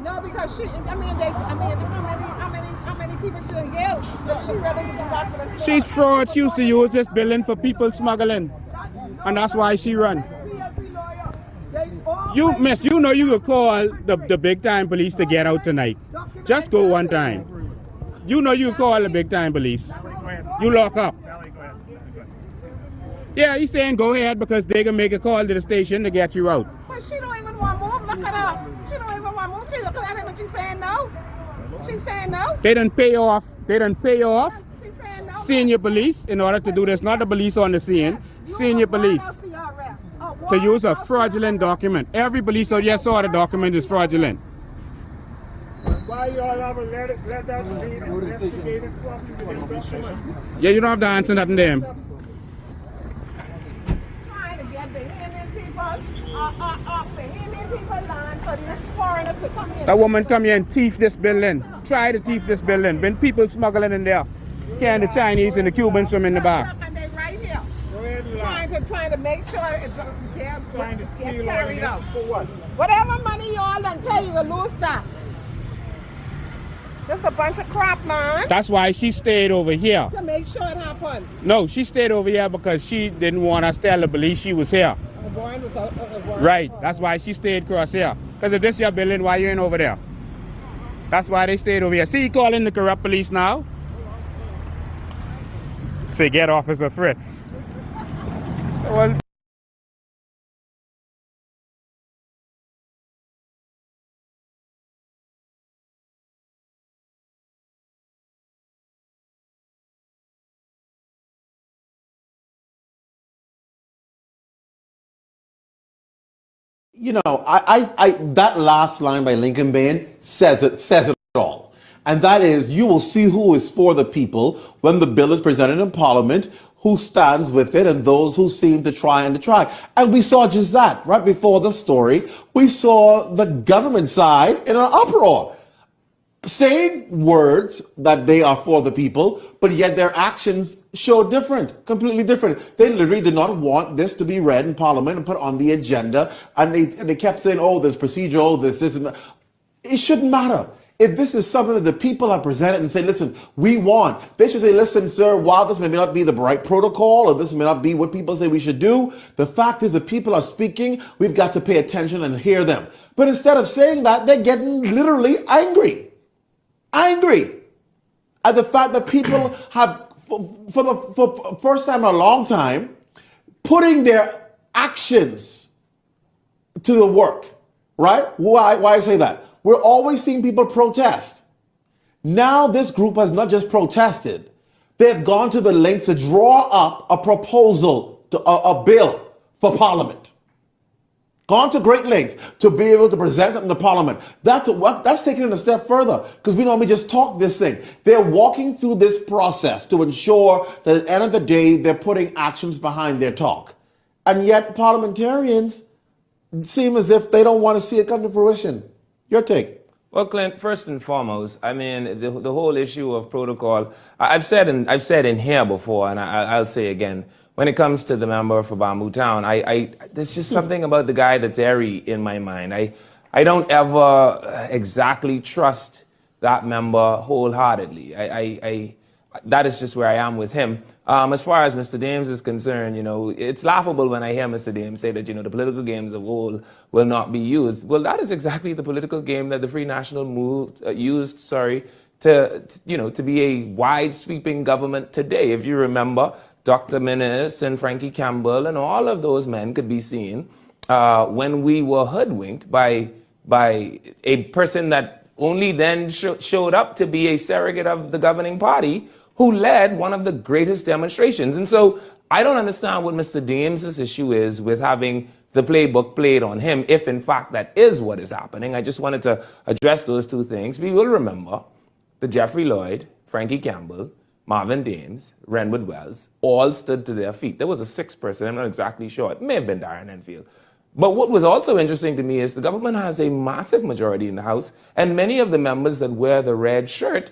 No, because she. I mean, how many people should have yelled if she rather do that for the She's fraud. She used to use this building for people smuggling, and that's why she run. You, miss, you know you could call the big time police to get out tonight. Just go one time. You know you could call the big time police. You lock up. Yeah, he's saying go ahead because they can make a call to the station to get you out. But she don't even want to move. Look at her. She don't even want to move. She looking at him and she's saying no. She's saying no. They done pay off. They done pay off She's saying no. senior police in order to do this. Not the police on the scene. Senior police. To use a fraudulent document. Every police out here saw the document is fraudulent. Why y'all ever let that be investigated properly? Yeah, you don't have to answer nothing to him. Trying to get Bahamian people land for these foreigners to come in. That woman come here and thief this building. Try to thief this building. Been people smuggling in there. Can the Chinese and the Cubans from in the back. And they right here. Trying to make sure they're Trying to steal carried out. For what? Whatever money y'all done pay, you will lose that. This a bunch of crap, man. That's why she stayed over here. To make sure it happened. No, she stayed over here because she didn't want us to tell the police she was here. Right, that's why she stayed across here. Because if this is your building, why you ain't over there? That's why they stayed over here. See, you calling the corrupt police now? Say, get Officer Fritz. Well, you know, that last line by Lincoln Bain says it all. And that is, you will see who is for the people when the bill is presented in Parliament, who stands with it, and those who seem to try and detract. And we saw just that right before the story. We saw the government side in an uproar, saying words that they are for the people, but yet their actions show different, completely different. They literally did not want this to be read in Parliament and put on the agenda, and they kept saying, oh, there's procedural, this, and that. It shouldn't matter. If this is something that the people have presented and say, listen, we want, they should say, listen, sir, while this may not be the right protocol or this may not be what people say we should do, the fact is that people are speaking, we've got to pay attention and hear them. But instead of saying that, they're getting literally angry at the fact that people have, for first time in a long time, putting their actions to the work, right? Why I say that? We're always seeing people protest. Now this group has not just protested, they've gone to the lengths to draw up a proposal, to a bill for Parliament. Gone to great lengths to be able to present something to Parliament. That's taking it a step further, because we normally just talk this thing. They're walking through this process to ensure that at the end of the day, they're putting actions behind their talk. And yet parliamentarians seem as if they don't want to see it come to fruition. Your take. Well, Clint, first and foremost, I mean, the whole issue of protocol, I've said in here before, and I'll say again, when it comes to the member for Bamboo Town, there's just something about the guy that's airy in my mind. I don't ever exactly trust that member wholeheartedly. That is just where I am with him. As far as Mr. Dames is concerned, you know, it's laughable when I hear Mr. Dames say that, you know, the political games of old will not be used. Well, that is exactly the political game that the Free National used, to be a wide sweeping government today. If you remember, Dr. Minnis and Frankie Campbell and all of those men could be seen when we were hoodwinked by a person that only then showed up to be a surrogate of the governing party, who led one of the greatest demonstrations. And so I don't understand what Mr. Dames' issue is with having the playbook played on him, if in fact that is what is happening. I just wanted to address those two things. We will remember that Jeffrey Lloyd, Frankie Campbell, Marvin Dames, Renwood Wells, all stood to their feet. There was a sixth person, I'm not exactly sure. It may have been Darren Enfield. But what was also interesting to me is the government has a massive majority in the House, and many of the members that wear the red shirt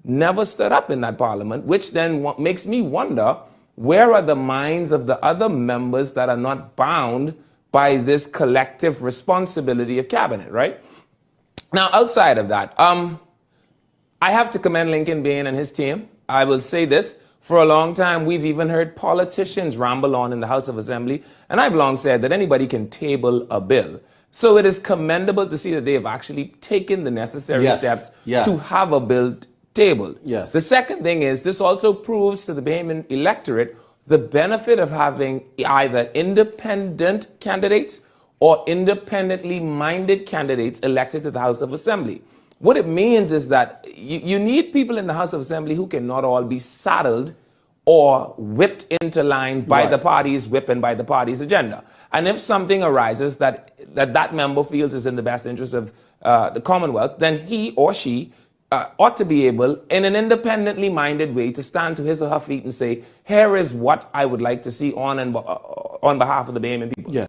never stood up in that parliament, which then makes me wonder, where are the minds of the other members that are not bound by this collective responsibility of cabinet, right? Now, outside of that, I have to commend Lincoln Bain and his team. I will say this. For a long time, we've even heard politicians ramble on in the House of Assembly, and I've long said that anybody can table a bill. So it is commendable to see that they have actually taken the necessary steps to have a bill tabled. Yes. The second thing is this also proves to the Bahamian electorate the benefit of having either independent candidates or independently minded candidates elected to the House of Assembly. What it means is that you need people in the House of Assembly who can not all be saddled or whipped into line by the party's whip and by the party's agenda. And if something arises that member feels is in the best interest of the Commonwealth, then he or she ought to be able, in an independently minded way, to stand to his or her feet and say, here is what I would like to see on behalf of the Bahamian people. Yeah.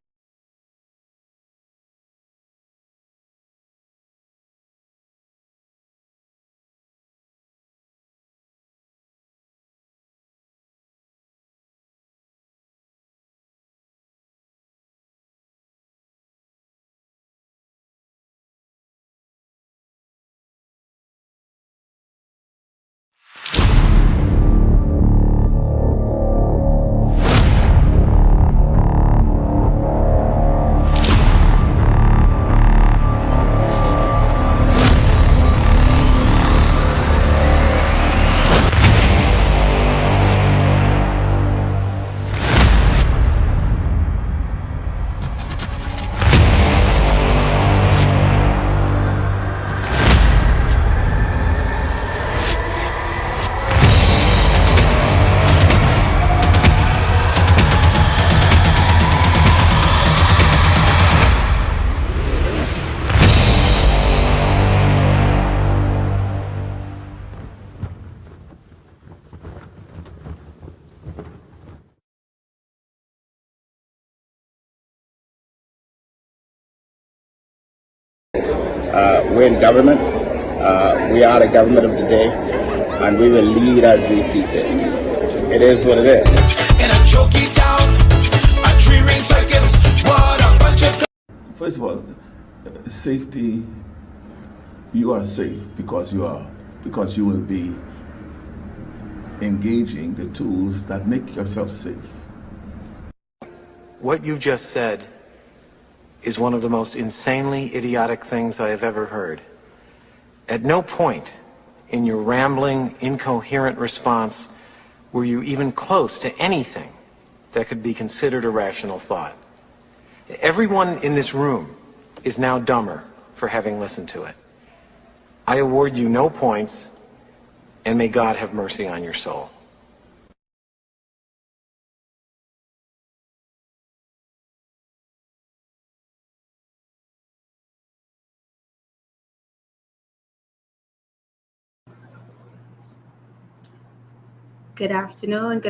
We're in government. We are the government of the day, and we will lead as we see fit. It is what it is. In a jokey town, a tree ring circus, what a bunch of... First of all, safety. You are safe because you will be engaging the tools that make yourself safe. What you just said is one of the most insanely idiotic things I have ever heard. At no point in your rambling, incoherent response were you even close to anything that could be considered a rational thought. Everyone in this room is now dumber for having listened to it. I award you no points, and may God have mercy on your soul. Good afternoon,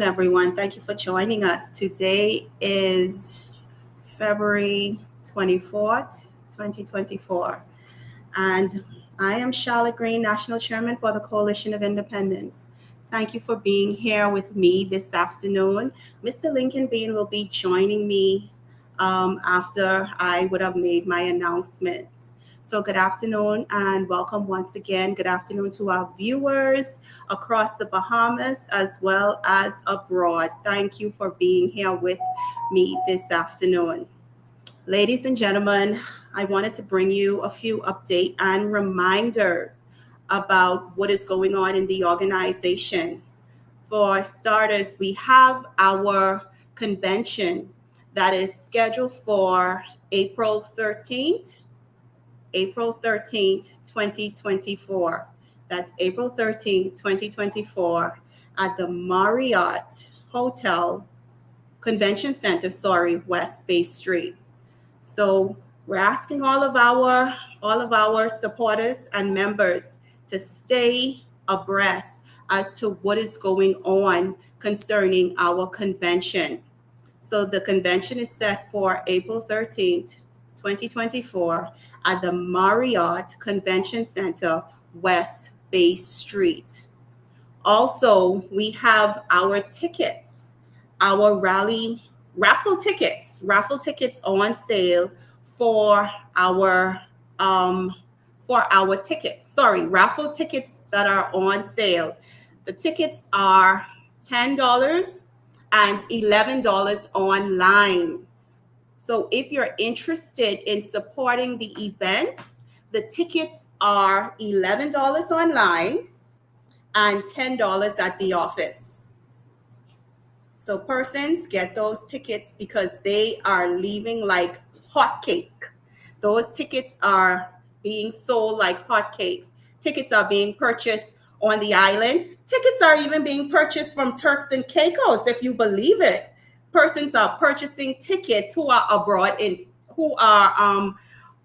everyone. Thank you for joining us. Today is February 24th, 2024, and I am Charlotte Green, National Chairman for the Coalition of Independents. Thank you for being here with me this afternoon. Mr. Lincoln Bain will be joining me after I would have made my announcements. So good afternoon and welcome once again. Good afternoon to our viewers across the Bahamas as well as abroad. Thank you for being here with me this afternoon. Ladies and gentlemen, I wanted to bring you a few updates and reminder about what is going on in the organization. For starters, we have our convention that is scheduled for April 13th, 2024. That's April 13th, 2024 at the Marriott Hotel Convention Center, West Bay Street. So we're asking all of our supporters and members to stay abreast as to what is going on concerning our convention. So the convention is set for April 13th, 2024 at the Marriott Convention Center, West Bay Street. Also, we have our tickets, our raffle tickets on sale for our for our tickets. Sorry, raffle tickets that are on sale. The tickets are $10 and $11 online. So if you're interested in supporting the event, the tickets are $11 online and $10 at the office. So persons, get those tickets because they are leaving like hotcake. Those tickets are being sold like hotcakes. Tickets are being purchased on the island. Tickets are even being purchased from Turks and Caicos, if you believe it. Persons are purchasing tickets who are abroad who are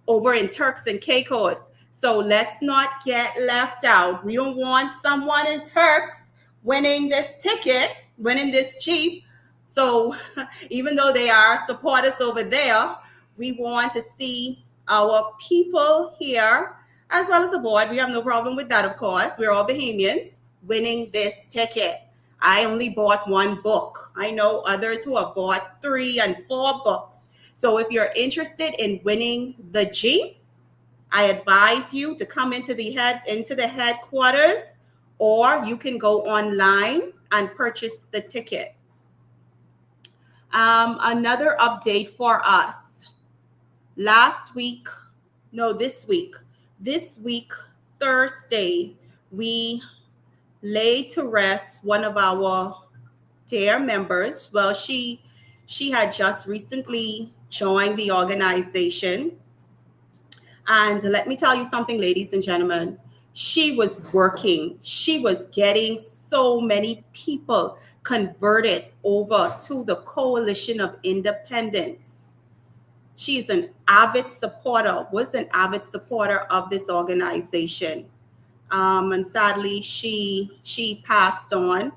over in Turks and Caicos. So let's not get left out. We don't want someone in Turks winning this ticket, winning this Jeep. So even though they are supporters over there, we want to see our people here as well as abroad. We have no problem with that, of course. We're all Bahamians winning this ticket. I only bought one book. I know others who have bought 3 and 4 books. So if you're interested in winning the Jeep, I advise you to come into the headquarters, or you can go online and purchase the tickets. Another update for us. This week, Thursday, we laid to rest one of our dear members. Well, she had just recently joined the organization. And let me tell you something, ladies and gentlemen, she was working. She was getting so many people converted over to the Coalition of Independence. She's was an avid supporter of this organization. And sadly, she passed on.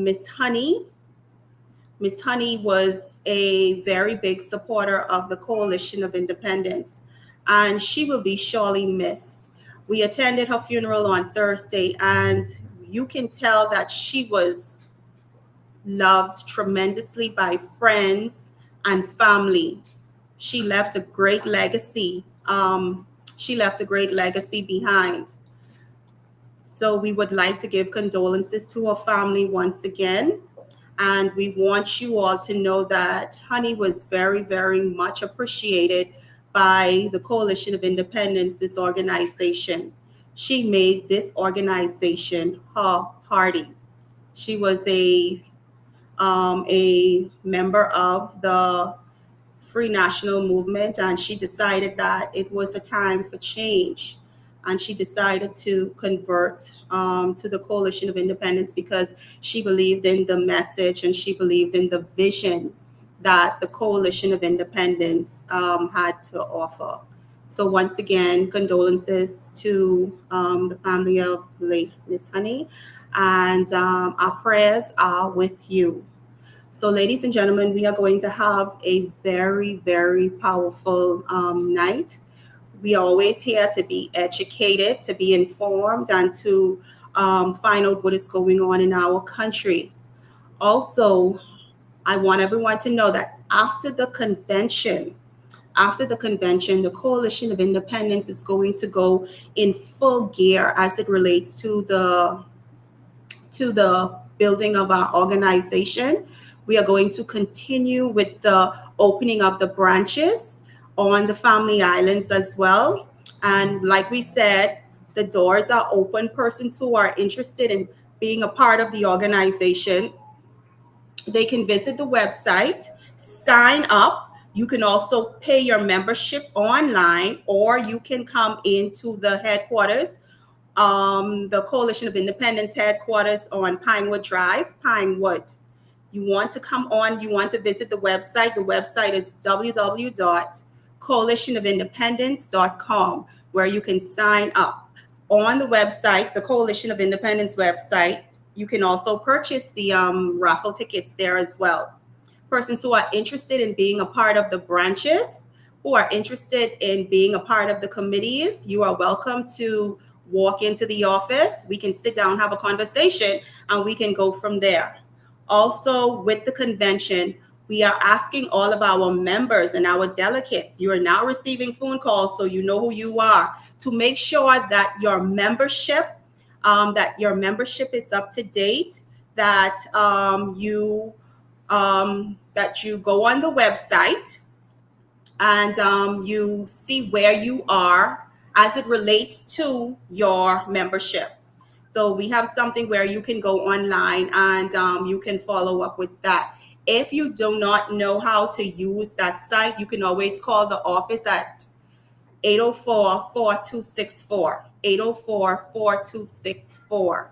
Miss Honey was a very big supporter of the Coalition of Independence, and she will be surely missed. We attended her funeral on Thursday, and you can tell that she was loved tremendously by friends and family. She left a great legacy. Behind. So we would like to give condolences to her family once again. And we want you all to know that Honey was very, very much appreciated by the Coalition of Independence, this organization. She made this organization her party. She was a member of the Free National Movement, and she decided that it was a time for change. And she decided to convert to the Coalition of Independence because she believed in the message and she believed in the vision that the Coalition of Independence had to offer. So once again, condolences to the family of late Miss Honey, and our prayers are with you. So ladies and gentlemen, we are going to have a very, very powerful night. We are always here to be educated, to be informed, and to find out what is going on in our country. Also, I want everyone to know that after the convention, the Coalition of Independence is going to go in full gear as it relates to the building of our organization. We are going to continue with the opening of the branches on the Family Islands as well. And like we said, the doors are open. Persons who are interested in being a part of the organization, they can visit the website, sign up. You can also pay your membership online, or you can come into the headquarters, the Coalition of Independence headquarters on Pinewood Drive, Pinewood. You want to come on, you want to visit the website. The website is www.coalitionofindependence.com, where you can sign up. On the website, the Coalition of Independence website, you can also purchase the raffle tickets there as well. Persons who are interested in being a part of the branches, who are interested in being a part of the committees, you are welcome to walk into the office. We can sit down, have a conversation, and we can go from there. Also, with the convention, We are asking all of our members and our delegates, you are now receiving phone calls, so you know who you are, to make sure that your membership is up to date, that you go on the website and you see where you are as it relates to your membership. So we have something where you can go online and you can follow up with that. If you do not know how to use that site, you can always call the office at 804-4264. 804-4264.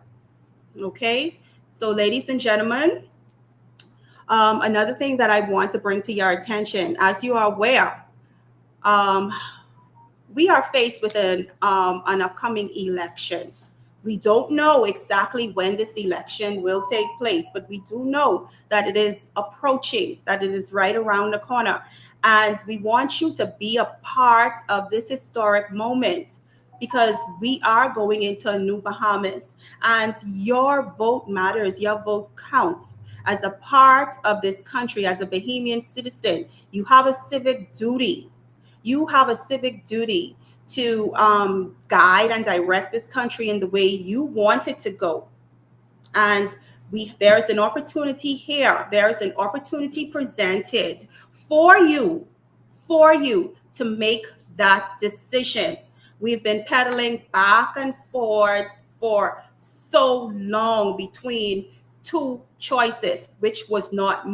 Okay? So ladies and gentlemen, another thing that I want to bring to your attention, as you are aware, we are faced with an upcoming election. We don't know exactly when this election will take place, but we do know that it is approaching, that it is right around the corner. And we want you to be a part of this historic moment, because we are going into a new Bahamas, and your vote matters, your vote counts. As a part of this country, as a Bahamian citizen, you have a civic duty. You have a civic duty to guide and direct this country in the way you want it to go. And there's an opportunity here. There's an opportunity presented for you to make that decision. We've been peddling back and forth for so long between two choices, which was not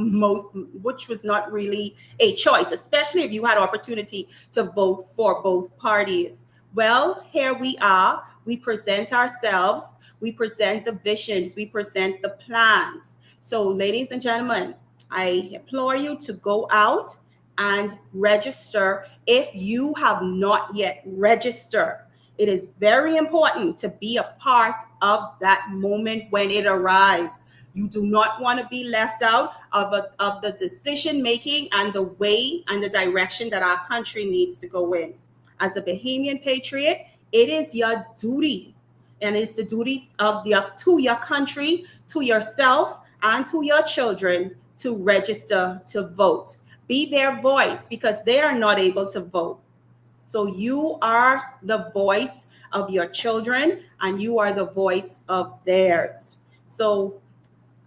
really a choice, especially if you had opportunity to vote for both parties. Well, here we are. We present ourselves. We present the visions. We present the plans. So, ladies and gentlemen, I implore you to go out and register if you have not yet registered. It is very important to be a part of that moment when it arrives. You do not want to be left out of the decision making and the way and the direction that our country needs to go in. As a Bahamian patriot, it is your duty, and it's the duty of to your country, to yourself, and to your children to register to vote. Be their voice, because they are not able to vote. So you are the voice of your children, and you are the voice of theirs. So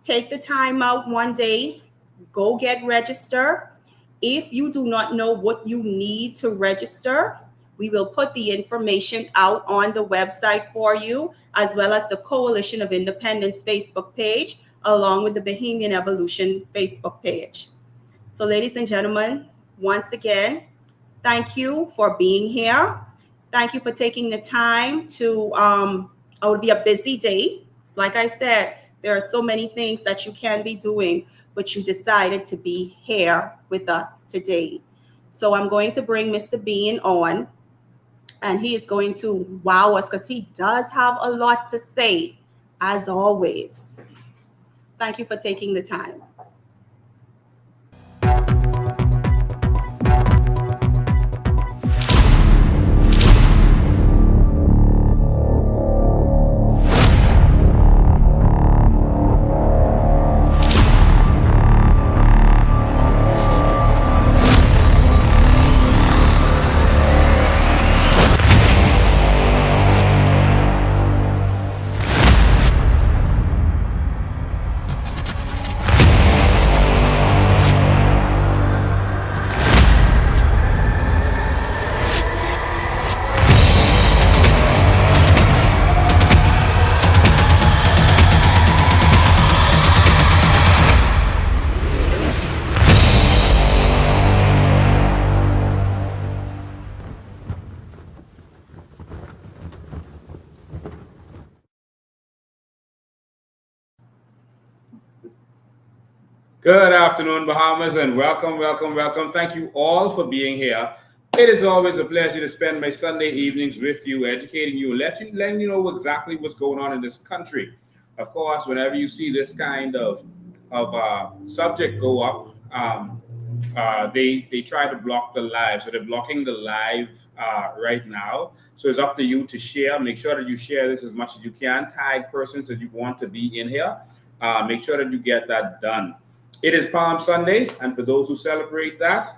take the time out one day, go get registered. If you do not know what you need to register, we will put the information out on the website for you, as well as the Coalition of Independence Facebook page, along with the Bahamian Evolution Facebook page. So ladies and gentlemen, once again, thank you for being here. Thank you for taking the time to, it would be a busy day. It's like I said, there are so many things that you can be doing, but you decided to be here with us today. So I'm going to bring Mr. Bean on, and he is going to wow us, because he does have a lot to say, as always. Thank you for taking the time. Good afternoon, Bahamas, and welcome. Thank you all for being here. It is always a pleasure to spend my Sunday evenings with you, educating you, letting you know exactly what's going on in this country. Of course, whenever you see this kind of subject go up, they try to block the live. So they're blocking the live right now. So it's up to you to share. Make sure that you share this as much as you can. Tag persons that you want to be in here. Make sure that you get that done. It is Palm Sunday, and for those who celebrate that,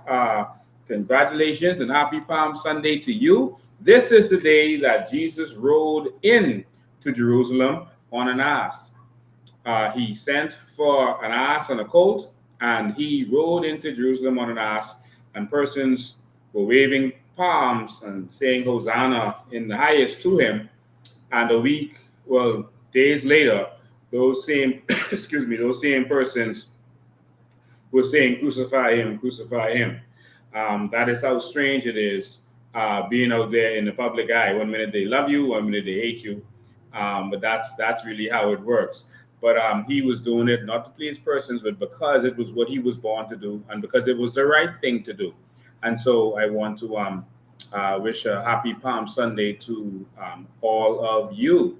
congratulations and happy Palm Sunday to you. This is the day that Jesus rode in to Jerusalem on an ass. He sent for an ass and a colt, and he rode into Jerusalem on an ass, and persons were waving palms and saying Hosanna in the highest to him. And days later, those same, those same persons were saying, crucify him, crucify him. That is how strange it is being out there in the public eye. One minute they love you, one minute they hate you. But that's really how it works. But he was doing it not to please persons, but because it was what he was born to do and because it was the right thing to do. And so I want to wish a happy Palm Sunday to all of you.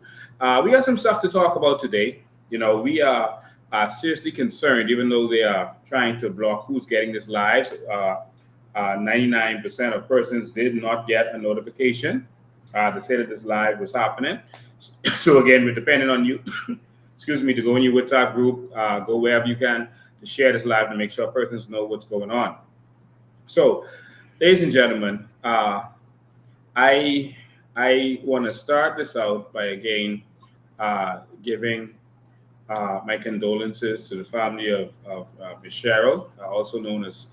We got some stuff to talk about today. You know, we are seriously concerned, even though they are trying to block who's getting this live. 99% of persons did not get a notification to say that this live was happening. So again, we're depending on you, to go in your WhatsApp group, go wherever you can to share this live to make sure persons know what's going on. So, ladies and gentlemen, I want to start this out by again giving my condolences to the family of Miss Cheryl, also known as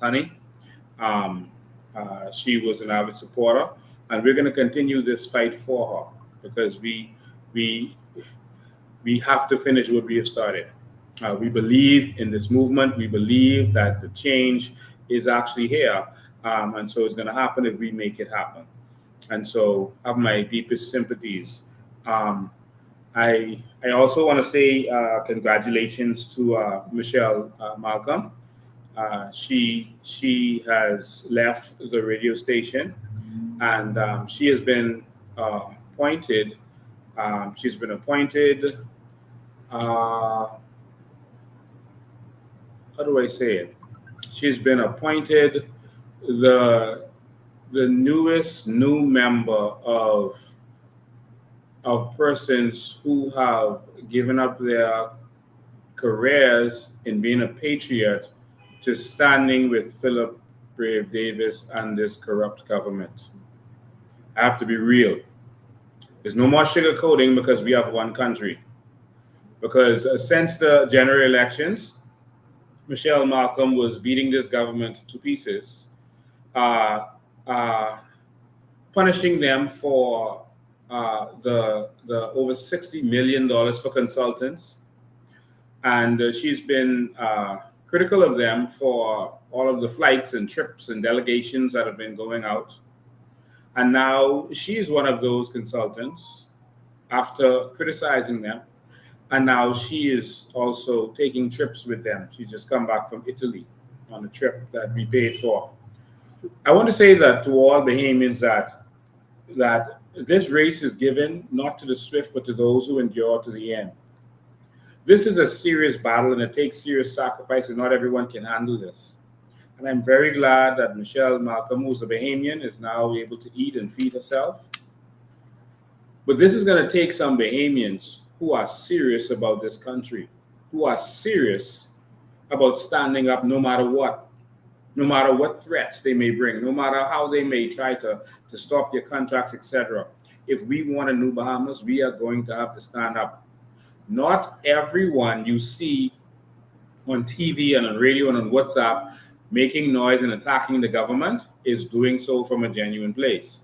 Honey. She was an avid supporter, and we're going to continue this fight for her because we have to finish what we have started. We believe in this movement. We believe that the change is actually here, and so it's going to happen if we make it happen. And so I have my deepest sympathies. I also want to say congratulations to Michelle Malcolm. She has left the radio station, and she has been appointed. She's been appointed. How do I say it? She's been appointed the new member of persons who have given up their careers in being a patriot to standing with Philip Brave Davis and this corrupt government. I have to be real. There's no more sugarcoating because we have one country. Because since the general elections, Michelle Malcolm was beating this government to pieces, punishing them for the over $60 million for consultants. And she's been critical of them for all of the flights and trips and delegations that have been going out. And now she is one of those consultants after criticizing them. And now she is also taking trips with them. She's just come back from Italy on a trip that we paid for. I want to say that to all Bahamians that this race is given not to the swift, but to those who endure to the end. This is a serious battle and it takes serious sacrifice, and not everyone can handle this. And I'm very glad that Michelle Malcolm, who's a Bahamian, is now able to eat and feed herself. But this is going to take some Bahamians who are serious about this country, who are serious about standing up no matter what threats they may bring, no matter how they may try to stop your contracts, etc. If we want a new Bahamas, we are going to have to stand up. Not everyone you see on TV and on radio and on WhatsApp making noise and attacking the government is doing so from a genuine place.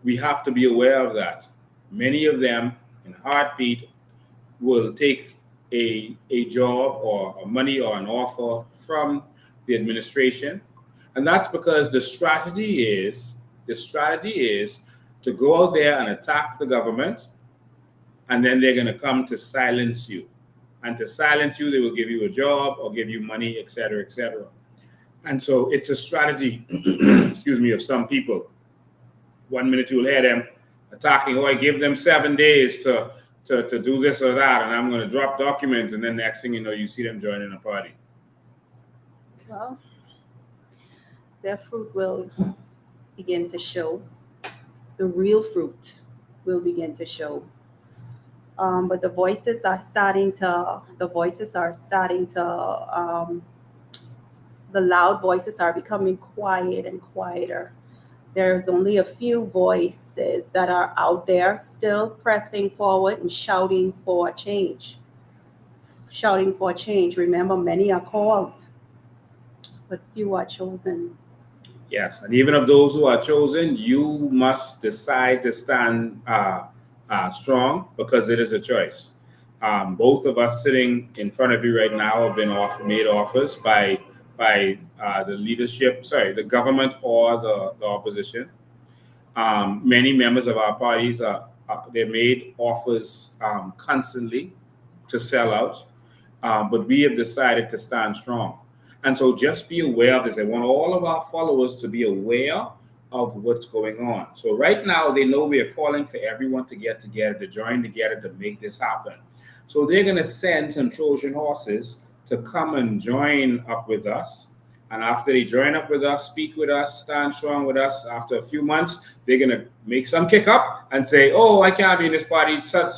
We have to be aware of that. Many of them, in a heartbeat, will take a job or money or an offer from the administration. And that's because the strategy is to go out there and attack the government, and then they're going to come to silence you. And to silence you, they will give you a job or give you money, etc., etc. And so it's a strategy, of some people. 1 minute you'll hear them attacking, I give them 7 days to do this or that, and I'm going to drop documents, and then next thing you know, you see them joining a party. Well, their fruit will begin to show. The real fruit will begin to show But the voices are starting to, the loud voices are becoming quiet and quieter. There's only a few voices that are out there still pressing forward and shouting for change. Shouting for change. Remember, many are called, but few are chosen. Yes, and even of those who are chosen, you must decide to stand strong because it is a choice. Both of us sitting in front of you right now have been made offers by the leadership, the government or the opposition. Many members of our parties they made offers constantly to sell out, but we have decided to stand strong. And so just be aware of this. I want all of our followers to be aware of what's going on. So right now, they know we are calling for everyone to get together, to join together to make this happen. So they're going to send some Trojan horses to come and join up with us. And after they join up with us, speak with us, stand strong with us, after a few months, they're going to make some kick up and say, oh, I can't be in this party, such,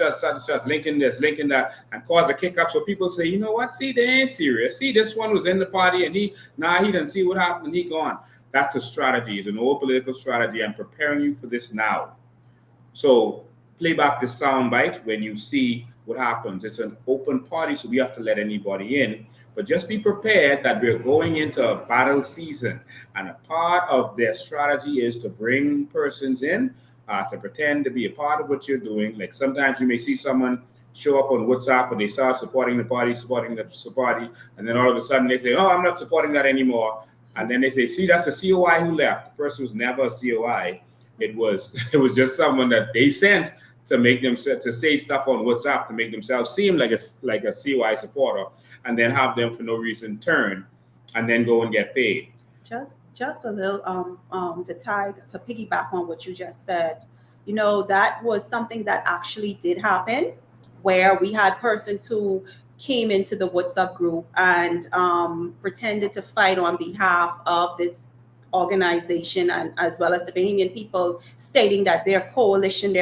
linking this, linking that, and cause a kick up. So people say, you know what? See, they ain't serious. See, this one was in the party and he didn't see what happened and he gone. That's a strategy. It's an old political strategy. I'm preparing you for this now. So play back the sound bite when you see what happens. It's an open party, so we have to let anybody in. But just be prepared that we're going into a battle season. And a part of their strategy is to bring persons in, to pretend to be a part of what you're doing. Like sometimes you may see someone show up on WhatsApp and they start supporting the party, and then all of a sudden they say, oh, I'm not supporting that anymore. And then they say, see, that's a COI who left. The person was never a COI. It was just someone that they sent to make them to say stuff on WhatsApp to make themselves seem like a COI supporter, and then have them for no reason turn and then go and get paid. Just a little to piggyback on what you just said. You know, that was something that actually did happen, where we had persons who came into the WhatsApp group and pretended to fight on behalf of this organization, and as well as the Bahamian people, stating that their coalition.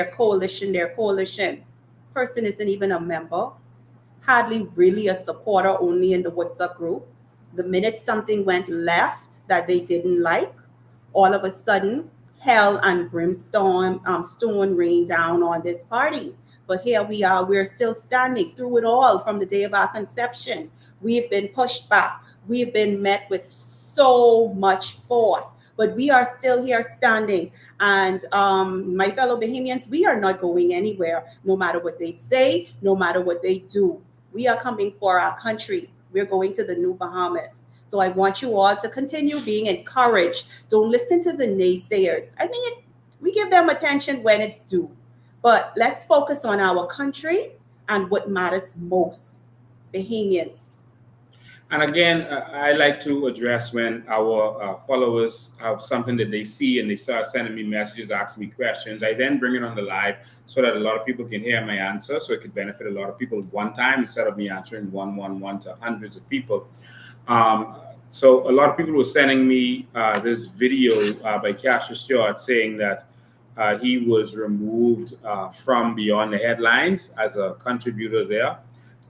Person isn't even a member, hardly really a supporter, only in the WhatsApp group. The minute something went left that they didn't like, all of a sudden, hell and brimstone, stone rain down on this party. But here we are, we're still standing through it all from the day of our conception. We've been pushed back. We've been met with so much force, but we are still here standing. And my fellow Bahamians, we are not going anywhere, no matter what they say, no matter what they do. We are coming for our country. We're going to the new Bahamas. So I want you all to continue being encouraged. Don't listen to the naysayers. I mean, we give them attention when it's due, but let's focus on our country and what matters most, Bahamians. And again, I like to address when our followers have something that they see and they start sending me messages, asking me questions. I then bring it on the live so that a lot of people can hear my answer, so it could benefit a lot of people at one time instead of me answering one to hundreds of people. So a lot of people were sending me this video by Cassius Stewart saying that he was removed from Beyond the Headlines as a contributor there.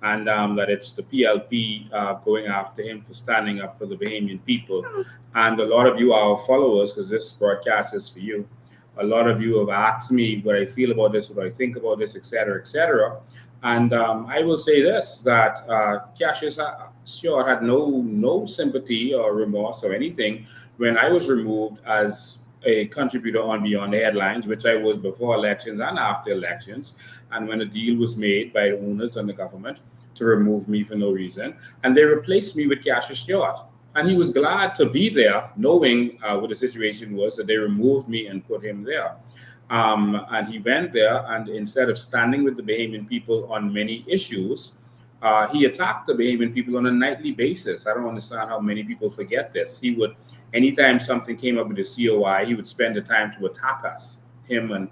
And that it's the PLP going after him for standing up for the Bahamian people. And a lot of you, our followers, because this broadcast is for you, a lot of you have asked me what I feel about this, what I think about this, etc., etc. And I will say this, that Cassius Stewart had no sympathy or remorse or anything when I was removed as a contributor on Beyond the Headlines, which I was before elections and after elections, and when a deal was made by the owners and the government to remove me for no reason, and they replaced me with Cassius Stewart. And he was glad to be there, knowing what the situation was, that they removed me and put him there. And he went there, and instead of standing with the Bahamian people on many issues, he attacked the Bahamian people on a nightly basis. I don't understand how many people forget this. He would, anytime something came up with the COI, he would spend the time to attack us. Him and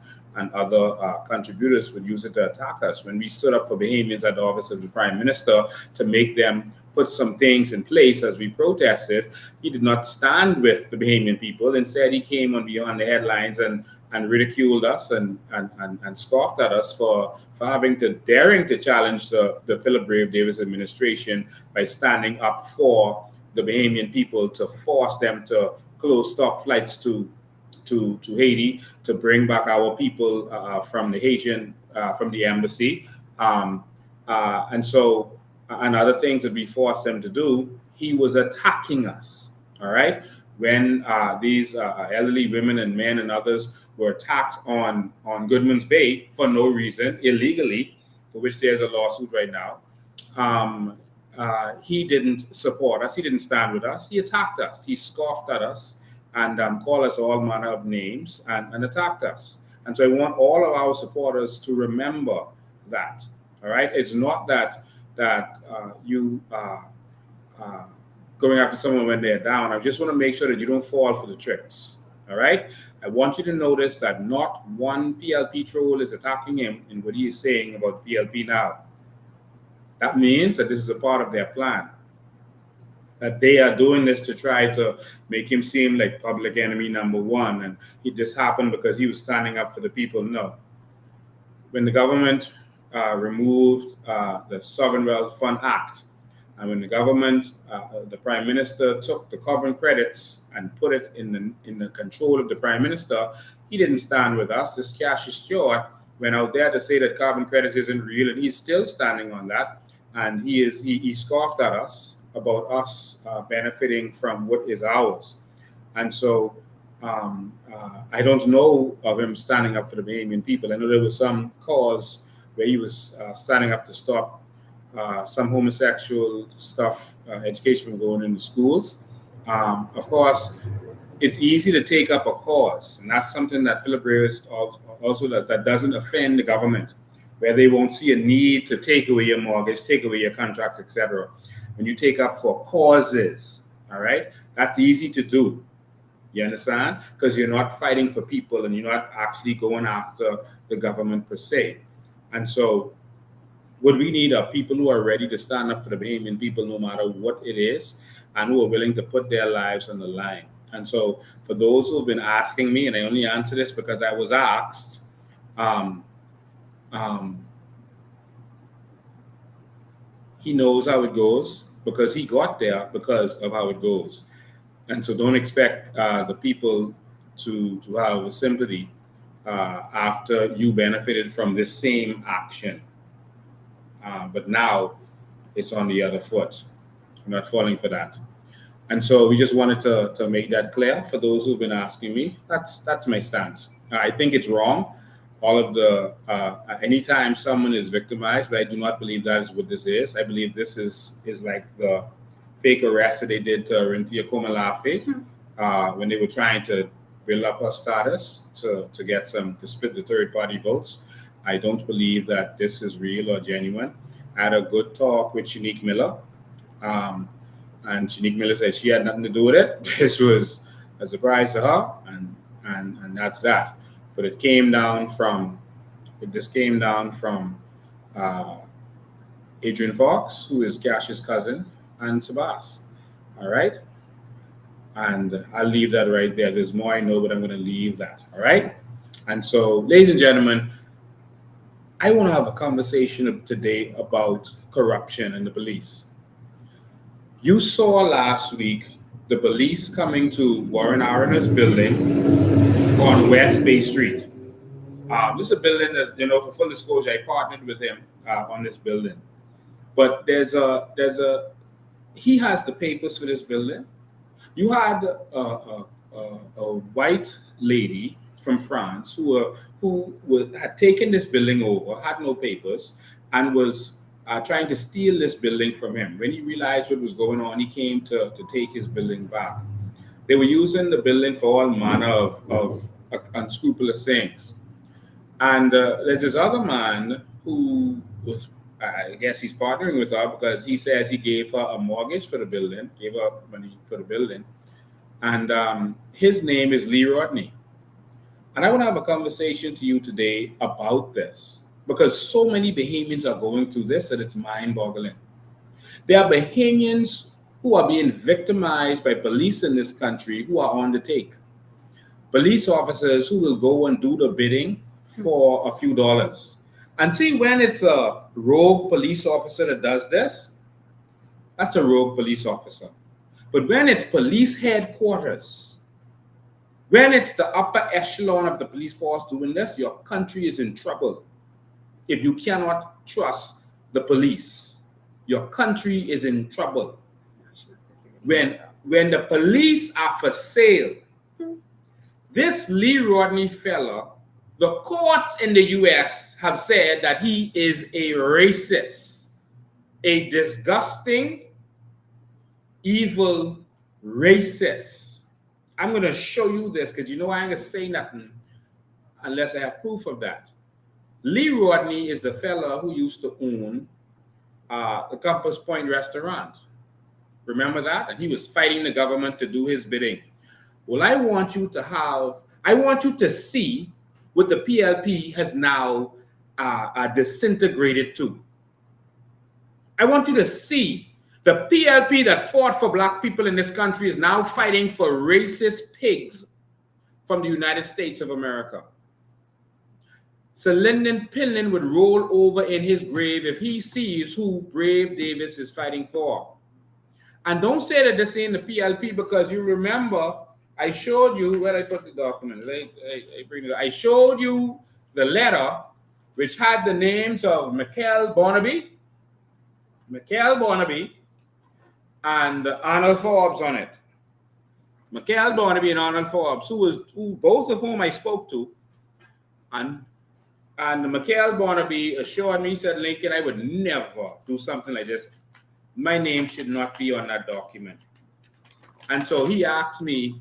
other contributors would use it to attack us. When we stood up for Bahamians at the office of the Prime Minister to make them put some things in place as we protested, he did not stand with the Bahamian people. Instead, he came on Beyond the Headlines and and ridiculed us and scoffed at us for daring to challenge the Philip Brave Davis administration by standing up for the Bahamian people to force them to stop flights to Haiti, to bring back our people from the embassy, and other things that we forced them to do. He was attacking us. All right, when these elderly women and men and others were attacked on Goodman's Bay for no reason, illegally, for which there's a lawsuit right now. He didn't support us. He didn't stand with us. He attacked us. He scoffed at us and called us all manner of names and attacked us. And so I want all of our supporters to remember that. All right, it's not that you going after someone when they're down. I just want to make sure that you don't fall for the tricks. All right, I want you to notice that not one PLP troll is attacking him in what he is saying about PLP now. That means that this is a part of their plan, that they are doing this to try to make him seem like public enemy number one, and this happened because he was standing up for the people. No. When the government removed the Sovereign Wealth Fund Act, and when the government, the Prime Minister took the carbon credits and put it in the control of the Prime Minister, he didn't stand with us. This Cassius Stewart went out there to say that carbon credits isn't real, and he's still standing on that. And he scoffed at us about us benefiting from what is ours. And so I don't know of him standing up for the Bahamian people. I know there was some cause where he was standing up to stop some homosexual stuff, education from going into schools. Of course, it's easy to take up a cause, and that's something that Philip Reyes also does, that doesn't offend the government, where they won't see a need to take away your mortgage, take away your contracts, etc. When you take up for causes, all right, that's easy to do. You understand? Because you're not fighting for people and you're not actually going after the government per se. And so what we need are people who are ready to stand up for the Bahamian people no matter what it is, and who are willing to put their lives on the line. And so for those who have been asking me, and I only answer this because I was asked, he knows how it goes because he got there because of how it goes. And so don't expect the people to have sympathy after you benefited from this same action. But now it's on the other foot. I'm not falling for that. And so we just wanted to make that clear for those who've been asking me. That's my stance. I think it's wrong. All of the anytime someone is victimized, but I do not believe that is what this is. I believe this is like the fake arrest that they did to Rintia Komalafe when they were trying to build up her status to split the third party votes. I don't believe that this is real or genuine. I had a good talk with Shanique Miller, and Shanique Miller said she had nothing to do with it. This was a surprise to her, and that's that. But it came down from Adrian Fox, who is Cash's cousin, and Sabas. All right? And I'll leave that right there. There's more I know, but I'm going to leave that. All right? And so, ladies and gentlemen, I want to have a conversation today about corruption in the police. You saw last week the police coming to Warren Arena's building on West Bay Street. This is a building that, for full disclosure, I partnered with him on this building. But he has the papers for this building. You had a white lady from France who had taken this building over, had no papers, and was trying to steal this building from him. When he realized what was going on, he came to take his building back. They were using the building for all manner of unscrupulous things. And there's this other man who was, I guess he's partnering with her because he says he gave her a mortgage for the building, gave her money for the building. And his name is Lee Rodney. And I want to have a conversation to you today about this because so many Bahamians are going through this that it's mind-boggling. There are Bahamians who are being victimized by police in this country who are on the take. police officers who will go and do the bidding for a few dollars. And see, when it's a rogue police officer that does this, that's a rogue police officer. But when it's police headquarters, when it's the upper echelon of the police force doing this, your country is in trouble. If you cannot trust the police, your country is in trouble. When the police are for sale, this Lee Rodney fella, the courts in the US have said that he is a racist, a disgusting, evil racist. I'm going to show you this because you know I ain't going to say nothing unless I have proof of that. Lee Rodney is the fella who used to own the Compass Point restaurant. Remember that? And he was fighting the government to do his bidding. Well, I want you to see what the PLP has now disintegrated to. I want you to see the PLP that fought for black people in this country is now fighting for racist pigs from the United States of America. So Lyndon Pindling would roll over in his grave if he sees who Brave Davis is fighting for. And don't say that this ain't the PLP, because you remember I showed you where I put the document. I showed you the letter which had the names of Michael Barnaby, and Arnold Forbes on it. Michael Barnaby and Arnold Forbes, who both of whom I spoke to, and Michael Barnaby assured me, said, Lincoln, I would never do something like this. My name should not be on that document. And so he asked me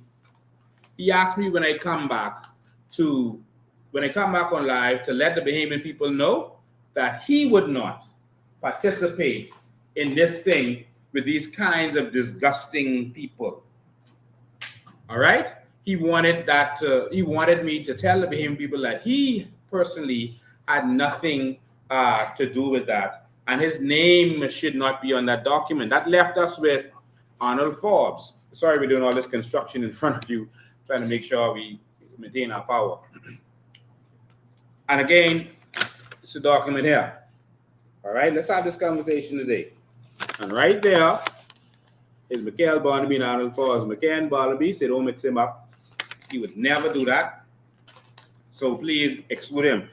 when I come back on live to let the Bahamian people know that he would not participate in this thing with these kinds of disgusting people. All right? He wanted me to tell the Bahamian people that he personally had nothing to do with that, and his name should not be on that document. That left us with Arnold Forbes. Sorry, we're doing all this construction in front of you, trying to make sure we maintain our power. And again, it's a document here. All right, let's have this conversation today. And right there is Michael Barnaby and Arnold Forbes. Michael Barnaby said, don't mix him up. He would never do that. So please exclude him.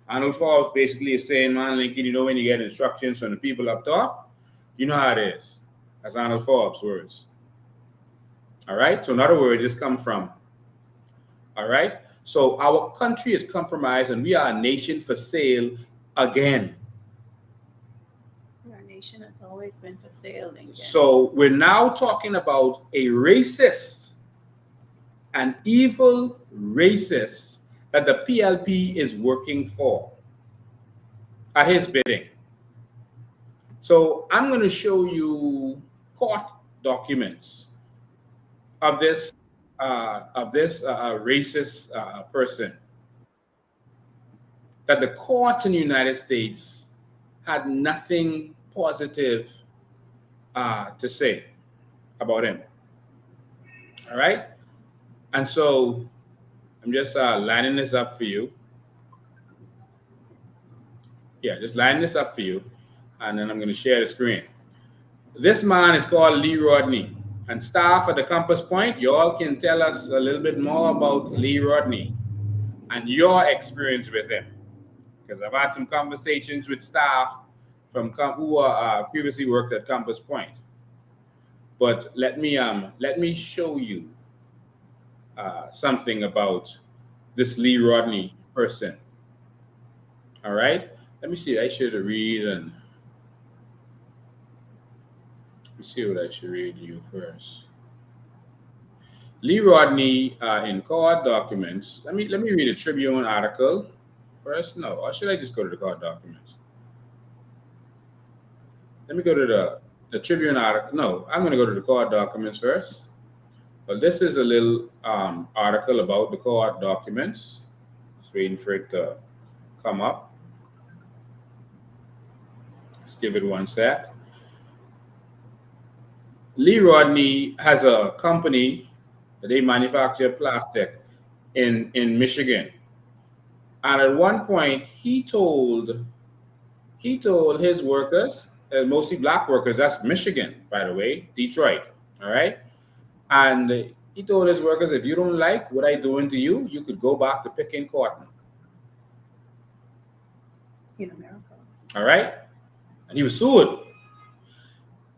Arnold Forbes basically is saying, man, Lincoln, you know when you get instructions from the people up top, you know how it is. That's Arnold Forbes' words. All right? So in other words, this comes from. All right? So our country is compromised and we are a nation for sale again. Our nation has always been for sale, Lincoln. So we're now talking about a racist, an evil racist that the PLP is working for at his bidding. So I'm going to show you court documents of this racist person that the courts in the United States had nothing positive to say about him. All right? And so I'm just lining this up for you. Yeah, just lining this up for you. And then I'm going to share the screen. This man is called Lee Rodney. And staff at the Compass Point, you all can tell us a little bit more about Lee Rodney and your experience with him. Because I've had some conversations with staff from who previously worked at Compass Point. But let me show you something about this Lee Rodney person. All right, let me see. I should read and let me see what I should read to you first. Lee Rodney in court documents. Let me read a Tribune article first. No, or should I just go to the court documents? Let me go to the Tribune article. No, I'm going to go to the court documents first. Well, this is a little article about the court documents. Just waiting for it to come up. Let's give it one sec. Lee Rodney has a company that they manufacture plastic. in Michigan. And at one point, he told his workers, mostly black workers, that's Michigan, by the way, Detroit, all right? And he told his workers, if you don't like what I doing to you, you could go back to picking cotton. In America. All right? And he was sued.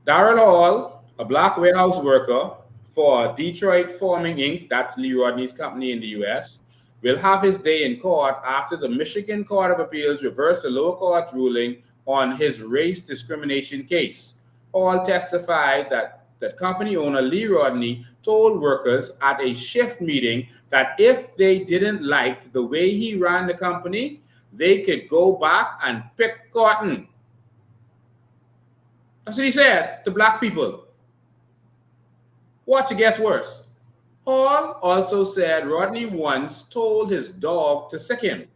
Darrell Hall, a black warehouse worker for Detroit Forming Inc., that's Lee Rodney's company in the U.S., will have his day in court after the Michigan Court of Appeals reversed the lower court's ruling on his race discrimination case. Hall testified that company owner Lee Rodney told workers at a shift meeting that if they didn't like the way he ran the company, they could go back and pick cotton. That's what he said to black people. Watch, it gets worse. Hall also said Rodney once told his dog to sick him,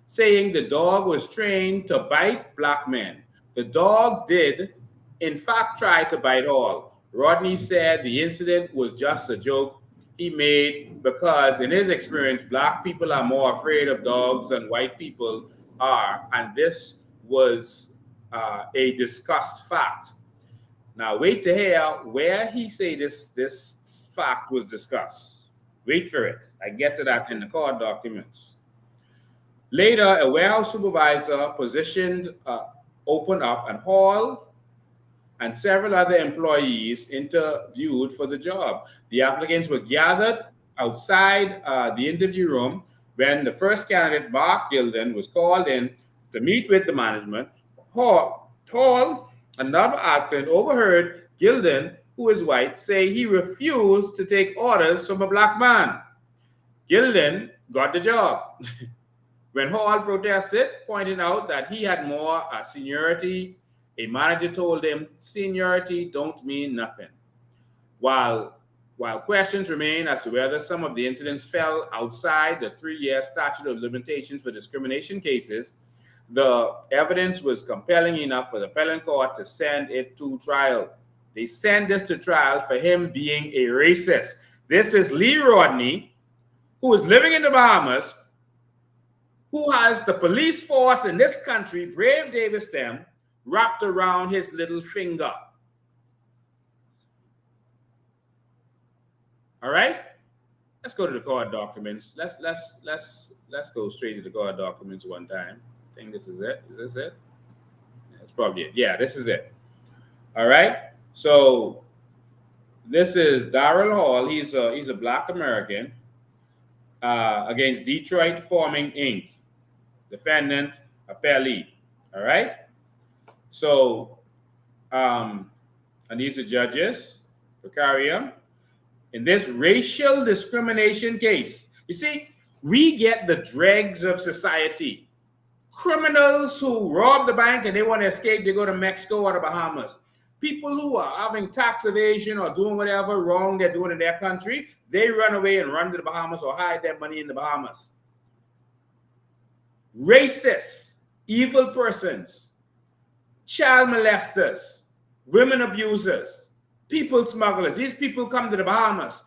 saying the dog was trained to bite black men. The dog did, in fact, try to bite Hall. Rodney said the incident was just a joke he made because, in his experience, black people are more afraid of dogs than white people are, and this was a discussed fact. Now, wait to hear where he say this fact was discussed. Wait for it. I get to that in the court documents. Later, a warehouse supervisor positioned opened up, and Hall and several other employees interviewed for the job. The applicants were gathered outside the interview room when the first candidate, Mark Gilden, was called in to meet with the management. Hall, another applicant, overheard Gilden, who is white, say he refused to take orders from a black man. Gilden got the job. When Hall protested, pointing out that he had more seniority, a manager told him seniority don't mean nothing. While questions remain as to whether some of the incidents fell outside the 3-year statute of limitations for discrimination cases, the evidence was compelling enough for the appellate court to send it to trial. They sent this to trial for him being a racist. This is Lee Rodney, who is living in the Bahamas, who has the police force in this country, Brave Davis them, wrapped around his little finger. All right? Let's go to the court documents. Let's go straight to the court documents one time. I think this is it. Is this it? That's probably it. Yeah, this is it. All right. So this is Darrell Hall. He's a black American against Detroit Forming Inc. Defendant appellee. All right. So and these are judges. Precarium. In this racial discrimination case, you see, we get the dregs of society. Criminals who rob the bank and they want to escape, they go to Mexico or the Bahamas. People who are having tax evasion or doing whatever wrong they're doing in their country, they run away and run to the Bahamas or hide their money in the Bahamas. Racists, evil persons, child molesters, women abusers, people smugglers. These people come to the Bahamas,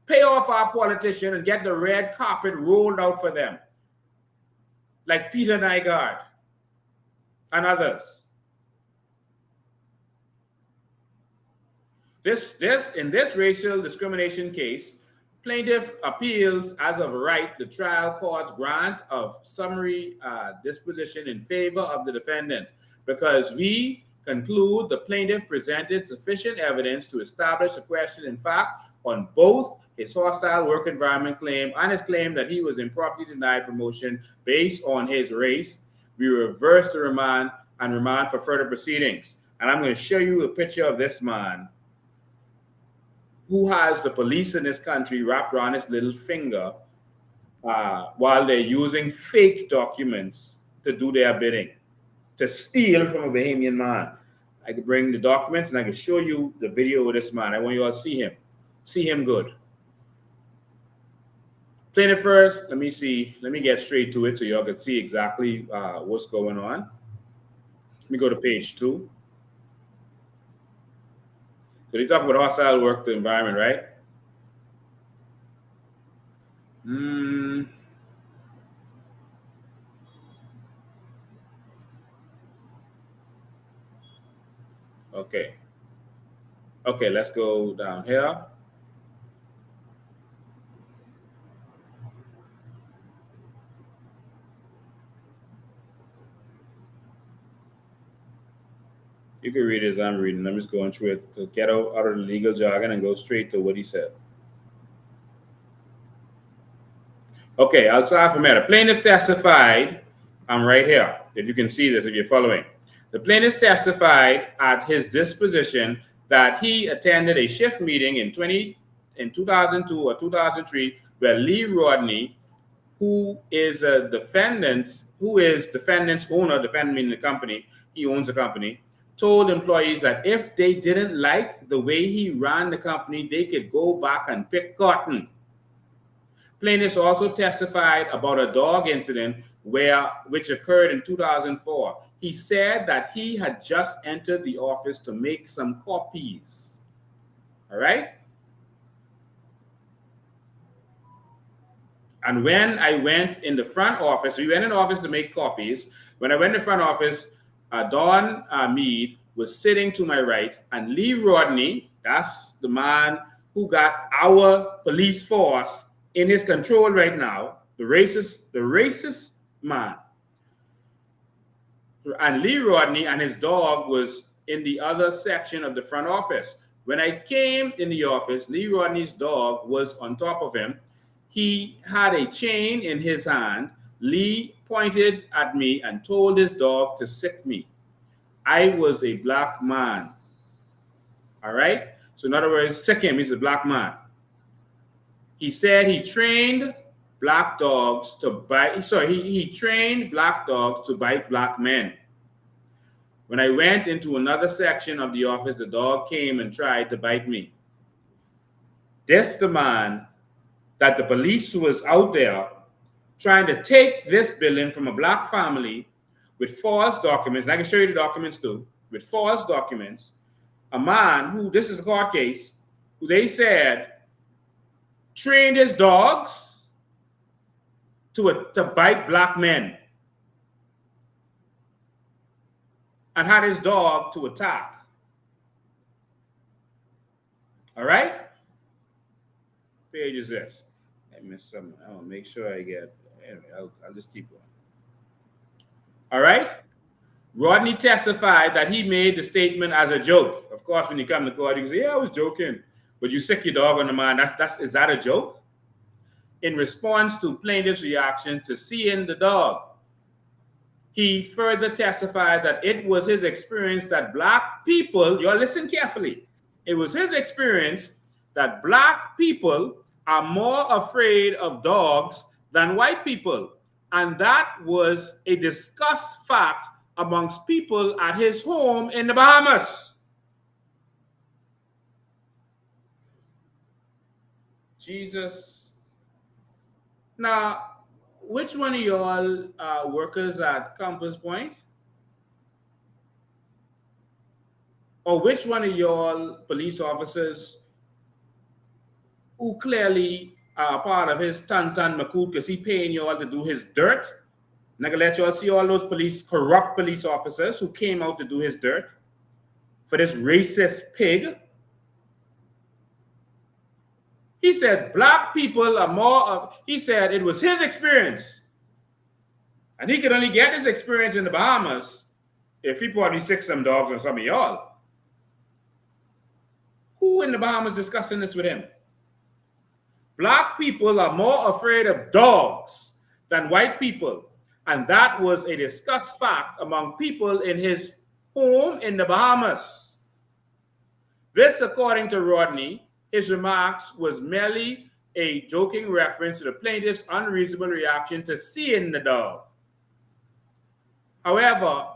pay off our politician and get the red carpet rolled out for them. Like Peter Nygaard and others. In this racial discrimination case, plaintiff appeals as of right the trial court's grant of summary disposition in favor of the defendant because we conclude the plaintiff presented sufficient evidence to establish a question in fact on both his hostile work environment claim and his claim that he was improperly denied promotion based on his race. We reverse the remand and remand for further proceedings. And I'm going to show you a picture of this man who has the police in this country wrapped around his little finger while they're using fake documents to do their bidding, to steal from a Bahamian man. I could bring the documents and I can show you the video of this man. I want you all to see him. See him good. Plaintiff first, let me get straight to it so y'all can see exactly what's going on. Let me go to page 2. So they talk about hostile work environment, right? Okay. Okay, let's go down here. You can read it as I'm reading. I'm just going through it to get out of the legal jargon and go straight to what he said. Okay, I'll start from here. The plaintiff testified. I'm right here. If you can see this, if you're following. The plaintiff testified at his disposition that he attended a shift meeting in 2002 or 2003 where Lee Rodney, who is defendant's owner, defendant meaning the company, he owns the company, told employees that if they didn't like the way he ran the company, they could go back and pick cotton. Plaintiffs also testified about a dog incident which occurred in 2004. He said that he had just entered the office to make some copies. All right? And when I went in the front office, we went in the office to make copies. When I went in the front office, Don Meade was sitting to my right, and Lee Rodney, that's the man who got our police force in his control right now, the racist man. And Lee Rodney and his dog was in the other section of the front office. When I came in the office, Lee Rodney's dog was on top of him. He had a chain in his hand. Lee pointed at me and told his dog to sick me. I was a black man. All right? So in other words, sick him, he's a black man. He said he trained black dogs to bite. He trained black dogs to bite black men. When I went into another section of the office, the dog came and tried to bite me. This the man that the police was out there trying to take this building from a black family with false documents. And I can show you the documents too. With false documents. A man who, this is the court case, who they said trained his dogs to bite black men and had his dog to attack. All right? Page is this. I missed something. I want to make sure I get. Anyway, I'll just keep going. All right? Rodney testified that he made the statement as a joke. Of course, when you come to court, you can say, "Yeah, I was joking." But you sick your dog on the man. Is that a joke? In response to plaintiff's reaction to seeing the dog, he further testified that it was his experience that black people, you all listen carefully, it was his experience that black people are more afraid of dogs than white people. And that was a discussed fact amongst people at his home in the Bahamas. Jesus. Now, which one of y'all workers at Compass Point? Or which one of y'all police officers who clearly are part of his Tantan Makut because he paying y'all to do his dirt? And I can let y'all see all those corrupt police officers who came out to do his dirt for this racist pig. He said black people are more of, he said it was his experience. And he could only get his experience in the Bahamas if he probably sick some dogs on some of y'all. Who in the Bahamas discussing this with him? Black people are more afraid of dogs than white people. And that was a discussed fact among people in his home in the Bahamas. This, according to Rodney, his remarks was merely a joking reference to the plaintiff's unreasonable reaction to seeing the dog. However,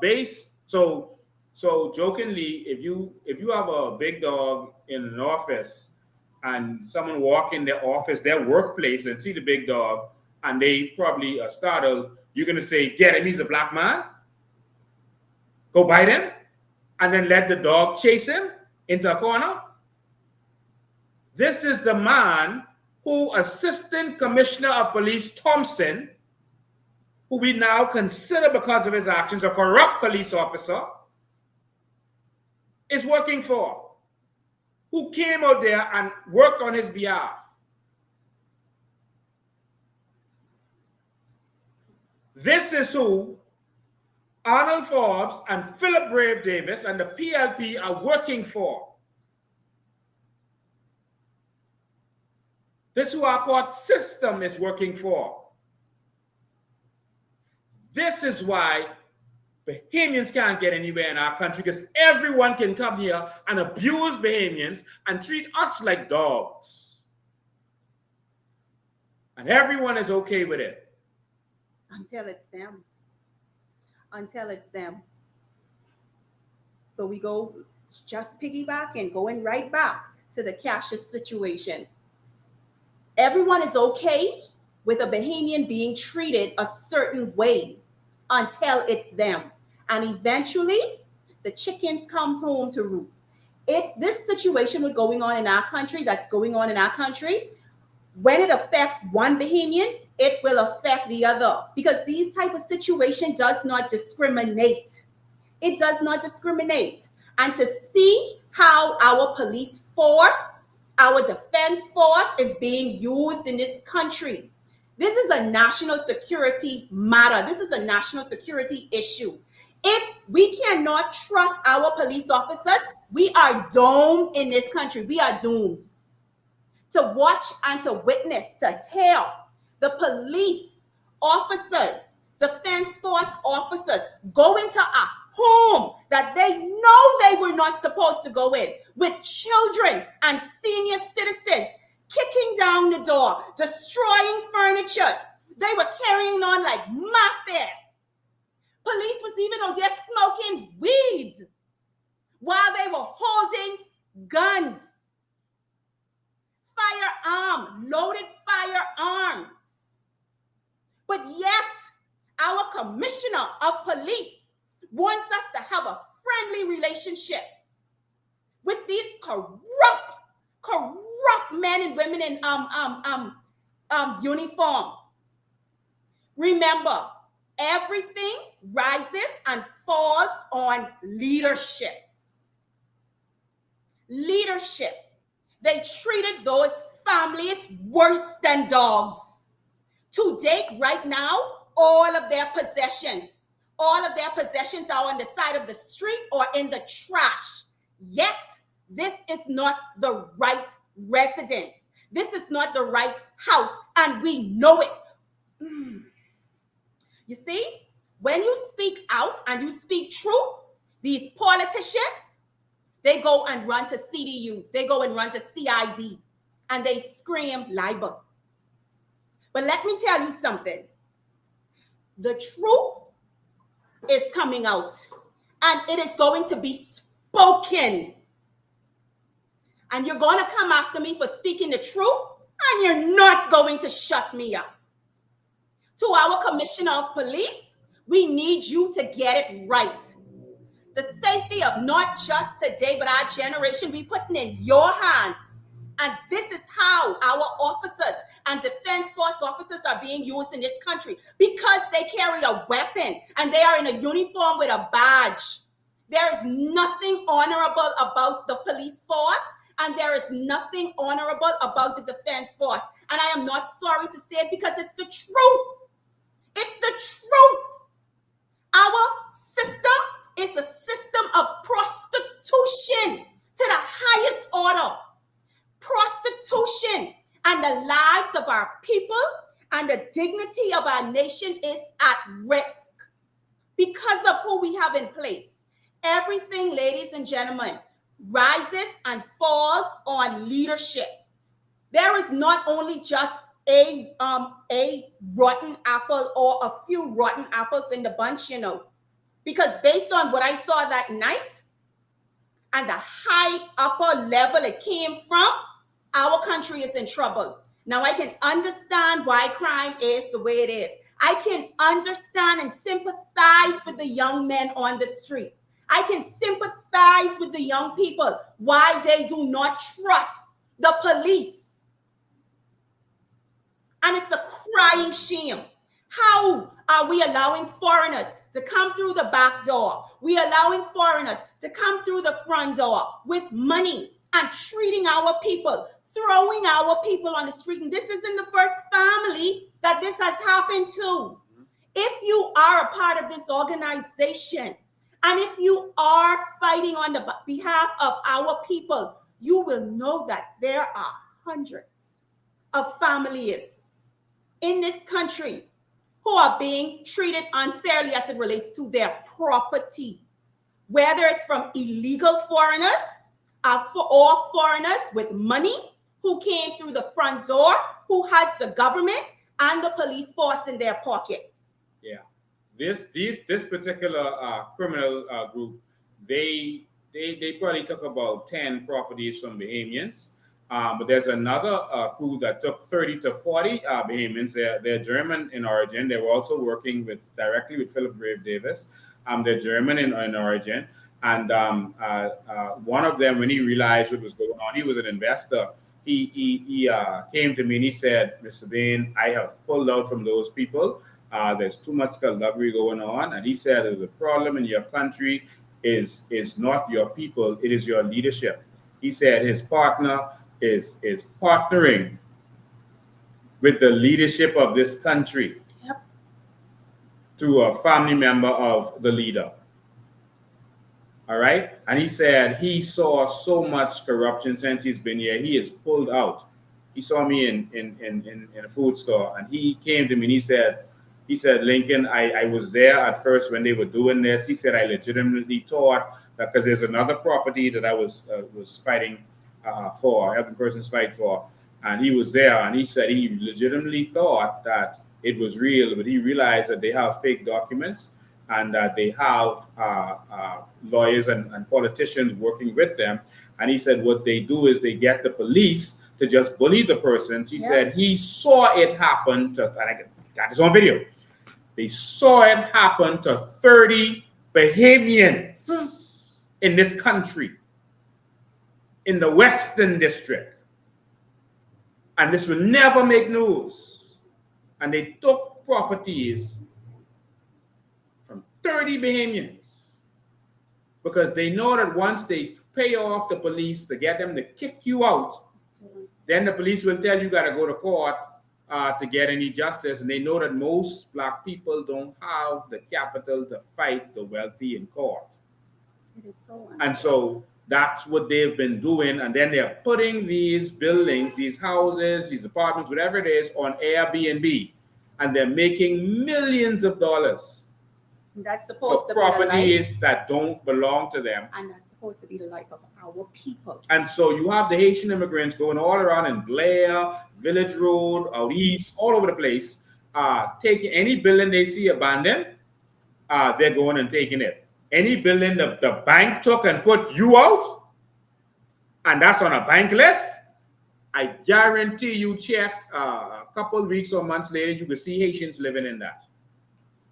so jokingly, if you have a big dog in an office and someone walk in their office, their workplace, and see the big dog, and they probably are startled, you're gonna say, "Get him, he's a black man. Go bite him," and then let the dog chase him into a corner. This is the man who Assistant Commissioner of Police Thompson, who we now consider because of his actions a corrupt police officer, is working for, who came out there and worked on his behalf. This is who Arnold Forbes and Philip Brave Davis and the PLP are working for. This is who our court system is working for. This is why Bahamians can't get anywhere in our country, because everyone can come here and abuse Bahamians and treat us like dogs. And everyone is okay with it. Until it's them. Until it's them. So we go just piggybacking, going right back to the Cassius situation. Everyone is okay with a Bahamian being treated a certain way until it's them. And eventually, the chickens comes home to roost. This situation with going on in our country, that's going on in our country, when it affects one Bahamian, it will affect the other. Because these type of situation does not discriminate. It does not discriminate. And to see how our police force, our defense force is being used in this country, this is a national security matter. This is a national security issue. If we cannot trust our police officers, we are doomed in this country. We are doomed to watch and to witness, to hear the police officers, defense force officers go into a home that they know they were not supposed to go in, with children and senior citizens kicking down the door, destroying furniture. They were carrying on like mafias. Police was even out there smoking weed while they were holding guns, loaded firearms. But yet, our commissioner of police wants us to have a friendly relationship with these corrupt men and women in uniform. Remember, everything rises and falls on leadership. Leadership. They treated those families worse than dogs. To date, right now, all of their possessions are on the side of the street or in the trash. Yet, this is not the right residence. This is not the right house, and we know it. You see, when you speak out and you speak truth, these politicians, they go and run to CDU, they go and run to CID, and they scream libel. But let me tell you something. The truth is coming out, and it is going to be spoken. And you're going to come after me for speaking the truth, and you're not going to shut me up. To our commissioner of police, we need you to get it right. The safety of not just today, but our generation, we putting in your hands. And this is how our officers and defense force officers are being used in this country, because they carry a weapon and they are in a uniform with a badge. There is nothing honorable about the police force, and there is nothing honorable about the defense force. And I am not sorry to say it, because it's the truth. It's the truth. Our system is a system of prostitution to the highest order. Prostitution, and the lives of our people and the dignity of our nation is at risk because of who we have in place. Everything, ladies and gentlemen, rises and falls on leadership. There is not only just a rotten apple or a few rotten apples in the bunch, you know, because based on what I saw that night and the high upper level it came from, our country is in trouble. Now, I can understand why crime is the way it is. I can understand and sympathize with the young men on the street. I can sympathize with the young people, why they do not trust the police. And it's a crying shame. How are we allowing foreigners to come through the back door? We allowing foreigners to come through the front door with money and treating our people, throwing our people on the street. And this isn't the first family that this has happened to. If you are a part of this organization, and if you are fighting on the behalf of our people, you will know that there are hundreds of families in this country who are being treated unfairly as it relates to their property, whether it's from illegal foreigners or foreigners with money who came through the front door, who has the government and the police force in their pockets. Yeah, this particular criminal group, they probably took about 10 properties from Bahamians. But there's another crew that took 30 to 40 Bahamians. They're German in origin. They were also working directly with Philip Grave Davis. They're German in origin. And one of them, when he realized what was going on, he was an investor. He came to me and he said, Mr. Bain, I have pulled out from those people. There's too much skullduggery going on. And he said that the problem in your country is not your people, it is your leadership. He said his partner is partnering with the leadership of this country. Yep. To a family member of the leader. All right. And he said he saw so much corruption since he's been here. He is pulled out. He saw me in a food store, and he came to me and he said, Lincoln, I was there at first when they were doing this. He said, I legitimately thought that because there's another property that I was fighting for, helping persons fight for, and he was there, and he said he legitimately thought that it was real, but he realized that they have fake documents and that they have lawyers and politicians working with them. And he said what they do is they get the police to just bully the persons. He said he saw it happen to, and I got this on video. They saw it happen to 30 Bahamians in this country, in the Western District. And this will never make news. And they took properties from 30 Bahamians because they know that once they pay off the police to get them to kick you out, then the police will tell you got to go to court to get any justice. And they know that most black people don't have the capital to fight the wealthy in court. It is so and so that's what they've been doing. And then they're putting these buildings, these houses, these apartments, whatever it is, on Airbnb. And they're making millions of dollars that's supposed for to properties be that don't belong to them. And that's supposed to be the life of our people. And so you have the Haitian immigrants going all around in Blair, Village Road, out east, all over the place, taking any building they see abandoned, they're going and taking it. Any building the bank took and put you out, and that's on a bank list, I guarantee you check a couple weeks or months later, you can see Haitians living in that.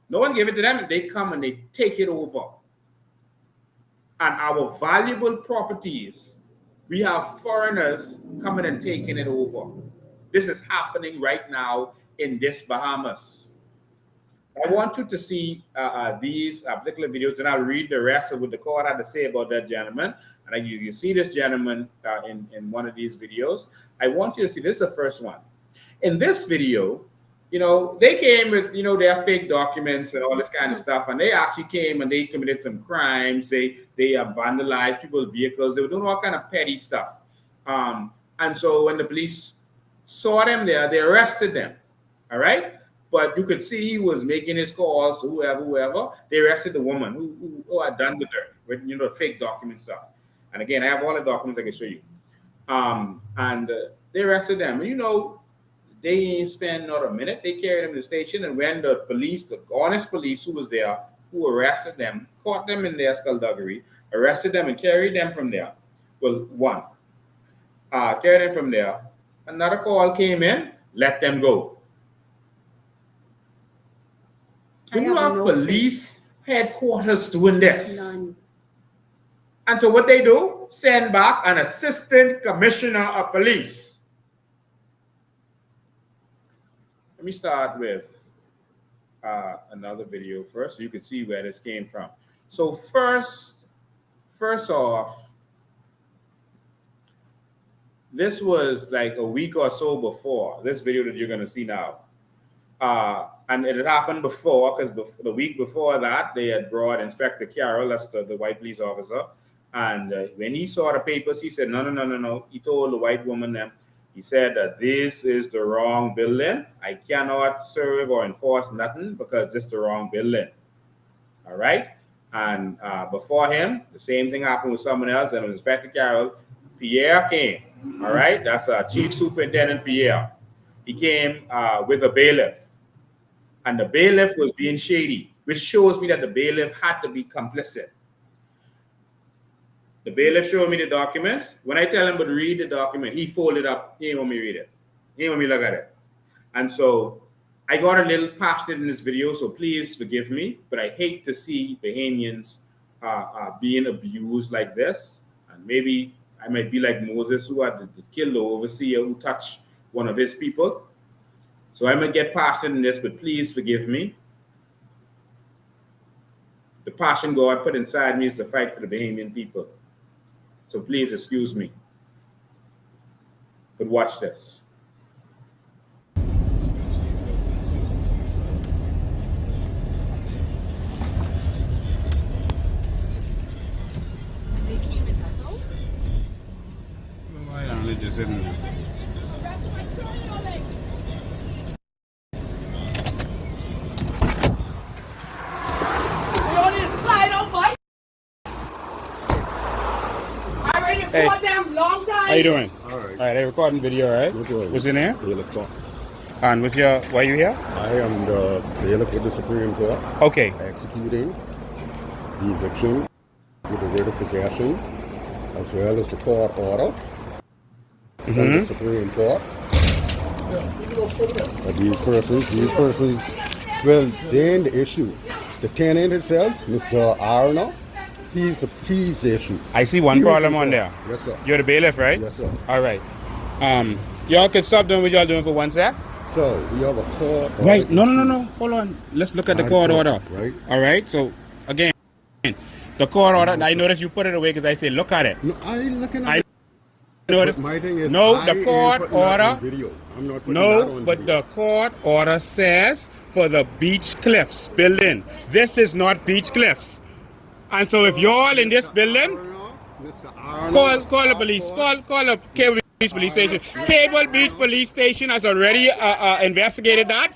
No one gave it to them. They come and they take it over. And our valuable properties, we have foreigners coming and taking it over. This is happening right now in this Bahamas. I want you to see these particular videos, and I'll read the rest of what the court had to say about that gentleman. And you see this gentleman in one of these videos. I want you to see, this is the first one. In this video, you know, they came with, you know, their fake documents and all this kind of stuff, and they actually came and they committed some crimes. They vandalized people's vehicles. They were doing all kind of petty stuff. And so when the police saw them there, they arrested them. All right. But you could see he was making his calls, whoever. They arrested the woman who had done the dirt with, you know, fake document stuff. And again, I have all the documents I can show you. And they arrested them. And, you know, they ain't spent not a minute. They carried them to the station. And when the police, the honest police who was there, who arrested them, caught them in their skullduggery, arrested them and carried them from there. Well, one. Carried them from there. Another call came in, let them go. We don't have police headquarters doing this. None. And so what they do, send back an assistant commissioner of police. me start with another video first so you can see where this came from. So first off, this was like a week or so before this video that you're going to see now. And it had happened before, because the week before that, they had brought Inspector Carroll, that's the white police officer. And when he saw the papers, he said, no. He told the white woman them, he said that this is the wrong building. I cannot serve or enforce nothing because this is the wrong building. All right. And before him, the same thing happened with someone else, and it was Inspector Carroll. Pierre came. All right. That's Chief Superintendent Pierre. He came with a bailiff. And the bailiff was being shady, which shows me that the bailiff had to be complicit. The bailiff showed me the documents. When I tell him to read the document, he folded up. He didn't want me to read it. He didn't want me to look at it. And so I got a little passionate in this video, so please forgive me. But I hate to see Bahamians being abused like this. And maybe I might be like Moses, who had to kill the overseer who touched one of his people. So I'm going to get passionate in this, but please forgive me. The passion God put inside me is to fight for the Bahamian people. So please excuse me. But watch this. Hey, how you doing? All right. They recording video, right? What's your name? And why are you here? I am the bailiff with the Supreme Court. Okay. Executing the eviction with the writ of possession, as well as the court order from the Supreme Court. These persons, well, they're in the issue. The tenant itself, Mr. Arno, he's the issue. I see one problem on there. Yes, sir. You're the bailiff, right? Yes, sir. All right. Y'all can stop doing what y'all doing for 1 sec. So, we have a court order. Right. No. Hold on. Let's look at the court order. Right. All right. So, again, the court order, I noticed you put it away because I said, look at it. No, I ain't looking at it. Notice. My thing is, the court order. Video. I'm not putting No, that on but video. the court order says for the Beach Cliffs building. This is not Beach Cliffs. And so if y'all in this building, call the police. Call the Cable Beach Police Station. Cable Beach Police Station has already investigated that.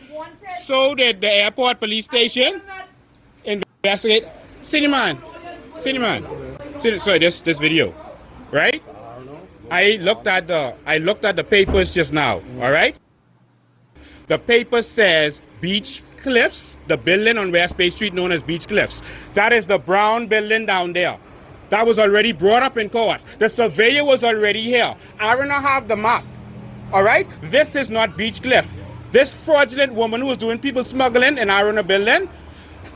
So did the Airport Police Station investigate. Cinnamon. So this video, right? I looked at the papers just now. All right. The paper says Beach Cliffs, the building on West Bay Street known as Beach Cliffs. That is the brown building down there. That was already brought up in court. The surveyor was already here. Aaron, I have the map. All right? This is not Beach Cliff. This fraudulent woman who was doing people smuggling in Aaron building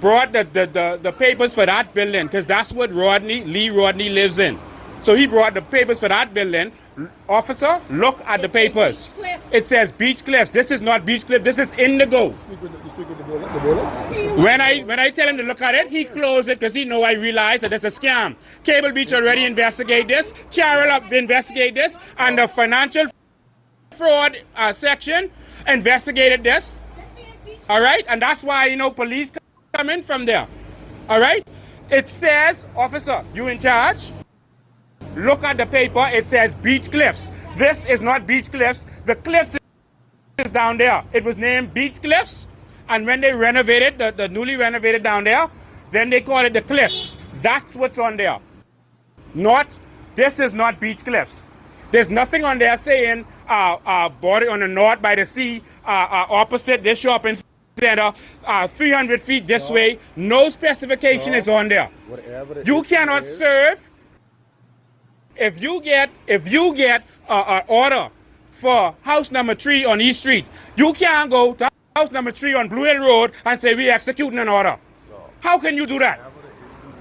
brought the papers for that building because that's what Lee Rodney lives in. So he brought the papers for that building. Officer, look at the papers. It says Beach Cliffs. This is not Beach Cliff. This is Indigo. When I tell him to look at it, he closed it because he know I realized that it's a scam. Cable Beach already investigate this. Carroll investigate this. And the financial fraud section investigated this. All right? And that's why, police come in from there. All right? It says, officer, you in charge? Look at the paper. It says Beach Cliffs. This is not Beach Cliffs. The cliffs is down there. It was named Beach Cliffs. And when they renovated, the newly renovated down there, then they call it the Cliffs. That's what's on there. This is not Beach Cliffs. There's nothing on there saying border on the north by the sea, opposite this shopping center, 300 feet this way. No specification is on there. You cannot serve. If you get an order for house number 3 on East Street, you can't go to house number 3 on Blue Hill Road and say we executing an order. How can you do that?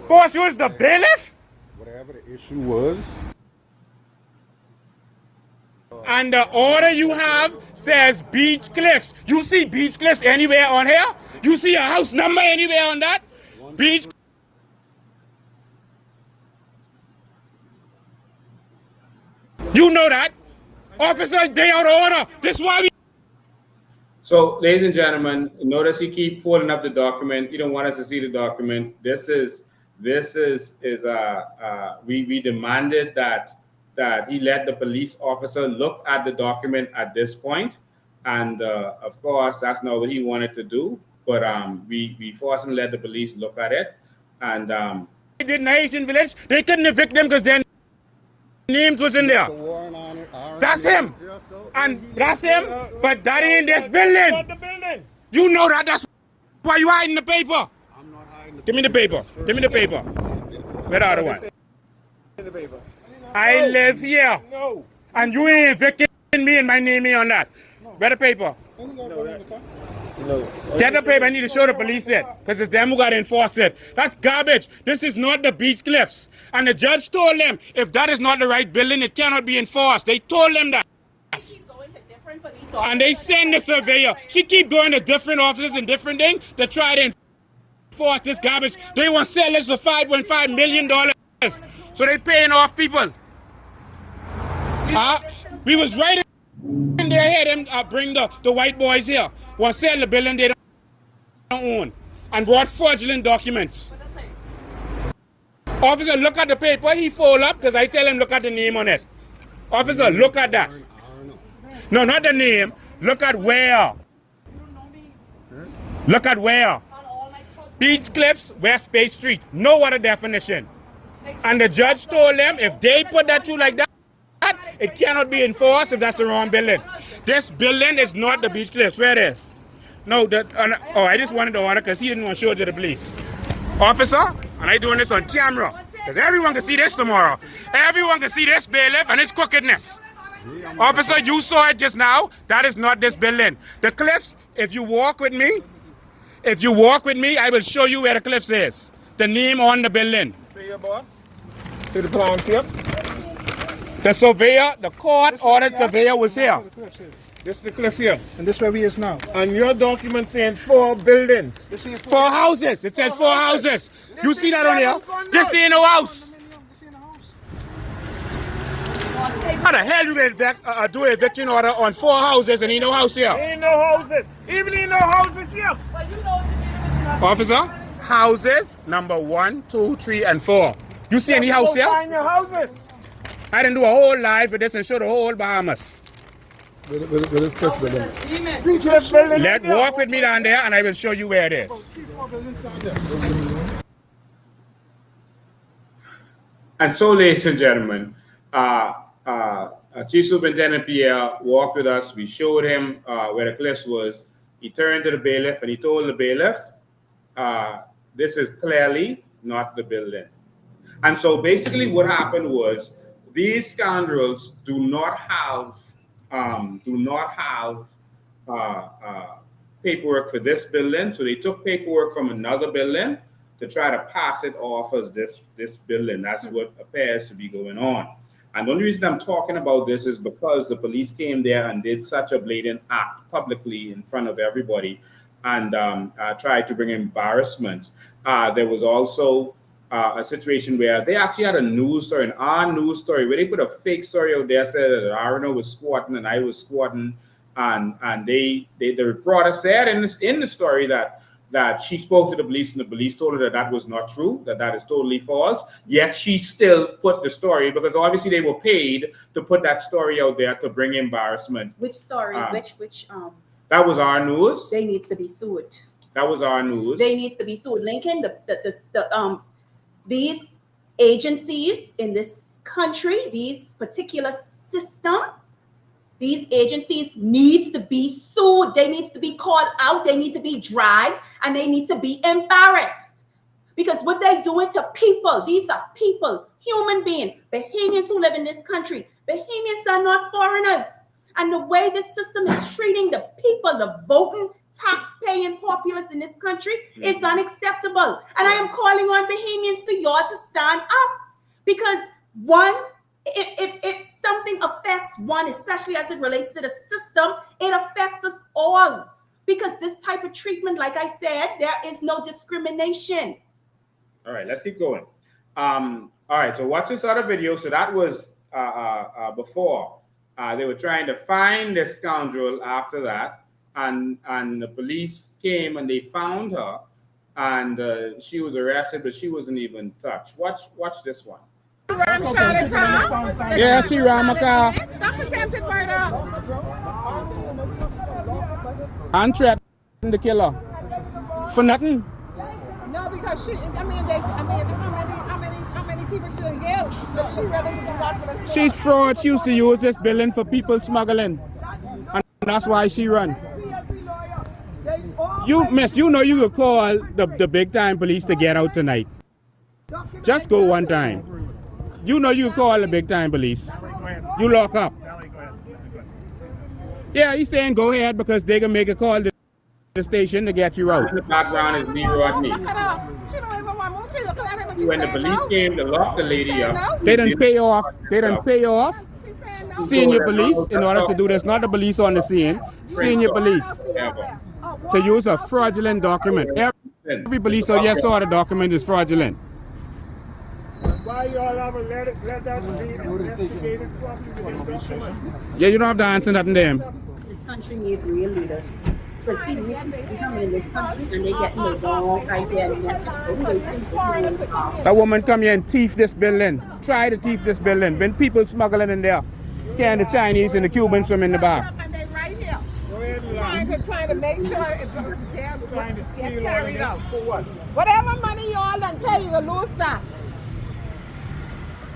Boss, you is the bailiff? Whatever the issue was. And the order you have says Beach Cliffs. You see Beach Cliffs anywhere on here? You see a house number anywhere on that? Beach. You know that. Officer, they out of order. This is why we. So, ladies and gentlemen, notice he keep folding up the document. You don't want us to see the document. We demanded that he let the police officer look at the document at this point, and of course that's not what he wanted to do. But we forced him to let the police look at it, and they did in Haitian village. They couldn't evict them because their names was in there. That's him, and that's him. But that ain't this building. You know that. That's why you hiding the paper. I'm not hiding. Give me the paper. Give me the paper. Where the other one? I live here. No. And you ain't evicting me and my name on that. Where the paper? Get the paper. I need to show the police it. Because it's them who got to enforce it. That's garbage. This is not the Beach Cliffs. And the judge told them, if that is not the right building, it cannot be enforced. They told them that. And they send the surveyor. She keep going to different offices and different things to try to enforce this garbage. They want to sell this for $5.5 million. So they paying off people. We was right in their head and bring the white boys here. Want to sell the building they don't own. And brought fraudulent documents. Officer, look at the paper. He fold up because I tell him look at the name on it. Officer, look at that. No, not the name. Look at where. Look at where. Beach Cliffs, West Bay Street. No other definition. And the judge told them if they put that through like that, it cannot be enforced if that's the wrong building. This building is not the Beach Cliffs. Where it is? No, I just wanted the order because he didn't want to show it to the police. Officer, and I doing this on camera because everyone can see this tomorrow. Everyone can see this bailiff and his crookedness. Officer, you saw it just now. That is not this building. The Cliffs, if you walk with me, I will show you where the Cliffs is. The name on the building. See your boss? See the plans here? The surveyor, the court-ordered surveyor was here. This is the Cliffs here. And this where we is now. And your document saying 4 buildings. Four houses. It says 4 houses. You see that on here? This ain't no house. How the hell you can do an eviction order on 4 houses and ain't no house here? Ain't no houses. Even ain't no houses here. Officer, houses number 1, 2, 3, and 4. You see any house here? Find your houses. I didn't do a whole live for this and show the whole Bahamas. Let walk with me down there and I will show you where it is. And so, ladies and gentlemen, Chief Superintendent Pierre walked with us. We showed him where the Cliffs was. He turned to the bailiff and he told the bailiff, this is clearly not the building. And so basically what happened was these scoundrels do not have paperwork for this building. So they took paperwork from another building to try to pass it off as this building. That's what appears to be going on. And the only reason I'm talking about this is because the police came there and did such a blatant act publicly in front of everybody and tried to bring embarrassment. There was also a situation where they actually had a news story, an on-news story, where they put a fake story out there, said that Arno was squatting and I was squatting. And the reporter said in the story that she spoke to the police and the police told her that was not true, that is totally false. Yet she still put the story because obviously they were paid to put that story out there to bring embarrassment. Which story? Which That was our news. They need to be sued. That was our news. They need to be sued. Lincoln, these agencies in this country, these particular system, these agencies need to be sued. They need to be called out. They need to be dragged and they need to be embarrassed because what they're doing to people, these are people, human beings, Bahamians who live in this country. Bahamians are not foreigners. And the way this system is treating the people, the voting, tax-paying populace in this country is unacceptable. And I am calling on Bahamians for y'all to stand up because one, if something affects one, especially as it relates to the system, it affects us all. Because this type of treatment, like I said, there is no discrimination. All right, let's keep going. All right, so watch this other video. So that was before. They were trying to find this scoundrel after that. And the police came and they found her. And she was arrested, but she wasn't even touched. Watch this one. Yeah, she ran my car. That's attempted murder. And threatened to kill her. For nothing. No, because she. How many people should have yelled? So she rather than do that for the She's fraud. She used to use this building for people smuggling. And that's why she run. You, miss, you know you could call the big time police to get out tonight. Just go one time. You know you call the big time police. You lock up. Yeah, he's saying go ahead because they can make a call to the station to get you out. In the background is Lee Rodney. When the police came to lock the lady up, they didn't pay off. They didn't pay off senior police in order to do this. Not the police on the scene. Senior police to use a fraudulent document. Every police out here saw the document is fraudulent. Why y'all haven't let that be investigated properly? Yeah, you don't have to answer nothing to him. This country needs real leaders. But see, we come in this country and they get the wrong idea and message. That woman come here and thief this building. Try to thief this building. When people smuggling in there, can the Chinese and the Cubans swim in the back. And they right here. Trying to make sure it's trying to steal carried out. For what? Whatever money y'all done pay, you lose that.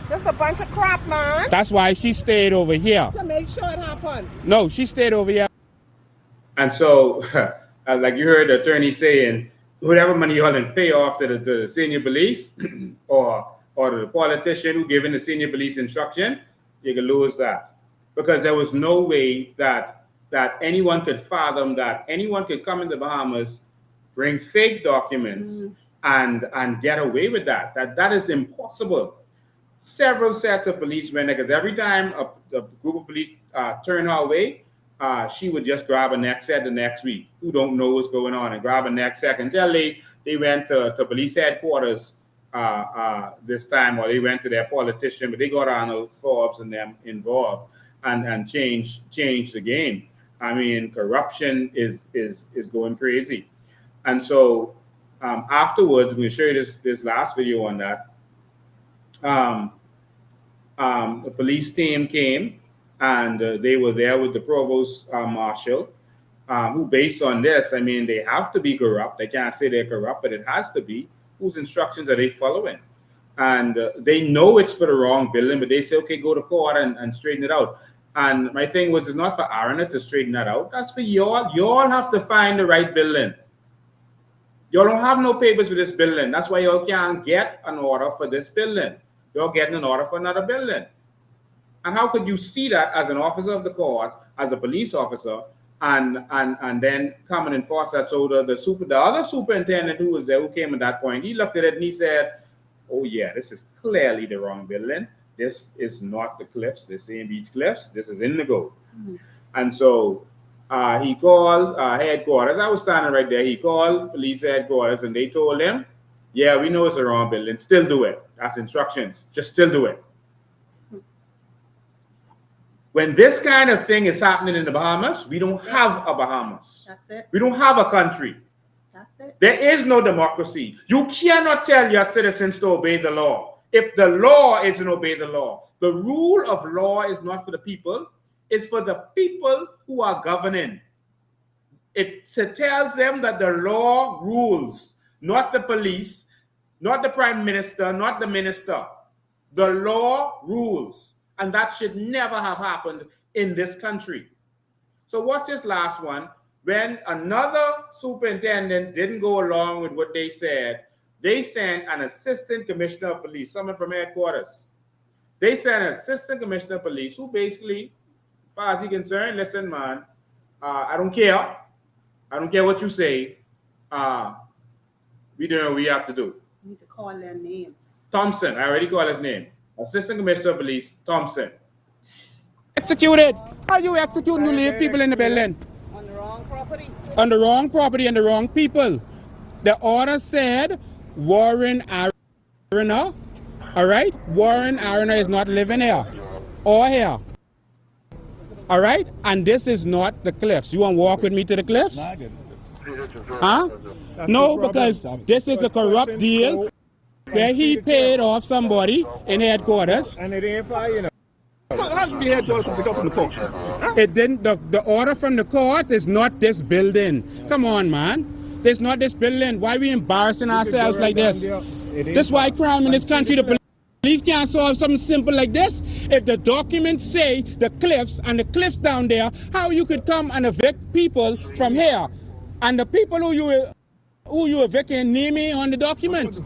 That's a bunch of crap, man. That's why she stayed over here. To make sure it happened. No, she stayed over here. And so, like you heard the attorney saying, whatever money you all done pay off to the senior police or to the politician who giving the senior police instruction, you can lose that. Because there was no way that anyone could fathom that anyone could come in the Bahamas, bring fake documents and get away with that. That is impossible. Several sets of police went there because every time a group of police turned her away, she would just grab a next set the next week who don't know what's going on and grab a next set until they went to police headquarters this time, or they went to their politician, but they got Arnold Forbes and them involved and changed the game. I mean, corruption is going crazy. And so afterwards, I'm going to show you this last video on that. The police team came and they were there with the provost marshal, who based on this, I mean, they have to be corrupt. They can't say they're corrupt, but it has to be. Whose instructions are they following? And they know it's for the wrong building, but they say, okay, go to court and straighten it out. And my thing was, it's not for Arana to straighten that out. That's for y'all. Y'all have to find the right building. Y'all don't have no papers for this building. That's why y'all can't get an order for this building. You're getting an order for another building. And how could you see that as an officer of the court, as a police officer, and then come and enforce that? So the other superintendent who was there, who came at that point, he looked at it and he said, oh yeah, this is clearly the wrong building. This is not the Cliffs, this ain't Beach Cliffs, this is Indigo. And so he called headquarters. I was standing right there. He called police headquarters and they told him, yeah, we know it's the wrong building. Still do it. That's instructions. Just still do it. When this kind of thing is happening in the Bahamas, we don't have a Bahamas. That's it. We don't have a country. That's it. There is no democracy. You cannot tell your citizens to obey the law if the law isn't obey the law. The rule of law is not for the people. It's for the people who are governing. It tells them that the law rules, not the police, not the prime minister, not the minister. The law rules. And that should never have happened in this country. So watch this last one. When another superintendent didn't go along with what they said, they sent an assistant commissioner of police, someone from headquarters. They sent an assistant commissioner of police who basically, as far as he's concerned, listen, man, I don't care. I don't care what you say. We do what we have to do. You need to call their names. Thompson, I already called his name. Assistant Commissioner of Police, Thompson. Executed. How you execute and leave people in the building? On the wrong property. On the wrong property and the wrong people. The order said Warren Arena, all right? Warren Arena is not living here or here. All right? And this is not the cliffs. You want to walk with me to the cliffs? Huh? No, because this is a corrupt deal where he paid off somebody in headquarters. And it ain't fire, you know. So how did the headquarters come from the courts? It didn't. The order from the courts is not this building. Come on, man. It's not this building. Why are we embarrassing ourselves like this? This is why crime in this country, the police can't solve something simple like this. If the documents say the cliffs and the cliffs down there, how you could come and evict people from here? And the people who you evicting name it on the document.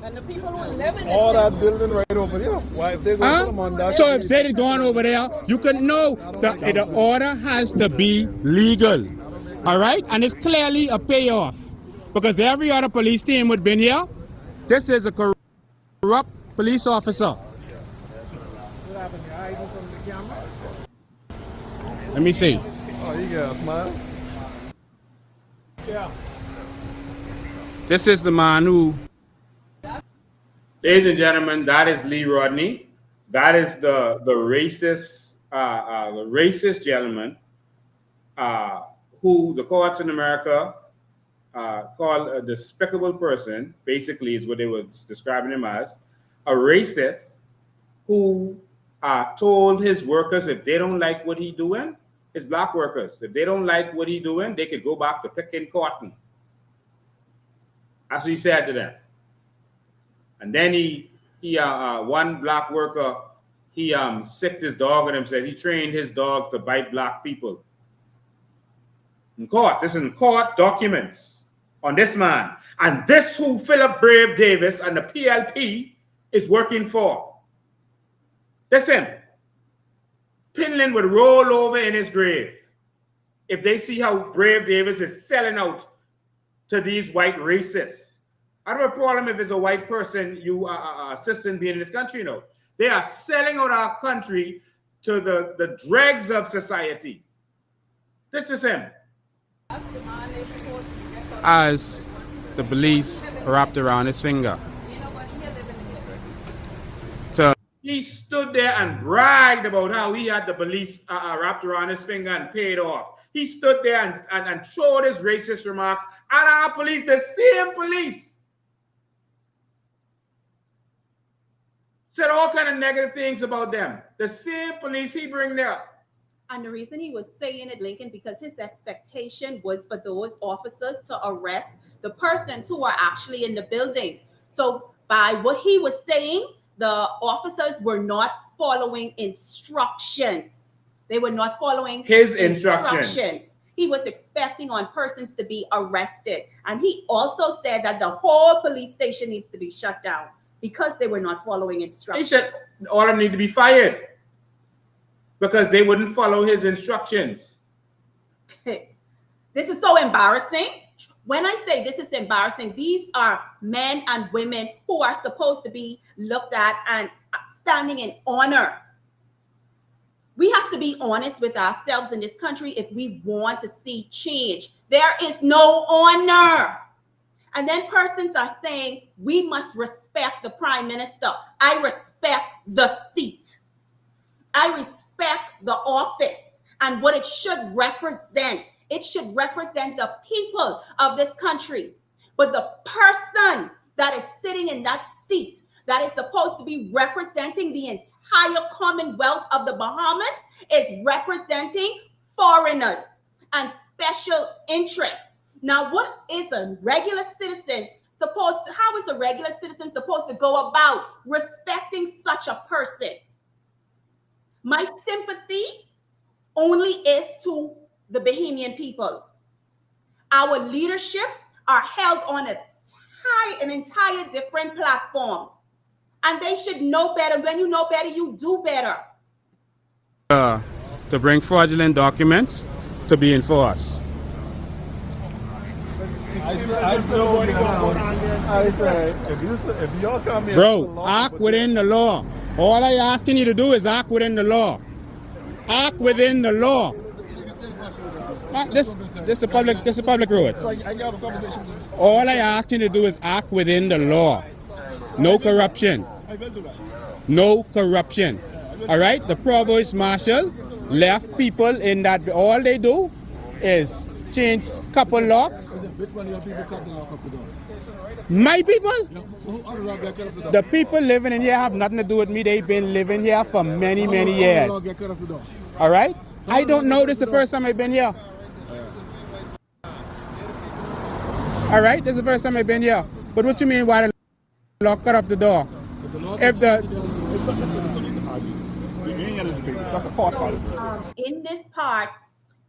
And the people who live in All that building right over there. Why if they go Huh? on that? So if they're going over there, you can know the order has to be legal. All right? And it's clearly a payoff. Because every other police team would have been here. This is a corrupt police officer. Let me see. Oh, you got a smile? Yeah. This is the man who... Ladies and gentlemen, that is Lee Rodney. That is the racist gentleman who the courts in America call a despicable person, basically is what they were describing him as, a racist who told his workers if they don't like what he doing, his black workers, if they don't like what he doing, they could go back to picking cotton. That's what he said to them. And then one black worker, he sicked his dog at him, said he trained his dog to bite black people. In court, this is in court documents on this man. And this who Philip Brave Davis and the PLP is working for. Listen, Pindling would roll over in his grave if they see how Brave Davis is selling out to these white racists. I don't have a problem if it's a white person you assistant being in this country, you know. They are selling out our country to the dregs of society. This is him. As the police wrapped around his finger. So he stood there and bragged about how he had the police wrapped around his finger and paid off. He stood there and showed his racist remarks at our police, the same police. Said all kind of negative things about them. The same police he bring there. And the reason he was saying it, Lincoln, because his expectation was for those officers to arrest the persons who are actually in the building. So by what he was saying, the officers were not following instructions. They were not following his instructions. He was expecting on persons to be arrested. And he also said that the whole police station needs to be shut down because they were not following instructions. All of them need to be fired because they wouldn't follow his instructions. This is so embarrassing. When I say this is embarrassing, these are men and women who are supposed to be looked at and standing in honor. We have to be honest with ourselves in this country if we want to see change. There is no honor. And then persons are saying, we must respect the prime minister. I respect the seat. I respect the office and what it should represent. It should represent the people of this country. But the person that is sitting in that seat that is supposed to be representing the entire Commonwealth of the Bahamas is representing foreigners and special interests. Now, what is a regular citizen supposed to, how is a regular citizen supposed to go about respecting such a person? My sympathy only is to the Bahamian people. Our leadership are held on an entire different platform. And they should know better. When you know better, you do better. To bring fraudulent documents to be enforced. I still I say, if y'all come here, bro, act within the law. All I asking you to do is act within the law. act within the law. This is a public road. All I ask you to do is act within the law. No corruption. No corruption. All right? The provost marshal left people in that. All they do is change couple locks. Which one of your people cut the lock off the door? My people? Yeah, so how do the lock get cut off the door? The people living in here have nothing to do with me. They've been living here for many, many years. How do the lock get cut off the door? All right? I don't know. This is the first time I've been here. All right? This is the first time I've been here. But what you mean why the lock cut off the door? If the... That's a court part. In this part,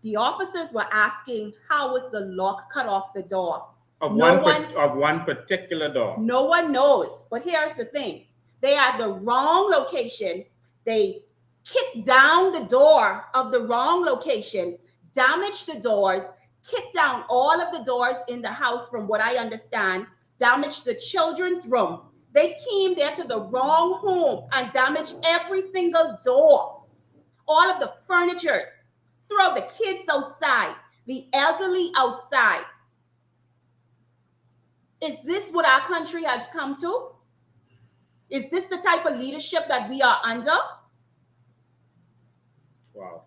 the officers were asking how was the lock cut off the door. Of one particular door. No one knows. But here's the thing. They are at the wrong location. They kicked down the door of the wrong location, damaged the doors, kicked down all of the doors in the house from what I understand, damaged the children's room. They came there to the wrong home and damaged every single door, all of the furniture, throw the kids outside, the elderly outside. Is this what our country has come to? Is this the type of leadership that we are under? Wow.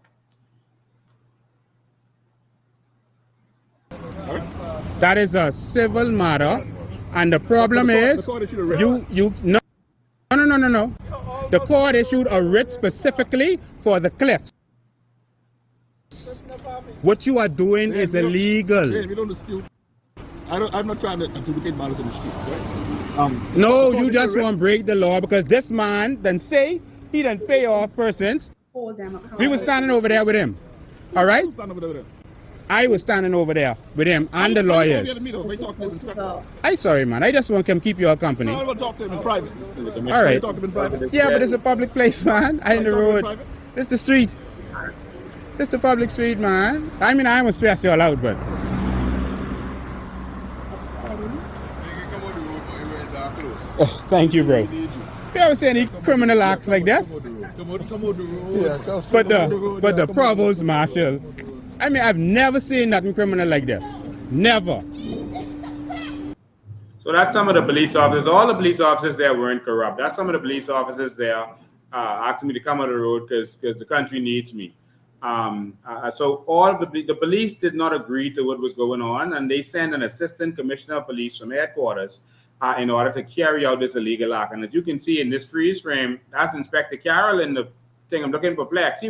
That is a civil matter, and the problem is no. The court issued a writ specifically for the cliffs. What you are doing is illegal. We don't dispute. I'm not trying to adjudicate matters in the street, right? No, you just want to break the law because this man then say he didn't pay off persons. We were standing over there with him. All right? I was standing over there with him and the lawyers. I'm sorry, man. I just want to come keep you all company. No, I want to talk to him in private. All right. Talk to him in private. Yeah, but it's a public place, man. I in the road. It's the street. It's the public street, man. I mean, I won't stress you all out, but. Oh, thank you, bro. You ever see any criminal acts like this? But the provost marshal, I mean, I've never seen nothing criminal like this. Never. So that's some of the police officers. All the police officers there weren't corrupt. That's some of the police officers there asking me to come on the road because the country needs me. So all of the police did not agree to what was going on, and they sent an assistant commissioner of police from headquarters in order to carry out this illegal act. And as you can see in this freeze frame, that's Inspector Carroll in the thing. I'm looking perplexed.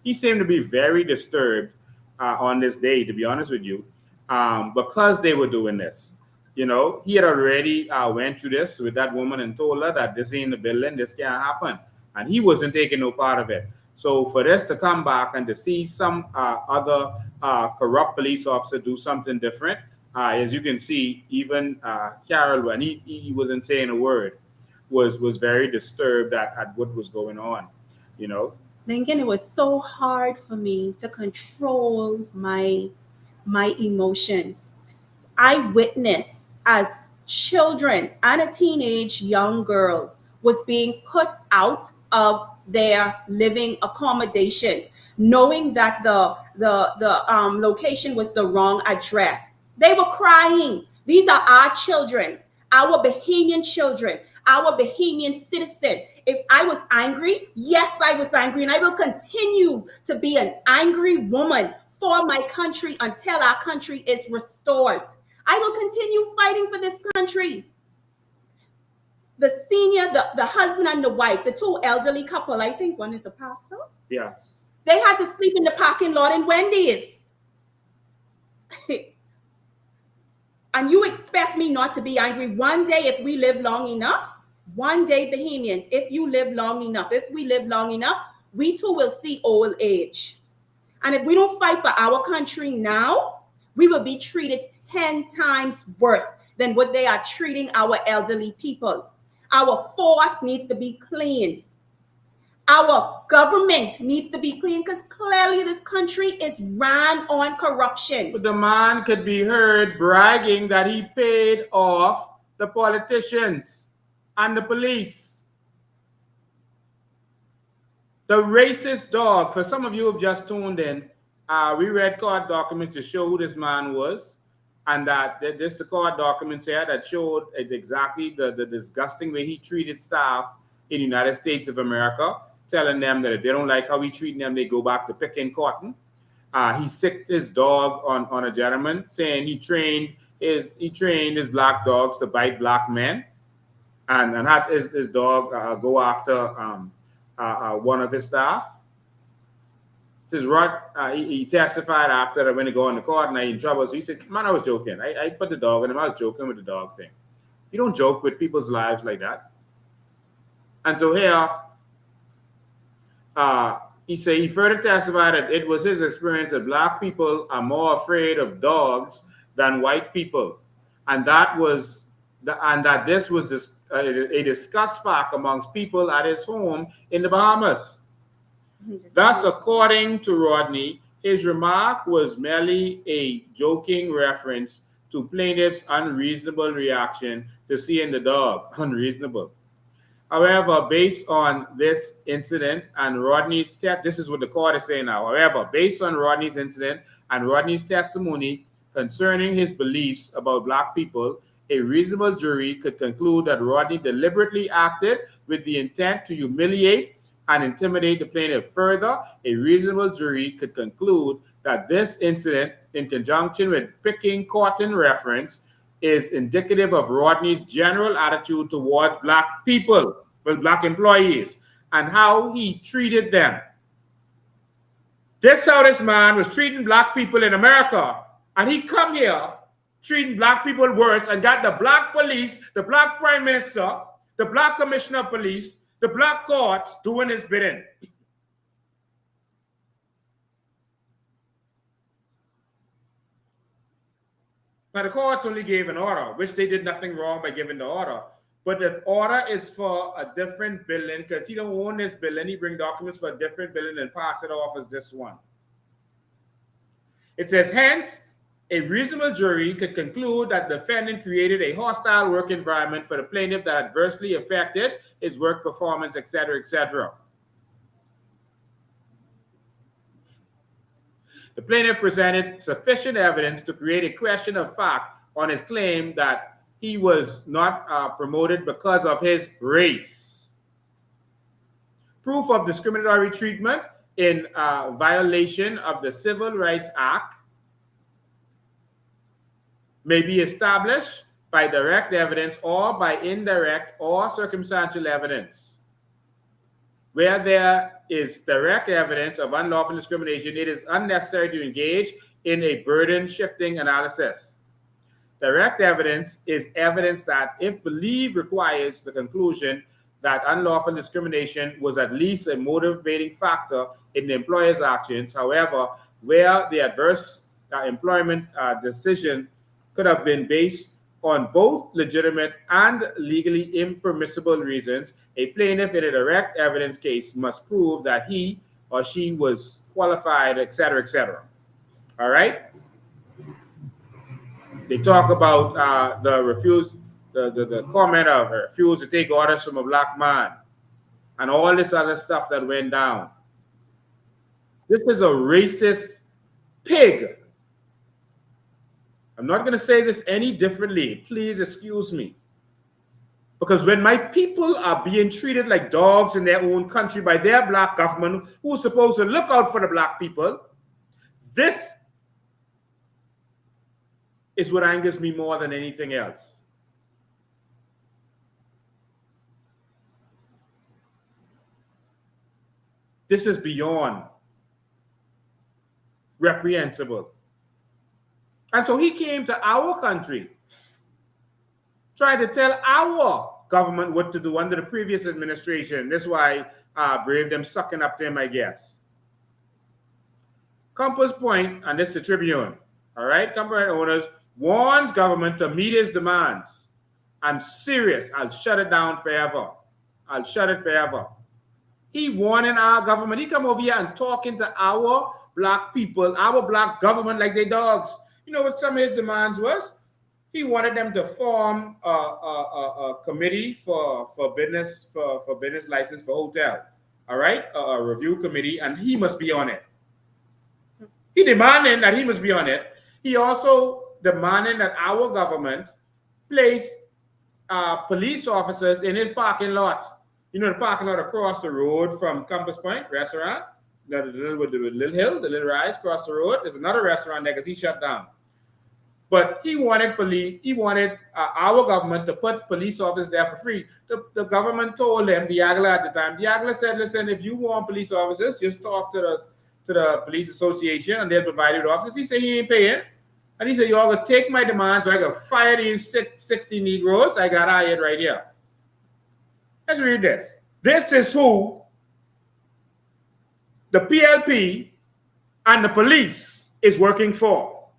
He seemed to be very disturbed on this day, to be honest with you, because they were doing this. You know, he had already went through this with that woman and told her that this ain't the building, this can't happen. And he wasn't taking no part of it. So for this to come back and to see some other corrupt police officer do something different, as you can see, even Carroll, when he wasn't saying a word, was very disturbed at what was going on, you know. Lincoln, it was so hard for me to control my emotions. I witnessed as children and a teenage young girl was being put out of their living accommodations, knowing that the location was the wrong address. They were crying. These are our children, our Bahamian children, our Bahamian citizen. If I was angry, yes, I was angry, and I will continue to be an angry woman for my country until our country is restored. I will continue fighting for this country. The senior, the husband and the wife, the two elderly couple, I think one is a pastor. Yes. They had to sleep in the parking lot in Wendy's. And you expect me not to be angry one day if we live long enough? One day, Bahamians, if you live long enough, if we live long enough, we too will see old age. And if we don't fight for our country now, we will be treated 10 times worse than what they are treating our elderly people. Our force needs to be cleaned. Our government needs to be cleaned because clearly this country is ran on corruption. But the man could be heard bragging that he paid off the politicians and the police. The racist dog. For some of you who've just tuned in, we read court documents to show who this man was, and that this the court documents here that showed exactly the disgusting way he treated staff in the United States of America, telling them that if they don't like how he treated them, they go back to picking cotton. He sicked his dog on a gentleman, saying he trained his black dogs to bite black men, and had his dog go after one of his staff. Says Rod, he testified after that when he go in the court and I in trouble. So he said, "Man, I was joking. I put the dog on him. I was joking with the dog thing. You don't joke with people's lives like that." And so here, he further testified that it was his experience that black people are more afraid of dogs than white people, and that this was a discussed fact amongst people at his home in the Bahamas. Thus, according to Rodney, his remark was merely a joking reference to plaintiff's unreasonable reaction to seeing the dog. Unreasonable. However, based on this incident and Rodney's this is what the court is saying now. However, based on Rodney's incident and Rodney's testimony concerning his beliefs about black people, a reasonable jury could conclude that Rodney deliberately acted with the intent to humiliate and intimidate the plaintiff. Further, a reasonable jury could conclude that this incident, in conjunction with picking cotton reference, is indicative of Rodney's general attitude towards black people, with black employees, and how he treated them. This how this man was treating black people in America, and he come here treating black people worse and got the black police, the black prime minister, the black commissioner of police, the black courts doing his bidding. Now, the court only gave an order, which they did nothing wrong by giving the order. But the order is for a different building because he don't own this building. He bring documents for a different building and pass it off as this one. It says, hence, a reasonable jury could conclude that the defendant created a hostile work environment for the plaintiff that adversely affected his work performance, etc., etc. The plaintiff presented sufficient evidence to create a question of fact on his claim that he was not promoted because of his race. Proof of discriminatory treatment in violation of the Civil Rights Act may be established by direct evidence or by indirect or circumstantial evidence. Where there is direct evidence of unlawful discrimination, it is unnecessary to engage in a burden-shifting analysis. Direct evidence is evidence that, if believed, requires the conclusion that unlawful discrimination was at least a motivating factor in the employer's actions. However, where the adverse employment decision could have been based on both legitimate and legally impermissible reasons, a plaintiff in a direct evidence case must prove that he or she was qualified, etc., etc. All right? They talk about the comment of refuse to take orders from a black man and all this other stuff that went down. This is a racist pig. I'm not going to say this any differently. Please excuse me. Because when my people are being treated like dogs in their own country by their black government, who's supposed to look out for the black people, this is what angers me more than anything else. This is beyond reprehensible. And so he came to our country, trying to tell our government what to do under the previous administration. That's why Brave them sucking up to him, I guess. Compass Point, and this is the Tribune, all right? Compass Point owners warns government to meet his demands. I'm serious. I'll shut it down forever. I'll shut it forever. He warning our government. He come over here and talking to our black people, our black government like they dogs. You know what some of his demands was? He wanted them to form a committee for business license for hotel. all right, a review committee, and he must be on it. He demanding that he must be on it. He also demanding that our government place police officers in his parking lot. You know, the parking lot across the road from Compass Point restaurant, the little hill, the little rise across the road. There's another restaurant there because he shut down. But he wanted our government to put police officers there for free. The government told them, Diagla at the time, Diagla said, listen, if you want police officers, just talk to the police association and they'll provide you with officers. He said he ain't paying. And he said, y'all gonna take my demands so I can fire these 60 Negroes. I got hired right here. Let's read this. This is who the PLP and the police is working for.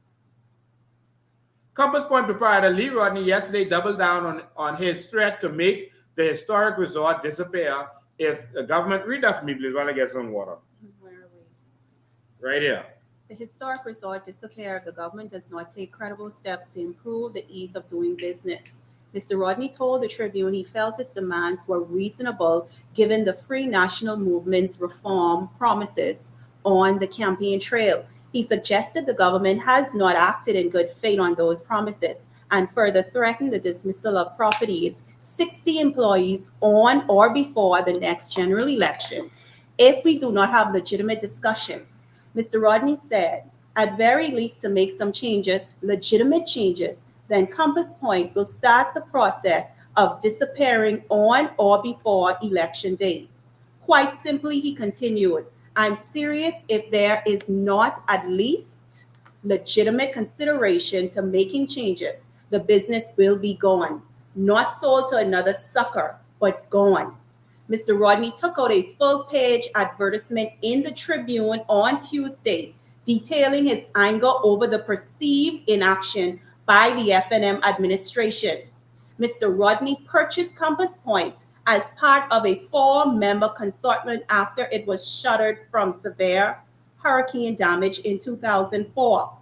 Compass Point proprietor Lee Rodney yesterday doubled down on his threat to make the historic resort disappear if the government, read that for me, please, while I get some water. Where are we? Right here. The historic resort disappear if the government does not take credible steps to improve the ease of doing business. Mr. Rodney told the Tribune he felt his demands were reasonable given the Free National Movement's reform promises on the campaign trail. He suggested the government has not acted in good faith on those promises and further threatened the dismissal of properties, 60 employees on or before the next general election if we do not have legitimate discussions. Mr. Rodney said, at very least to make some changes, legitimate changes, then Compass Point will start the process of disappearing on or before election day. Quite simply, he continued, I'm serious if there is not at least legitimate consideration to making changes, the business will be gone. Not sold to another sucker, but gone. Mr. Rodney took out a full-page advertisement in the Tribune on Tuesday, detailing his anger over the perceived inaction by the FNM administration. Mr. Rodney purchased Compass Point as part of a 4-member consortium after it was shuttered from severe hurricane damage in 2004.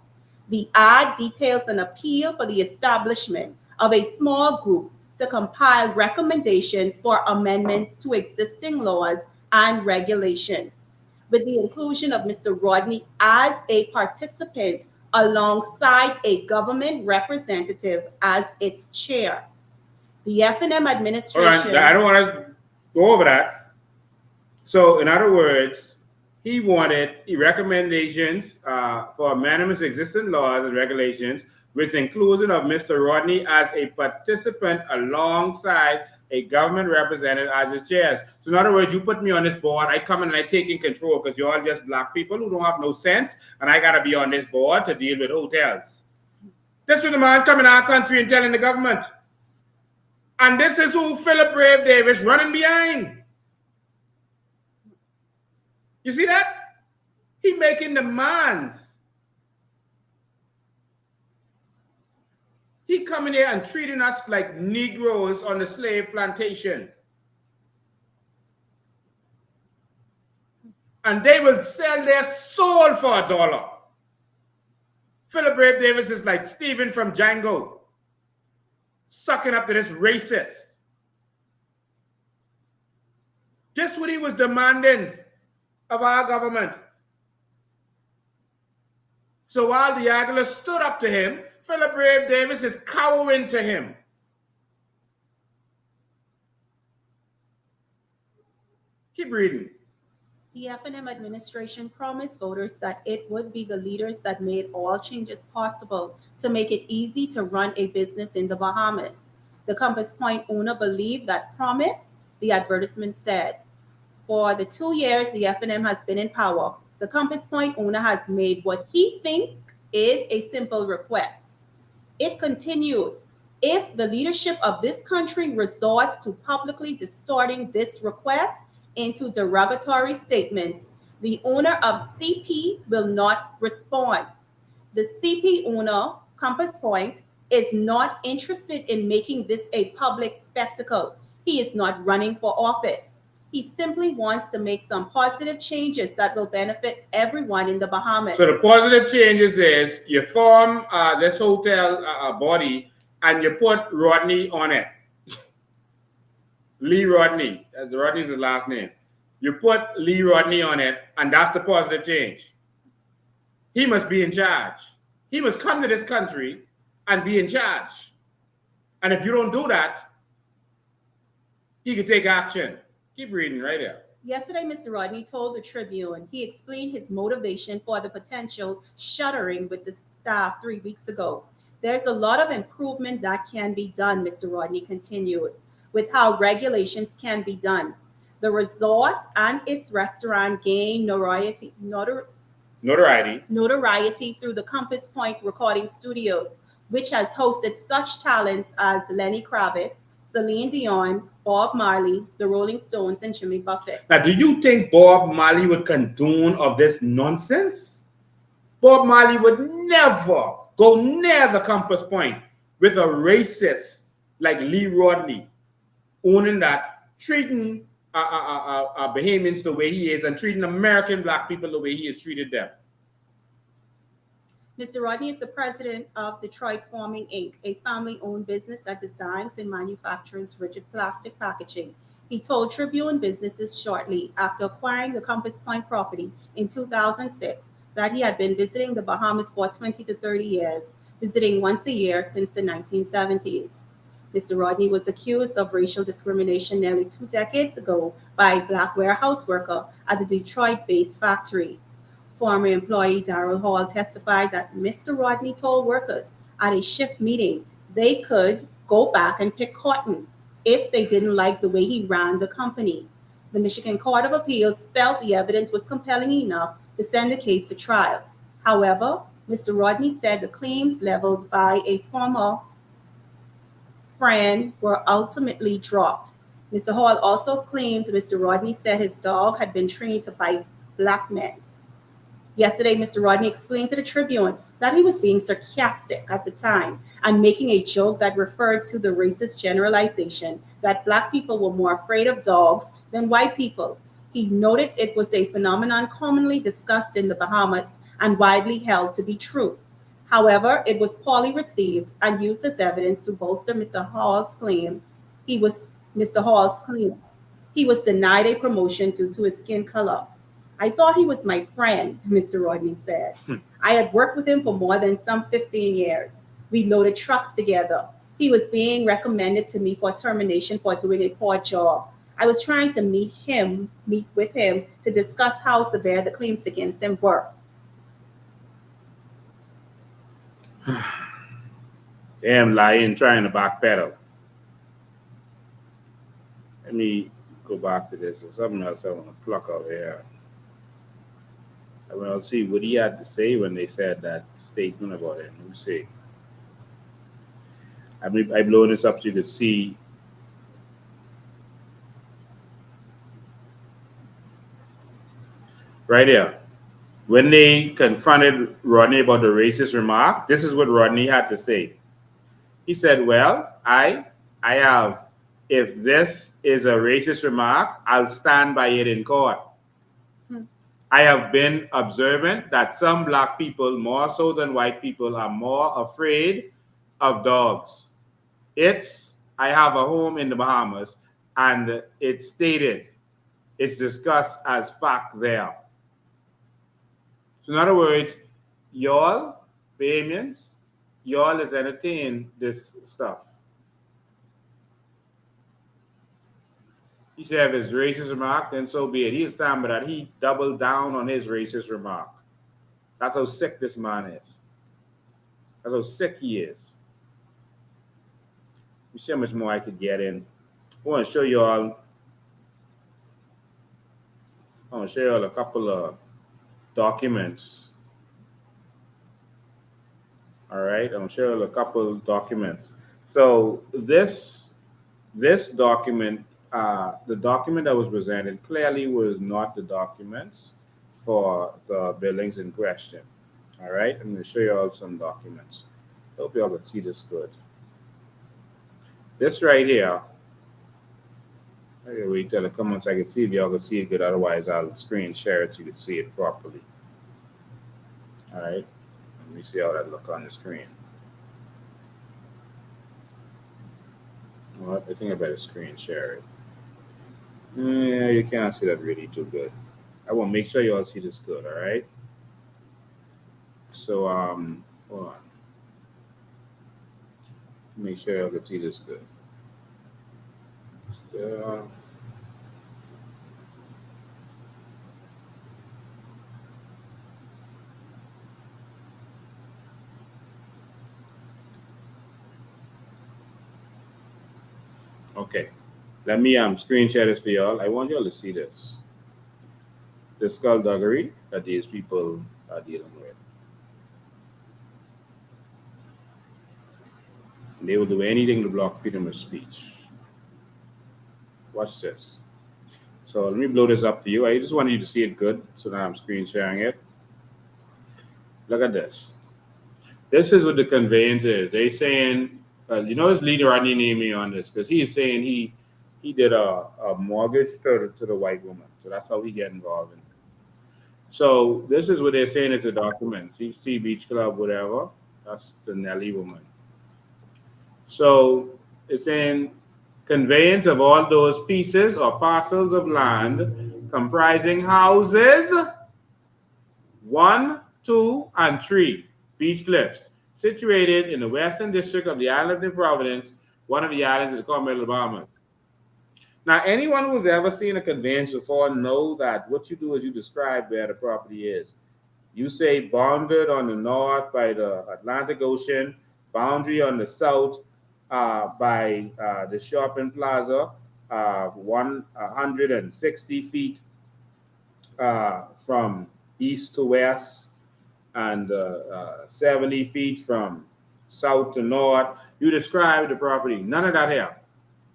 The ad details an appeal for the establishment of a small group to compile recommendations for amendments to existing laws and regulations, with the inclusion of Mr. Rodney as a participant alongside a government representative as its chair. The FNM administration... All right, I don't want to go over that. So, in other words, he wanted recommendations for amendments to existing laws and regulations with inclusion of Mr. Rodney as a participant alongside a government representative as his chair. So in other words, you put me on this board, I come in and I take in control because you're all just black people who don't have no sense, and I got to be on this board to deal with hotels. This is the man coming to our country and telling the government. And this is who Philip Brave Davis running behind. You see that? He making demands. He coming here and treating us like Negroes on the slave plantation. And they will sell their soul for $1. Philip Brave Davis is like Stephen from Django, sucking up to this racist. Guess what he was demanding of our government? So while the Aguilar stood up to him, Philip Brave Davis is cowering to him. Keep reading. The FNM administration promised voters that it would be the leaders that made all changes possible to make it easy to run a business in the Bahamas. The Compass Point owner believed that promise, the advertisement said. For the 2 years the FNM has been in power, the Compass Point owner has made what he thinks is a simple request. It continued, if the leadership of this country resorts to publicly distorting this request into derogatory statements, the owner of CP will not respond. The CP owner, Compass Point, is not interested in making this a public spectacle. He is not running for office. He simply wants to make some positive changes that will benefit everyone in the Bahamas. So the positive changes is you form this hotel body and you put Rodney on it. Lee Rodney. Rodney's his last name. You put Lee Rodney on it, and that's the positive change. He must be in charge. He must come to this country and be in charge. And if you don't do that, he can take action. Keep reading right there. Yesterday, Mr. Rodney told the Tribune he explained his motivation for the potential shuttering with the staff 3 weeks ago. There's a lot of improvement that can be done, Mr. Rodney continued, with how regulations can be done. The resort and its restaurant gained notoriety through the Compass Point Recording Studios, which has hosted such talents as Lenny Kravitz, Celine Dion, Bob Marley, the Rolling Stones, and Jimmy Buffett. Now, do you think Bob Marley would condone of this nonsense? Bob Marley would never go near the Compass Point with a racist like Lee Rodney owning that, treating Bahamians the way he is and treating American black people the way he has treated them. Mr. Rodney is the president of Detroit Forming Inc., a family-owned business that designs and manufactures rigid plastic packaging. He told Tribune businesses shortly after acquiring the Compass Point property in 2006 that he had been visiting the Bahamas for 20 to 30 years, visiting once a year since the 1970s. Mr. Rodney was accused of racial discrimination nearly 2 decades ago by a black warehouse worker at the Detroit-based factory. Former employee Darrell Hall testified that Mr. Rodney told workers at a shift meeting they could go back and pick cotton if they didn't like the way he ran the company. The Michigan Court of Appeals felt the evidence was compelling enough to send the case to trial. However, Mr. Rodney said the claims leveled by a former friend were ultimately dropped. Mr. Hall also claimed Mr. Rodney said his dog had been trained to bite black men. Yesterday, Mr. Rodney explained to the Tribune that he was being sarcastic at the time and making a joke that referred to the racist generalization that black people were more afraid of dogs than white people. He noted it was a phenomenon commonly discussed in the Bahamas and widely held to be true. However, it was poorly received and used as evidence to bolster Mr. Hall's claim. He was denied a promotion due to his skin color. I thought he was my friend, Mr. Rodney said. I had worked with him for more than some 15 years. We loaded trucks together. He was being recommended to me for termination for doing a poor job. I was trying to meet with him to discuss how severe the claims against him were. Damn lying, trying to backpedal. Let me go back to this. There's something else I want to pluck out here. I want to see what he had to say when they said that statement about him. Let me see. I blow this up so you could see. Right here. When they confronted Rodney about the racist remark, this is what Rodney had to say. He said, well, I have, if this is a racist remark, I'll stand by it in court. I have been observant that some black people, more so than white people, are more afraid of dogs. I have a home in the Bahamas, and it's stated, it's discussed as fact there. So in other words, y'all, Bahamians, y'all is entertain this stuff. He said if it's racist remark, then so be it. He'll stand by that. He doubled down on his racist remark. That's how sick this man is. That's how sick he is. You see how much more I could get in. I want to show you all a couple of documents. All right, I'm going to show you a couple of documents. So this document, the document that was presented clearly was not the documents for the buildings in question. All right, I'm going to show you all some documents. I hope you all can see this good. This right here, wait till it comes on so I can see if y'all can see it good. Otherwise, I'll screen share it so you can see it properly. All right, let me see how that look on the screen. Well, I think I better screen share it. Yeah, you can't see that really too good. I want to make sure you all see this good, all right? So, hold on. Make sure you all can see this good. Just, okay. Let me screen share this for y'all. I want y'all to see this. The skullduggery that these people are dealing with. They will do anything to block freedom of speech. Watch this. So let me blow this up for you. I just wanted you to see it good, so now I'm screen sharing it. Look at this. This is what the conveyance is. They saying, you notice Leader Rodney named me on this because he is saying he did a mortgage to the white woman. So that's how he get involved in it. So this is what they're saying is a document. CC Beach Club, whatever. That's the Nelly woman. So it's saying conveyance of all those pieces or parcels of land comprising houses 1, 2, and 3 Beach Cliffs, situated in the western district of the island of New Providence. One of the islands is called Middle Bahamas. Now, anyone who's ever seen a conveyance before know that what you do is you describe where the property is. You say bounded on the north by the Atlantic Ocean, boundary on the south by the shopping plaza, 160 feet from east to west, and 70 feet from south to north. You describe the property. None of that here.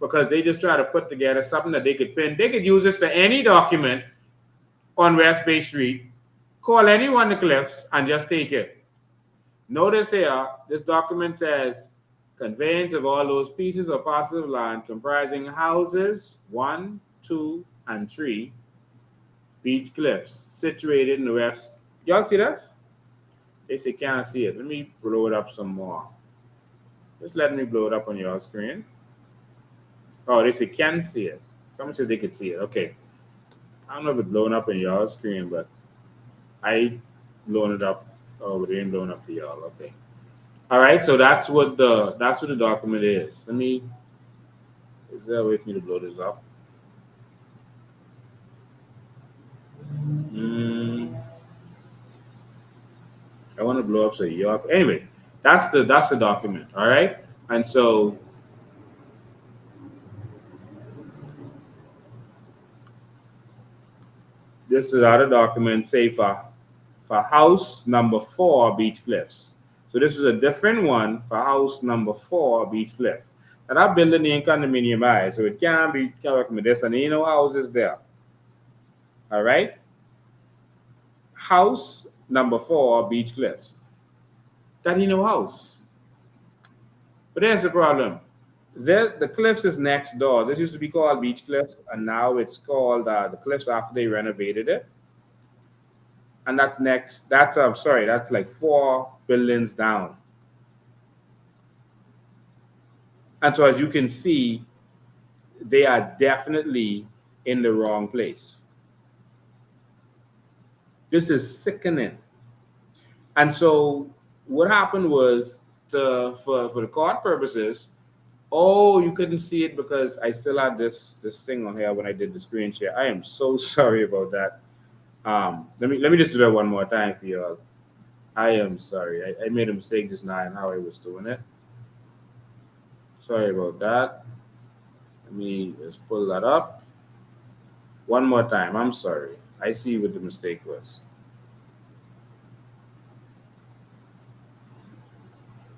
Because they just try to put together something that they could pin. They could use this for any document on West Bay Street, call anyone the Cliffs, and just take it. Notice here, this document says conveyance of all those pieces or parcels of land comprising houses 1, 2, and 3 Beach Cliffs, situated in the west. Y'all see that? They say can't see it. Let me blow it up some more. Just let me blow it up on your screen. Oh, they say can see it. Someone said they could see it. Okay. I don't know if it's blowing up on your screen, but I blown it up. Oh, but it ain't blowing up for y'all. Okay. All right. So that's what the document is. Let me. Is there a way for me to blow this up? I want to blow up so y'all. Anyway, that's the document. All right. And so. This is other document, say for house number 4 Beach Cliffs. So this is a different one for house number 4 Beach Cliff. And that building ain't condominium high, so it can't be covered with this, and ain't no houses there. All right? House number 4 Beach Cliffs. That ain't no house. But there's the problem. The Cliffs is next door. This used to be called Beach Cliffs, and now it's called the Cliffs after they renovated it. And that's next. That's like 4 buildings down. And so as you can see, they are definitely in the wrong place. This is sickening. And so what happened was for the court purposes, oh, you couldn't see it because I still had this thing on here when I did the screen share. I am so sorry about that. Let me just do that one more time for y'all. I am sorry. I made a mistake just now in how I was doing it. Sorry about that. Let me just pull that up. One more time. I'm sorry. I see what the mistake was.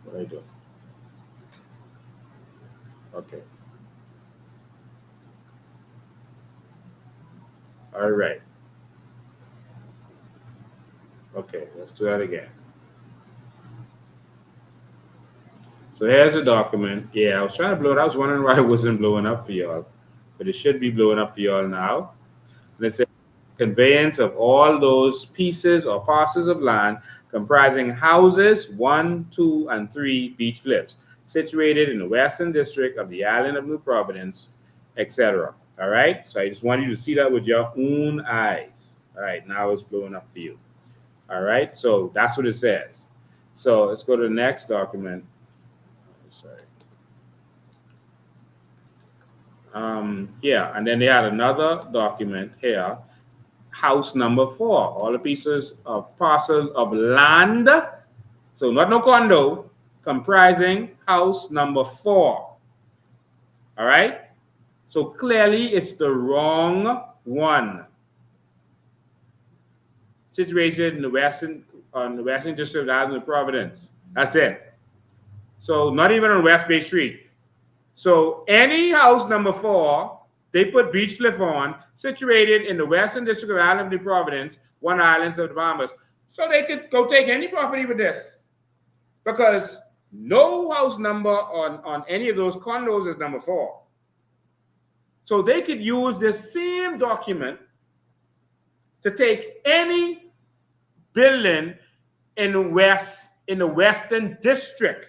What I do? Okay. All right. Okay, let's do that again. So here's a document. Yeah, I was trying to blow it. I was wondering why it wasn't blowing up for y'all, but it should be blowing up for y'all now. Let's say conveyance of all those pieces or parcels of land comprising houses 1, 2, and 3 Beach Cliffs, situated in the western district of the island of New Providence, etc. All right. So I just want you to see that with your own eyes. All right. Now it's blowing up for you. All right. So that's what it says. So let's go to the next document. Sorry. Yeah. And then they had another document here. House number 4. All the pieces of parcel of land. So not no condo. Comprising house number 4. All right. So clearly it's the wrong one. Situated in the western district of the Island of Providence. That's it. So not even on West Bay Street. So any house number 4, they put Beach Cliff on, situated in the western district of the Island of Providence, one islands of the Bahamas. So they could go take any property with this. Because no house number on any of those condos is number 4. So they could use this same document to take any building in the western district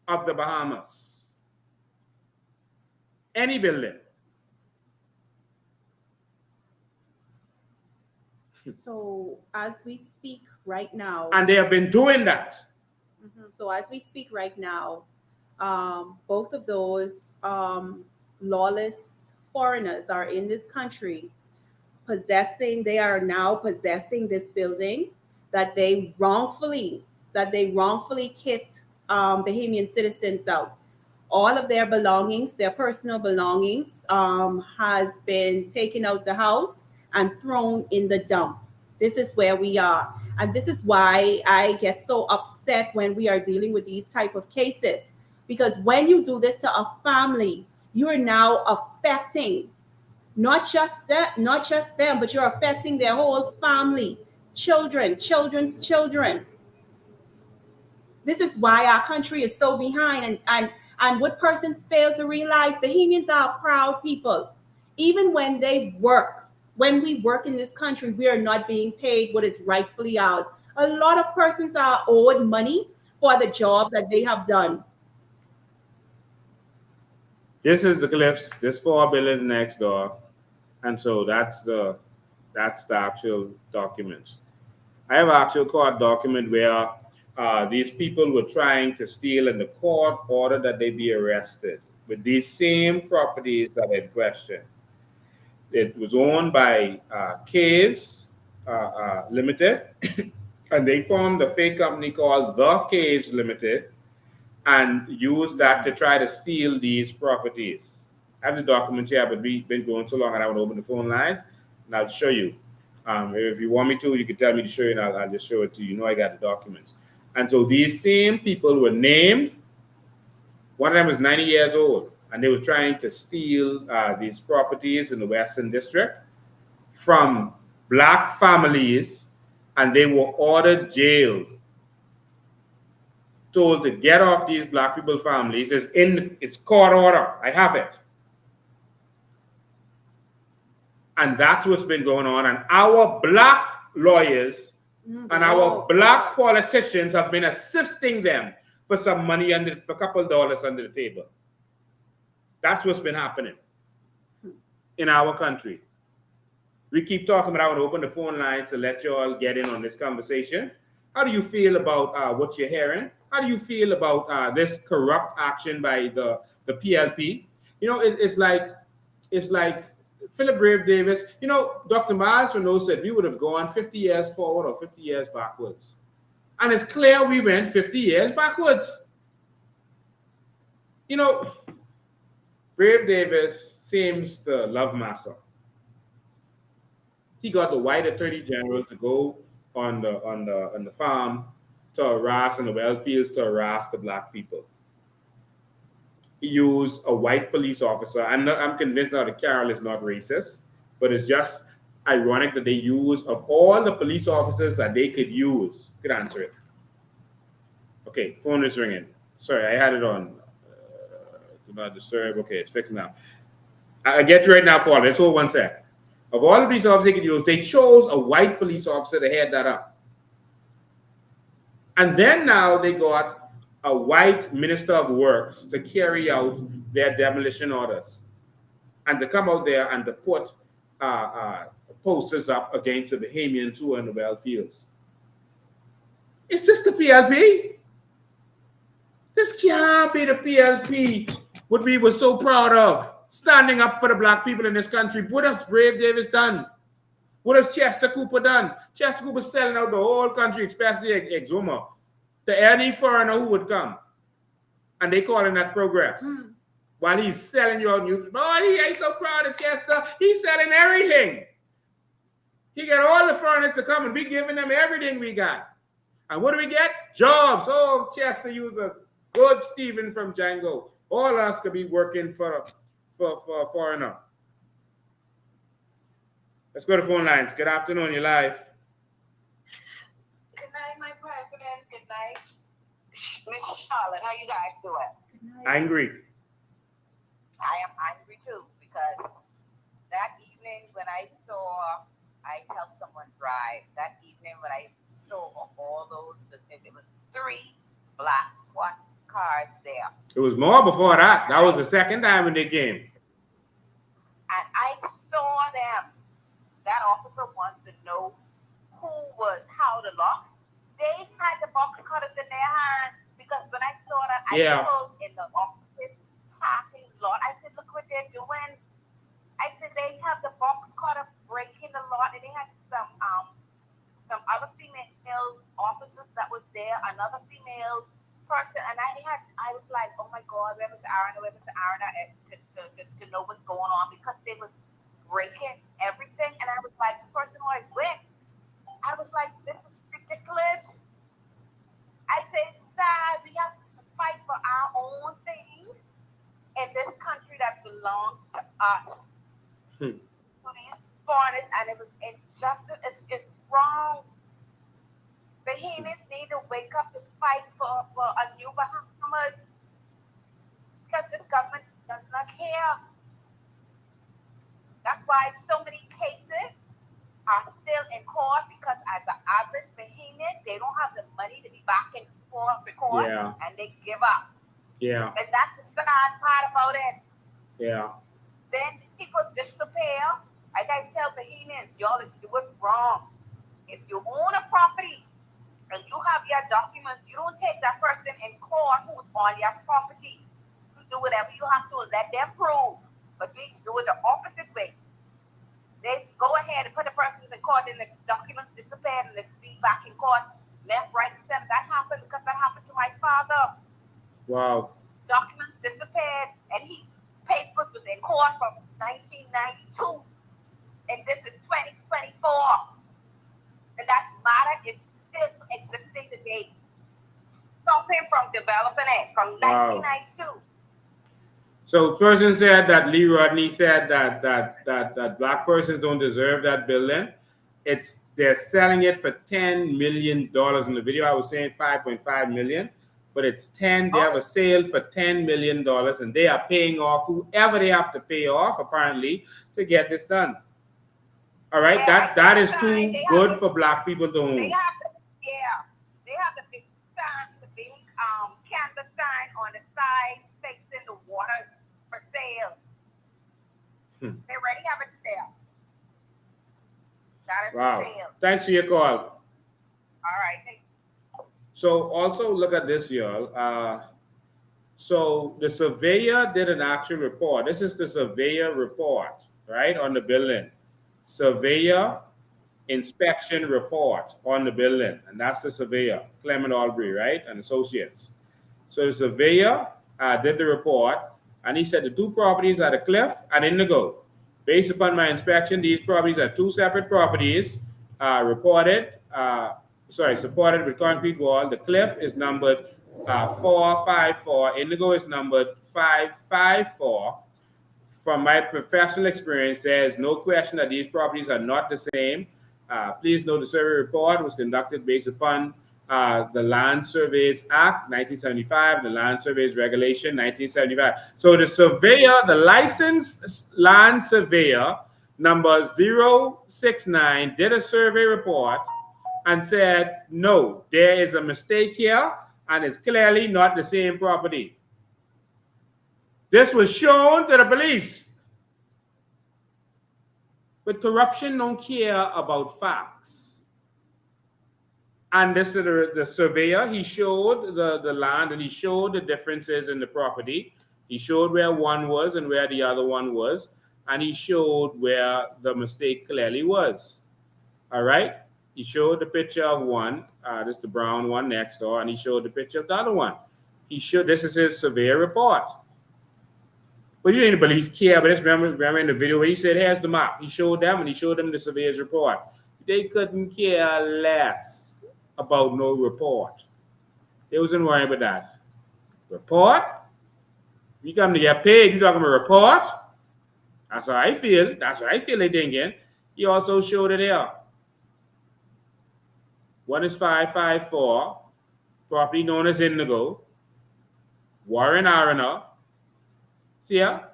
of the Bahamas. Any building. So as we speak right now, And they have been doing that. So as we speak right now, both of those lawless foreigners are in this country they are now possessing this building that they wrongfully kicked Bahamian citizens out. All of their belongings, their personal belongings, has been taken out the house and thrown in the dump. This is where we are. And this is why I get so upset when we are dealing with these type of cases. Because when you do this to a family, you are now affecting not just them, but you're affecting their whole family, children's children. This is why our country is so behind. And what persons fail to realize, Bahamians are proud people. Even when we work in this country, we are not being paid what is rightfully ours. A lot of persons are owed money for the job that they have done. This is the Cliffs. There's 4 buildings next door. And so that's the actual document. I have an actual court document where these people were trying to steal, and the court ordered that they be arrested with these same properties that I questioned. It was owned by Caves Limited, and they formed a fake company called The Caves Limited and used that to try to steal these properties. I have the documents here, but we've been going so long and I want to open the phone lines, and I'll show you. If you want me to, you can tell me to show you, and I'll just show it to you. You know I got the documents. And so these same people were named. One of them was 90 years old, and they were trying to steal these properties in the Western District from black families, and they were ordered jailed, told to get off these black people families. It's court order. I have it. And that's what's been going on. And our black lawyers and our black politicians have been assisting them for some money, for a couple of dollars under the table. That's what's been happening in our country. We keep talking, but I want to open the phone lines to let you all get in on this conversation. How do you feel about what you're hearing? How do you feel about this corrupt action by the PLP? You know, it's like Philip Brave Davis. You know, Dr. Miles Renault said we would have gone 50 years forward or 50 years backwards. And it's clear we went 50 years backwards. You know, Brave Davis seems to love massa. He got the white attorney general to go on the farm to harass, in the well fields to harass the black people. He used a white police officer. I'm convinced now that Carol is not racist, but it's just ironic that they use, of all the police officers that they could use, could answer it. Okay, phone is ringing. Sorry, I had it on. Do not disturb. Okay, it's fixed now. I get you right now, Paul. Let's hold one sec. Of all the police officers they could use, they chose a white police officer to head that up. And then now they got a white minister of works to carry out their demolition orders. and to come out there and to put posters up against the Bahamians who are in the well fields. Is this the PLP? This can't be the PLP, what we were so proud of, standing up for the black people in this country. What has Brave Davis done? What has Chester Cooper done? Chester Cooper selling out the whole country, especially Exuma, to any foreigner who would come. And they calling that progress. While he's selling your news. Boy, he's so proud of Chester. He's selling everything. He got all the foreigners to come and we giving them everything we got. And what do we get? Jobs. Oh, Chester, you was a good Stephen from Django. All of us could be working for a foreigner. Let's go to phone lines. Good afternoon, you're live. Good night, my president. Good night, Miss Charlotte. How you guys doing? Angry. I am angry too because that evening when I helped someone drive. That evening when I saw all those, it was 3 black SWAT cars there. It was more before that. That was the second time when they came. And I saw them. That officer wants to know how the locks. They had the box cutters in their hand because when I saw that, I pulled in the office parking lot. I said, look what they're doing. I said, they have the box cutter breaking the lot, and they had some other female officers that was there, another female person, and I was like, oh my God, where Mr. Aaron, to know what's going on because they was breaking everything, and I was like, the person who I was with, I was like, this is ridiculous. I said, sad, we have to fight for our own things in this country that belongs to us. To these foreigners, and it was injustice. It's wrong. Bahamians need to wake up to fight for a new Bahamas because this government does not care. That's why so many cases are still in court because as the average Bahamian, they don't have the money to be back in court, and they give up. Yeah. And that's the sad part about it. Yeah. Then people disappear. Like I tell Bahamians, y'all is doing wrong. If you own a property and you have your documents, you don't take that person in court who's on your property. You do whatever you have to let them prove. But we do it the opposite way. They go ahead and put the person in court and the documents disappear and they be back in court, left, right, and center. That happened because that happened to my father. Wow. Documents disappeared and papers was in court from 1992, and this is 2024, and that matter is still existing today. Stop him from developing it from 1992. So, person said that Lee Rodney said that black persons don't deserve that building. They're selling it for $10 million in the video. I was saying 5.5 million. But it's 10. They have a sale for $10 million, and they are paying off whoever they have to pay off, apparently, to get this done. All right, that is too good for black people to own. They have the big sign, the big canvas sign on the side facing the water for sale. They already have it there. That is for sale. Thanks for your call. All right. So also look at this, y'all. So the surveyor did an actual report. This is the surveyor report, right, on the building. Surveyor inspection report on the building. And that's the surveyor, Clement Albury, right, and associates. So the surveyor did the report, and he said the 2 properties are the Cliff and Indigo. Based upon my inspection, these properties are 2 separate properties supported with concrete wall. The Cliff is numbered 454. Indigo is numbered 554. From my professional experience, there is no question that these properties are not the same. Please note the survey report was conducted based upon the Land Surveys Act 1975, the Land Surveys Regulation 1975. So the surveyor, the licensed land surveyor, number 069, did a survey report and said, no, there is a mistake here, and it's clearly not the same property. This was shown to the police. But corruption don't care about facts. And this is the surveyor, he showed the land and he showed the differences in the property. He showed where one was and where the other one was. And he showed where the mistake clearly was. All right? He showed the picture of one, this is the brown one next door, and he showed the picture of the other one. This is his surveyor report. But you didn't police care, but just remember in the video where he said, here's the map. He showed them and he showed them the surveyor's report. They couldn't care less about no report. They wasn't worried about that. Report? You come to get paid, you talking about report? That's how I feel. That's what I feel they thinking. He also showed it here. One is 554, property known as Indigo, Warren Arena, here,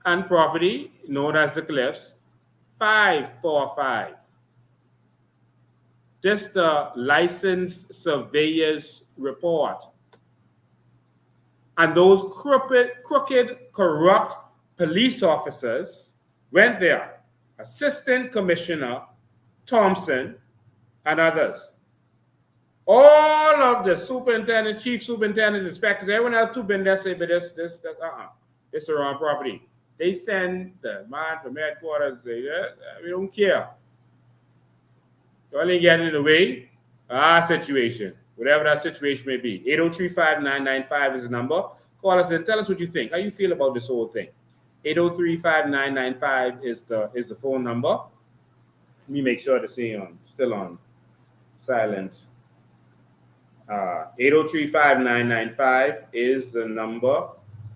and property known as the Cliffs, 545. This the licensed surveyor's report. And those crooked, corrupt police officers went there. Assistant Commissioner Thompson and others. All of the superintendents, chief superintendents, inspectors, everyone else who been there say, but this, it's the wrong property. They send the man from headquarters, say, we don't care. You only get in the way, situation, whatever that situation may be. 803-5995 is the number. Call us and tell us what you think. How you feel about this whole thing? 803-5995 is the phone number. Let me make sure to see still on silent. 803-5995 is the number.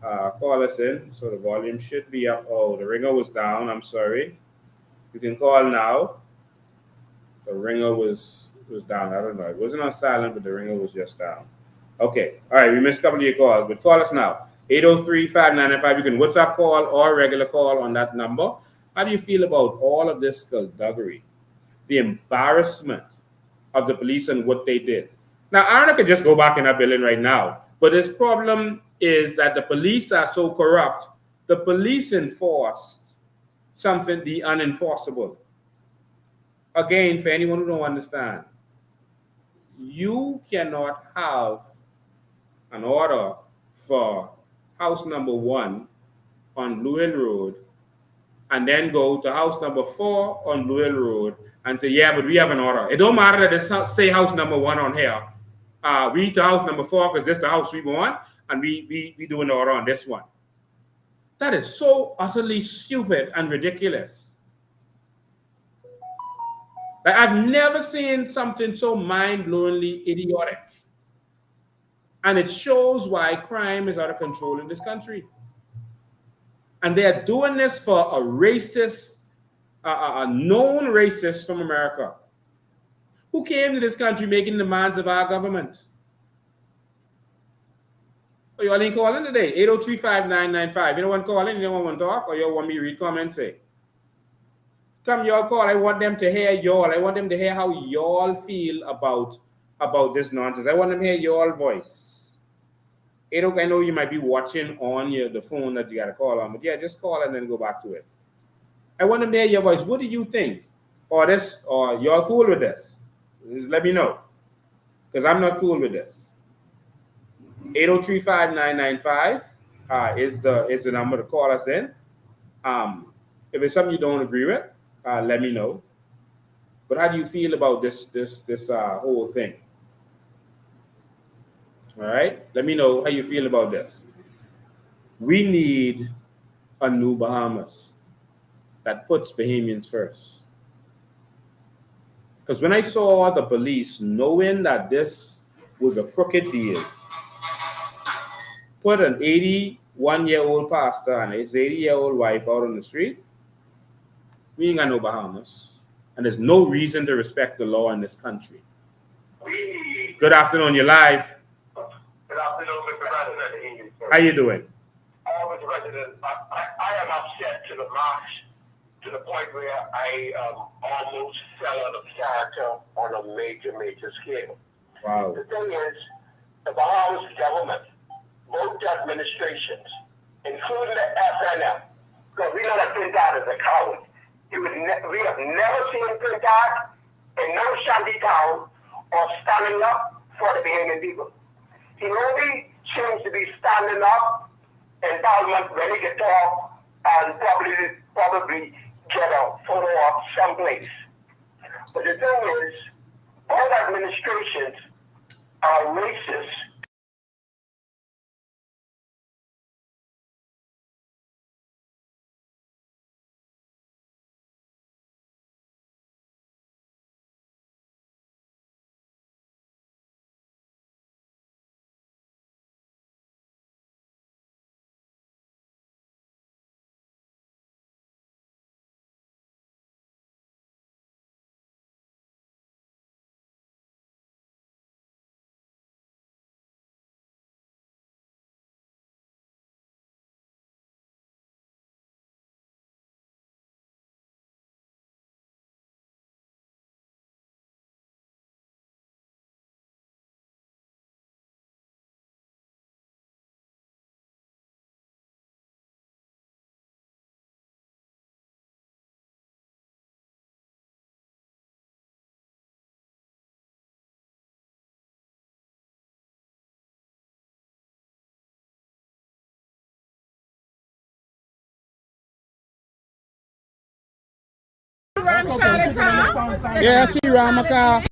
Call us in. So the volume should be up. Oh, the ringer was down. I'm sorry. You can call now. The ringer was down. I don't know. It wasn't on silent, but the ringer was just down. Okay. All right. We missed a couple of your calls, but call us now. 803-5995. You can WhatsApp call or regular call on that number. How do you feel about all of this skullduggery? The embarrassment of the police and what they did. Now, Aaron could just go back in that building right now, but his problem is that the police are so corrupt. The police enforced something, the unenforceable. Again, for anyone who don't understand, you cannot have an order for house number 1 on Blue Hill Road and then go to house number 4 on Blue Hill Road and say, yeah, but we have an order. It don't matter that it's say house number 1 on here. We need to house number 4 because this is the house we want, and we do an order on this one. That is so utterly stupid and ridiculous. Like, I've never seen something so mind-blowingly idiotic. And it shows why crime is out of control in this country. And they're doing this for a racist, a known racist from America, who came to this country making demands of our government. Oh, you all ain't calling today. 803-5995. You don't want to call in? You don't want to talk? Or you want me to read comments? Say, come, y'all call. I want them to hear y'all. I want them to hear how y'all feel about this nonsense. I want them to hear y'all voice. I know you might be watching on the phone that you got to call on, but yeah, just call and then go back to it. I want them to hear your voice. What do you think? Or y'all cool with this? Just let me know, because I'm not cool with this. 803-5995 is the number to call us in. If it's something you don't agree with, let me know. But how do you feel about this whole thing? All right, let me know how you feel about this. We need a new Bahamas that puts Bahamians first. Because when I saw the police, knowing that this was a crooked deal, put an 81-year-old pastor and his 80-year-old wife out on the street, we ain't got no Bahamas. And there's no reason to respect the law in this country. Good afternoon, you're live. Good afternoon, Mr. President. How you doing? Mr. President, I am upset to the max, to the point where I almost fell out of character on a major scale. Wow. The thing is, the Bahamas government, both administrations, including the FNM, because we know that Trinidad is a coward, We have never seen him print out in no shanty town or standing up for the Bahamian people. He only seems to be standing up in Parliament when he can talk and probably get a photo op someplace. But the thing is, all administrations are racist. Yeah, I see around my car.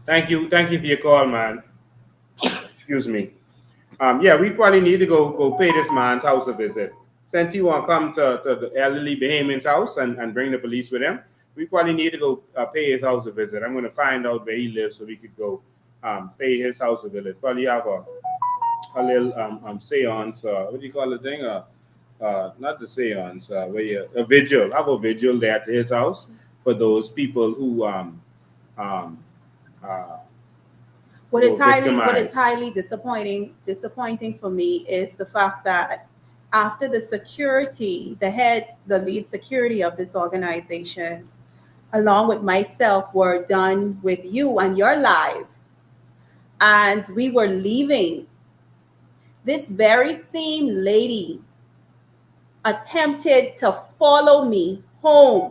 Thank you for your call, man. Excuse me. Yeah, we probably need to go pay this man's house a visit. Since he won't come to the elderly Bahamian's house and bring the police with him, we probably need to go pay his house a visit. I'm going to find out where he lives so we could go pay his house a visit. Probably have a little seance. What do you call the thing? Not the seance. Where a vigil. Have a vigil there at his house for those people who What is highly disappointing for me is the fact that after the lead security of this organization, along with myself, were done with you and your live, and we were leaving, this very same lady attempted to follow me home.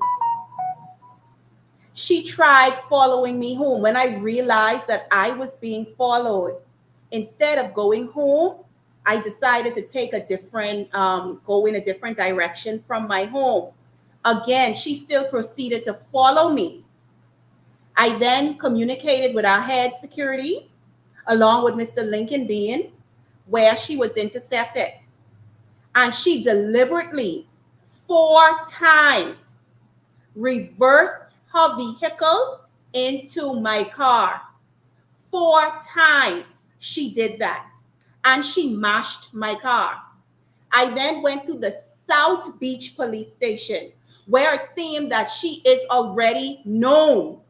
She tried following me home. When I realized that I was being followed, instead of going home, I decided to take go in a different direction from my home. Again, she still proceeded to follow me. I then communicated with our head security, along with Mr. Lincoln Bean, where she was intercepted. And she deliberately 4 times reversed her vehicle into my car. 4 times she did that. And she mashed my car. I then went to the South Beach police station, where it seemed that she is already known.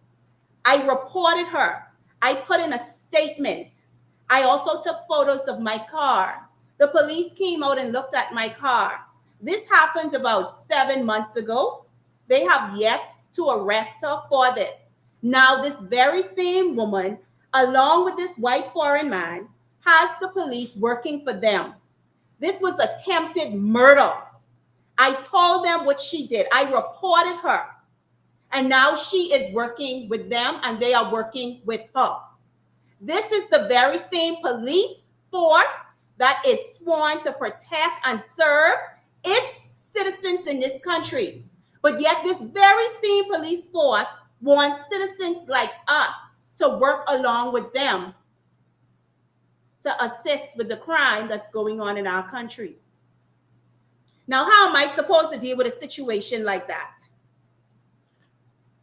I reported her. I put in a statement. I also took photos of my car. The police came out and looked at my car. This happened about 7 months ago. They have yet to arrest her for this. Now, this very same woman, along with this white foreign man, has the police working for them. This was attempted murder. I told them what she did. I reported her. And now she is working with them and they are working with her. This is the very same police force that is sworn to protect and serve its citizens in this country. But yet this very same police force wants citizens like us to work along with them to assist with the crime that's going on in our country. Now, how am I supposed to deal with a situation like that?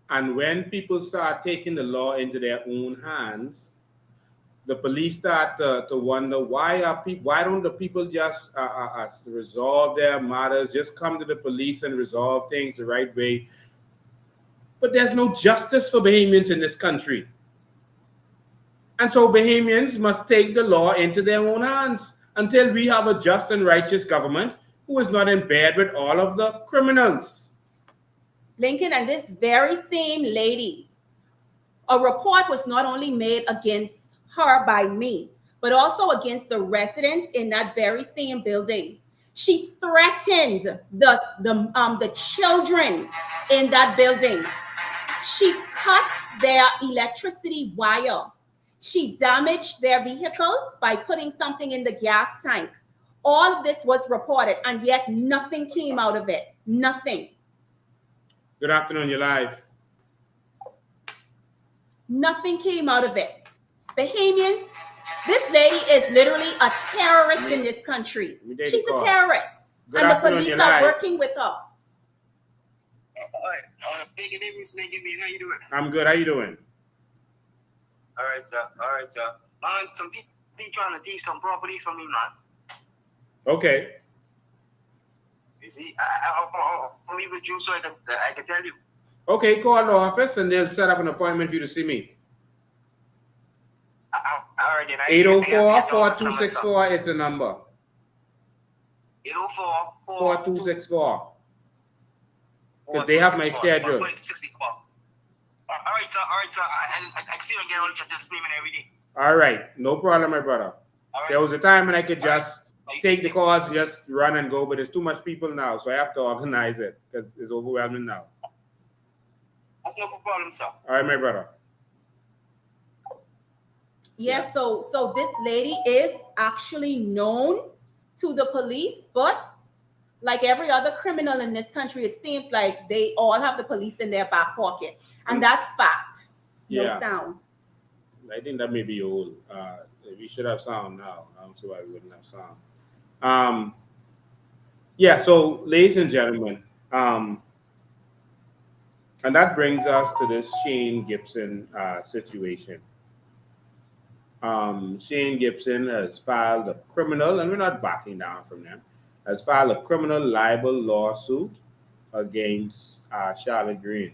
And when people start taking the law into their own hands, the police start to wonder why don't the people just resolve their matters, just come to the police and resolve things the right way. But there's no justice for Bahamians in this country. And so Bahamians must take the law into their own hands until we have a just and righteous government who is not in bed with all of the criminals. Lincoln, and this very same lady, a report was not only made against her by me, but also against the residents in that very same building. She threatened the children in that building. She cut their electricity wire. She damaged their vehicles by putting something in the gas tank. All of this was reported, and yet nothing came out of it. Nothing. Good afternoon, you're live. Nothing came out of it. Bahamians, this lady is literally a terrorist in this country. She's a terrorist. Good and the afternoon, police you're are live. working with her. I'm good. How you doing? All right, sir. Man, some people trying to take some property from me, man. Okay. You see, I'll meet with you so I can tell you. Okay, call the office and they'll set up an appointment for you to see me. All right, then. 804-4264 is the number. 804-4264. Because they have my schedule. All right, sir. I still get all this payment every day. All right, no problem, my brother. There was a time when I could just take the calls and just run and go, but there's too much people now, so I have to organize it because it's overwhelming now. That's no problem, sir. All right, my brother. Yes, so this lady is actually known to the police, but like every other criminal in this country, it seems like they all have the police in their back pocket. And that's fact. No sound. I think that may be old. We should have sound now. I don't see why we wouldn't have sound. So ladies and gentlemen, and that brings us to this Shane Gibson situation. Shane Gibson has filed a criminal, and we're not backing down from them, has filed a criminal libel lawsuit against Charlotte Green.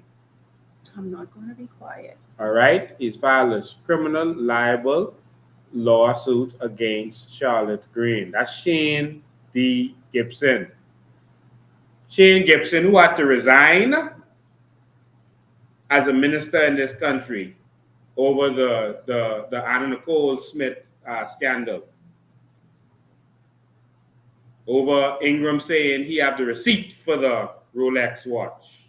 I'm not going to be quiet. All right. He's filed a criminal libel lawsuit against Charlotte Green. That's Shane D. Gibson. Shane Gibson, who had to resign as a minister in this country over the Anna Nicole Smith scandal. Over Ingram saying he had the receipt for the Rolex watch.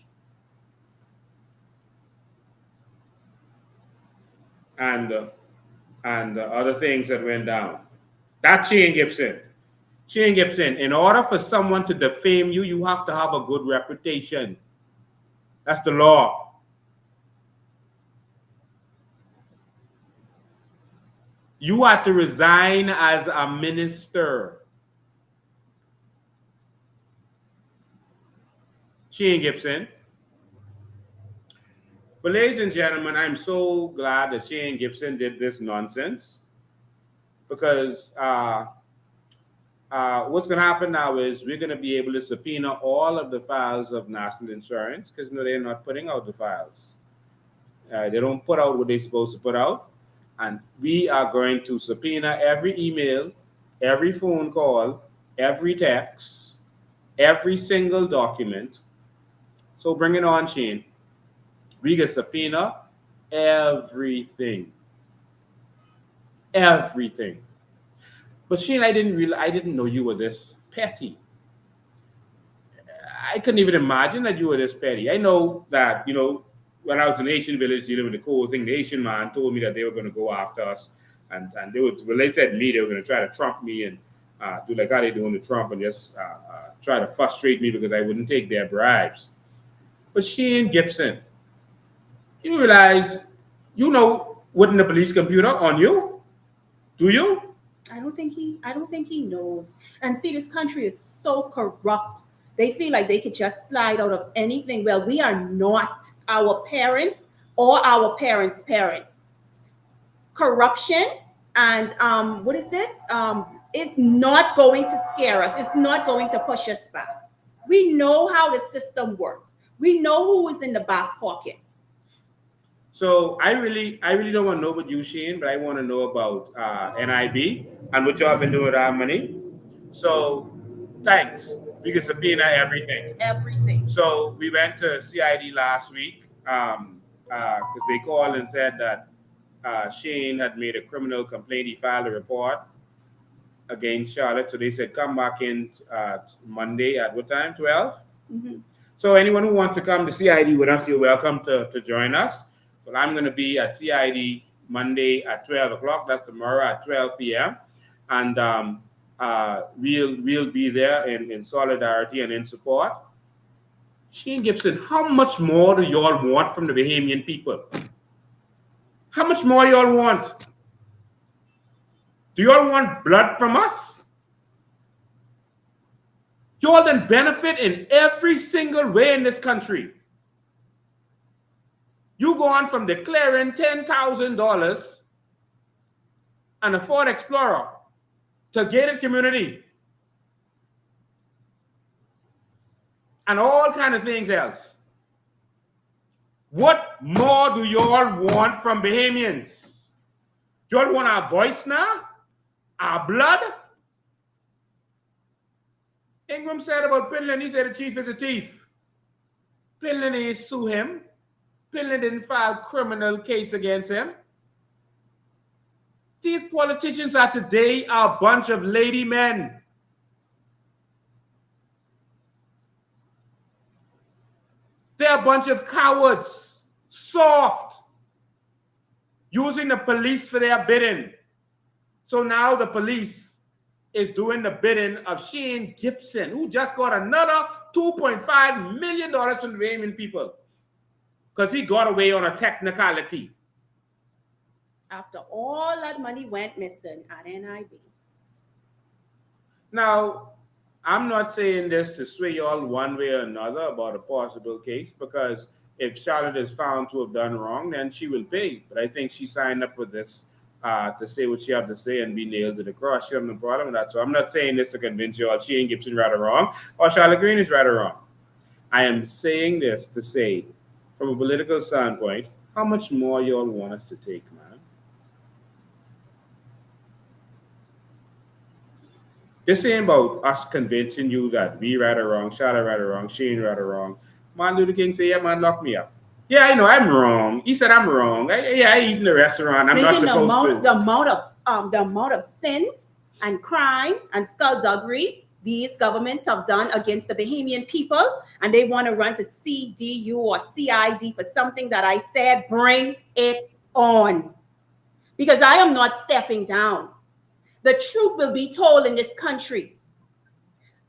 And other things that went down. That's Shane Gibson. Shane Gibson, in order for someone to defame you, you have to have a good reputation. That's the law. You had to resign as a minister. Shane Gibson. But ladies and gentlemen, I'm so glad that Shane Gibson did this nonsense because what's going to happen now is we're going to be able to subpoena all of the files of National Insurance because they're not putting out the files. They don't put out what they're supposed to put out. And we are going to subpoena every email, every phone call, every text, every single document. So bring it on, Shane. We can subpoena everything. Everything. But Shane, I didn't know you were this petty. I couldn't even imagine that you were this petty. I know that, when I was in the Asian village dealing with the cool thing, the Asian man told me that they were going to go after us. And they said me, they were going to try to trump me and do like how they doing to Trump and just try to frustrate me because I wouldn't take their bribes. But Shane Gibson, you realize, wouldn't the police computer on you? Do you? I don't think he knows. And see, this country is so corrupt They feel like they could just slide out of anything. Well, we are not our parents or our parents' parents. Corruption and what is it? It's not going to scare us. It's not going to push us back. We know how the system works. We know who is in the back pockets. So I really don't want to know about you, Shane, but I want to know about NIB and what y'all been doing with our money. So thanks. We can subpoena everything. Everything. So we went to CID last week because they called and said that Shane had made a criminal complaint. He filed a report against Charlotte. So they said, come back in Monday at what time? 12? Mm-hmm. So anyone who wants to come to CID with us, you're welcome to join us. Well, I'm going to be at CID Monday at 12 o'clock. That's tomorrow at 12 p.m. And we'll be there in solidarity and in support. Shane Gibson, how much more do y'all want from the Bahamian people? How much more y'all want? Do y'all want blood from us? Y'all then benefit in every single way in this country. You go on from declaring $10,000 and a Ford Explorer to gated community and all kind of things else. What more do y'all want from Bahamians? Y'all want our voice now? Our blood? Ingram said about Pindling, he said the chief is a thief. Pindling didn't sue him. Pindling didn't file a criminal case against him. These politicians are today a bunch of lady men. They're a bunch of cowards, soft, using the police for their bidding. So now the police is doing the bidding of Shane Gibson, who just got another $2.5 million from the Bahamian people because he got away on a technicality. After all that money went missing at NIB. Now, I'm not saying this to sway y'all one way or another about a possible case, because if Charlotte is found to have done wrong, then she will pay. But I think she signed up for this to say what she had to say and be nailed to the cross. She has no problem with that. So I'm not saying this to convince y'all Shane Gibson right or wrong, or Charlotte Green is right or wrong. I am saying this to say, from a political standpoint, how much more y'all want us to take, man? This ain't about us convincing you that we right or wrong, Charlotte right or wrong, Shane right or wrong. Martin Luther King say, yeah, man, lock me up. Yeah, I know, I'm wrong. He said I'm wrong. I eat in the restaurant. I'm not supposed to. The amount of sins and crime and skullduggery these governments have done against the Bahamian people, and they want to run to CDU or CID for something that I said, bring it on. Because I am not stepping down. The truth will be told in this country.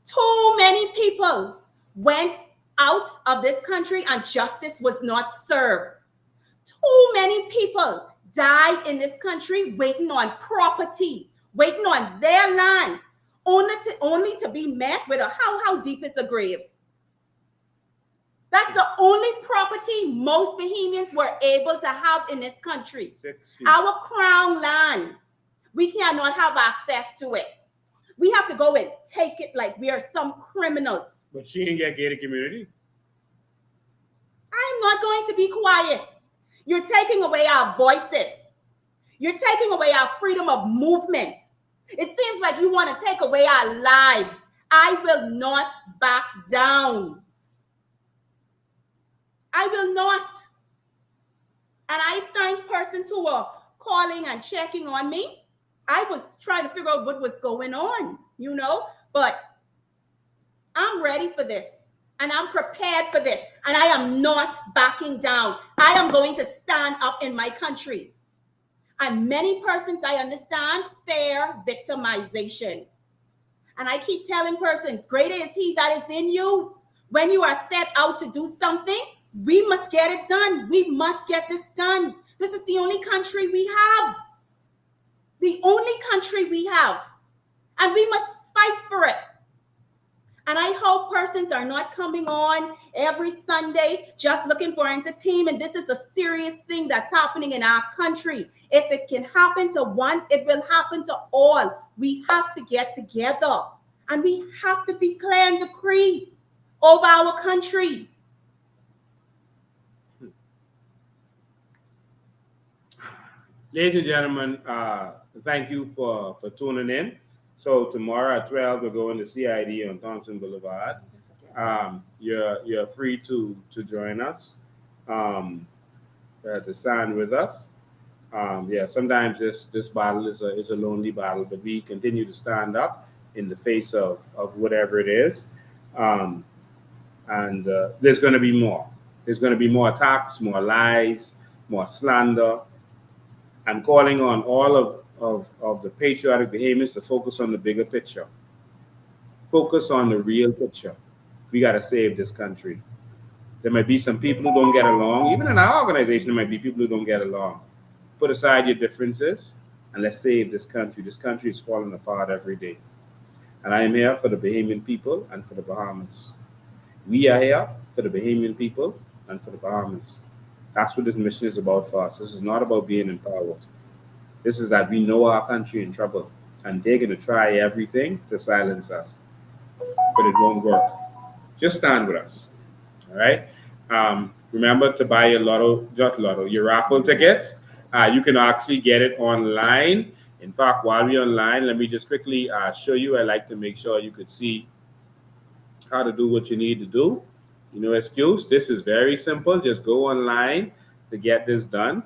Too many people went out of this country and justice was not served. Too many people died in this country waiting on property, waiting on their land, only to be met with a how deep is the grave. That's the only property most Bahamians were able to have in this country. Our crown land. We cannot have access to it. We have to go and take it like we are some criminals. But she didn't get gated community. I'm not going to be quiet. You're taking away our voices. You're taking away our freedom of movement. It seems like you want to take away our lives. I will not back down. I will not. And I thank persons who are calling and checking on me. I was trying to figure out what was going on, but I'm ready for this and I'm prepared for this, and I am not backing down. I am going to stand up in my country. And many persons, I understand, fear victimization. And I keep telling persons, greater is he that is in you. When you are set out to do something, we must get it done. We must get this done. This is the only country we have. The only country we have, and we must fight for it. And I hope persons are not coming on every Sunday just looking for entertainment. This is a serious thing that's happening in our country. If it can happen to one, it will happen to all. We have to get together and we have to declare and decree over our country. Ladies and gentlemen, thank you for tuning in. So tomorrow at 12, we're going to CID on Thompson Boulevard. You're free to join us, to stand with us. Sometimes this battle is a lonely battle, but we continue to stand up in the face of whatever it is. And there's going to be more. There's going to be more attacks, more lies, more slander. I'm calling on all of the patriotic Bahamians to focus on the bigger picture. Focus on the real picture. We got to save this country. There might be some people who don't get along. Even in our organization, there might be people who don't get along. Put aside your differences and let's save this country. This country is falling apart every day. And I am here for the Bahamian people and for the Bahamas. We are here for the Bahamian people and for the Bahamas. That's what this mission is about for us. This is not about being empowered. This is that we know our country in trouble, and they're going to try everything to silence us. But it won't work. Just stand with us. All right? Remember to buy your raffle tickets. You can actually get it online. In fact, while we're online, let me just quickly show you. I like to make sure you could see how to do what you need to do. No excuse. This is very simple. Just go online to get this done.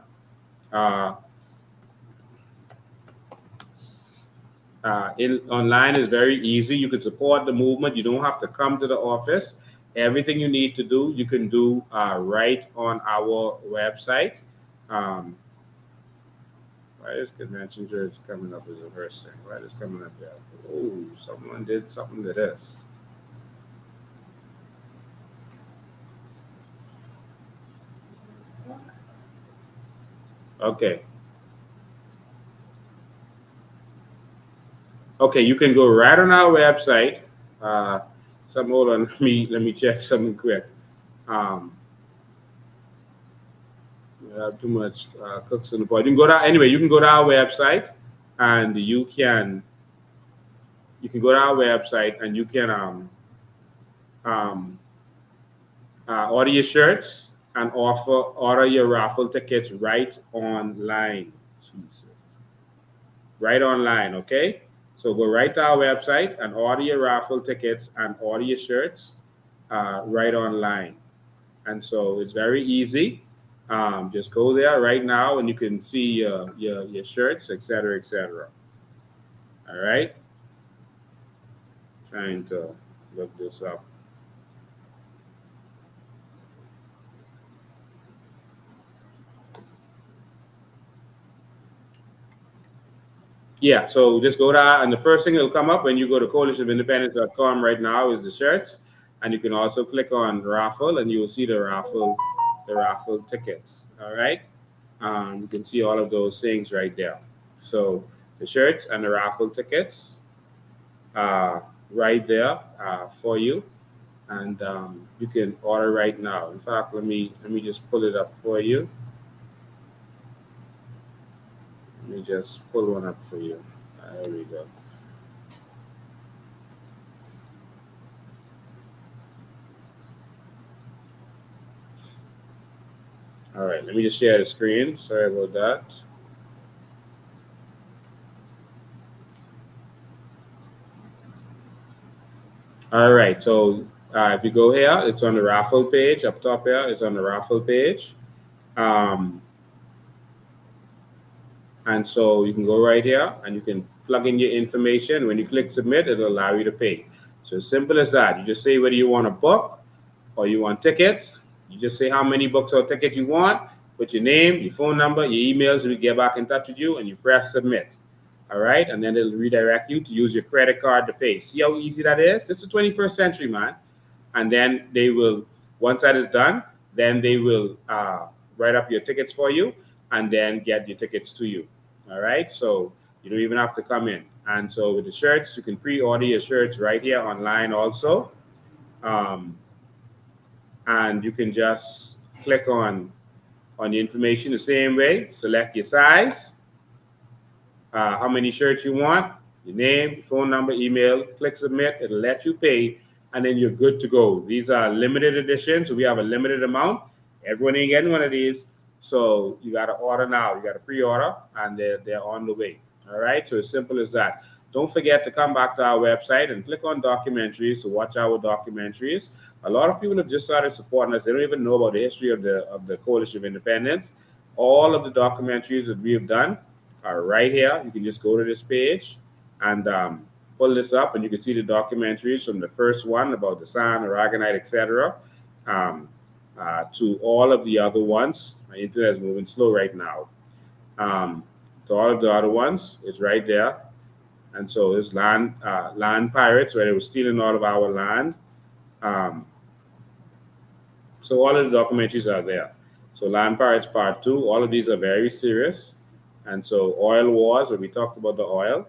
Online is very easy. You can support the movement. You don't have to come to the office. Everything you need to do, you can do right on our website. Why is convention judge coming up as a first thing? Why is coming up there? Oh, someone did something to this. Okay. Okay, you can go right on our website. Hold on, let me check something quick. We have too much cooks in the pot. You can go to you can go to our website and you can go to our website and you can order your shirts and order your raffle tickets right online. Jesus. Right online, okay? So go right to our website and order your raffle tickets and order your shirts right online. And so it's very easy. Just go there right now and you can see your shirts, etc., etc. All right? Trying to look this up. Yeah, so just go there, and the first thing that'll come up when you go to coalitionofindependence.com right now is the shirts, and you can also click on raffle, and you will see the raffle tickets. All right, you can see all of those things right there. So the shirts and the raffle tickets, right there for you, and you can order right now. In fact, let me just pull it up for you. Let me just pull one up for you. There we go. All right, let me just share the screen. Sorry about that. All right, so if you go here, it's on the raffle page. Up top here, it's on the raffle page. And so you can go right here and you can plug in your information. When you click submit, it'll allow you to pay. So as simple as that. You just say whether you want a book or you want tickets. You just say how many books or tickets you want, put your name, your phone number, your emails, we get back in touch with you, and you press submit. All right, and then it'll redirect you to use your credit card to pay. See how easy that is? This is the 21st century, man. And then they will, once that is done, then they will write up your tickets for you and then get your tickets to you. All right, so you don't even have to come in. And so with the shirts, you can pre-order your shirts right here online also. And you can just click on the information the same way. Select your size, how many shirts you want, your name, your phone number, email, click submit. It'll let you pay, and then you're good to go. These are limited editions, so we have a limited amount. Everyone ain't getting one of these, so you got to order now. You got to pre-order, and they're on the way. All right, so as simple as that. Don't forget to come back to our website and click on documentaries to watch our documentaries. A lot of people have just started supporting us. They don't even know about the history of the Coalition of Independence. All of the documentaries that we have done are right here. You can just go to this page and pull this up, and you can see the documentaries from the first one about the San, the Aragonite, etc., to all of the other ones. My internet is moving slow right now. To all of the other ones, it's right there. And so there's land pirates, where they were stealing all of our land. So all of the documentaries are there. So Land Pirates Part 2, all of these are very serious. And so oil wars, where we talked about the oil.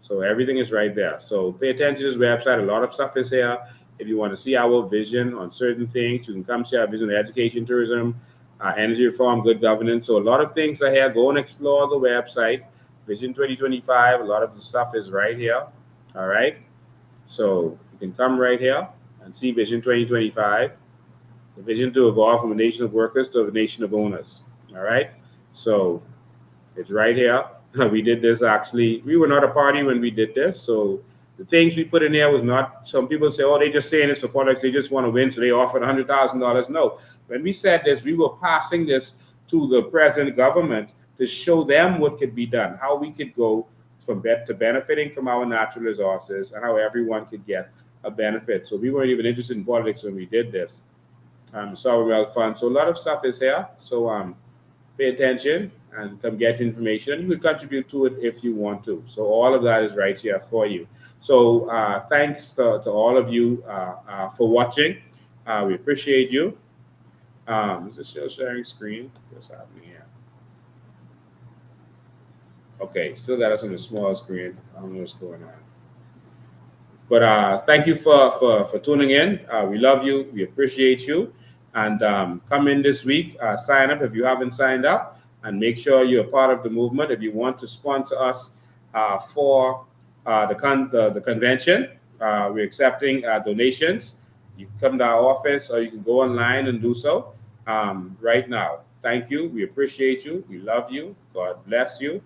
So everything is right there. So pay attention to this website. A lot of stuff is here. If you want to see our vision on certain things, you can come see our vision on education, tourism, energy reform, good governance. So a lot of things are here. Go and explore the website. Vision 2025, a lot of the stuff is right here. All right. So you can come right here and see Vision 2025, the vision to evolve from a nation of workers to a nation of owners. All right. So it's right here. We did this actually. We were not a party when we did this. So the things we put in there was not, some people say, oh, they just saying this for politics. They just want to win. So they offered $100,000. No. When we said this, we were passing this to the present government to show them what could be done, how we could go from to benefiting from our natural resources, and how everyone could get a benefit. So we weren't even interested in politics when we did this. Sovereign Wealth Fund. So a lot of stuff is here. So pay attention and come get information. You could contribute to it if you want to. So all of that is right here for you. So thanks to all of you for watching. We appreciate you. Is this still sharing screen? What's happening here? Okay, still got us on the small screen. I don't know what's going on. But thank you for tuning in. We love you. We appreciate you. And come in this week. Sign up if you haven't signed up. And make sure you're part of the movement. If you want to sponsor us for the convention, we're accepting donations. You can come to our office, or you can go online and do so right now. Thank you. We appreciate you. We love you. God bless you.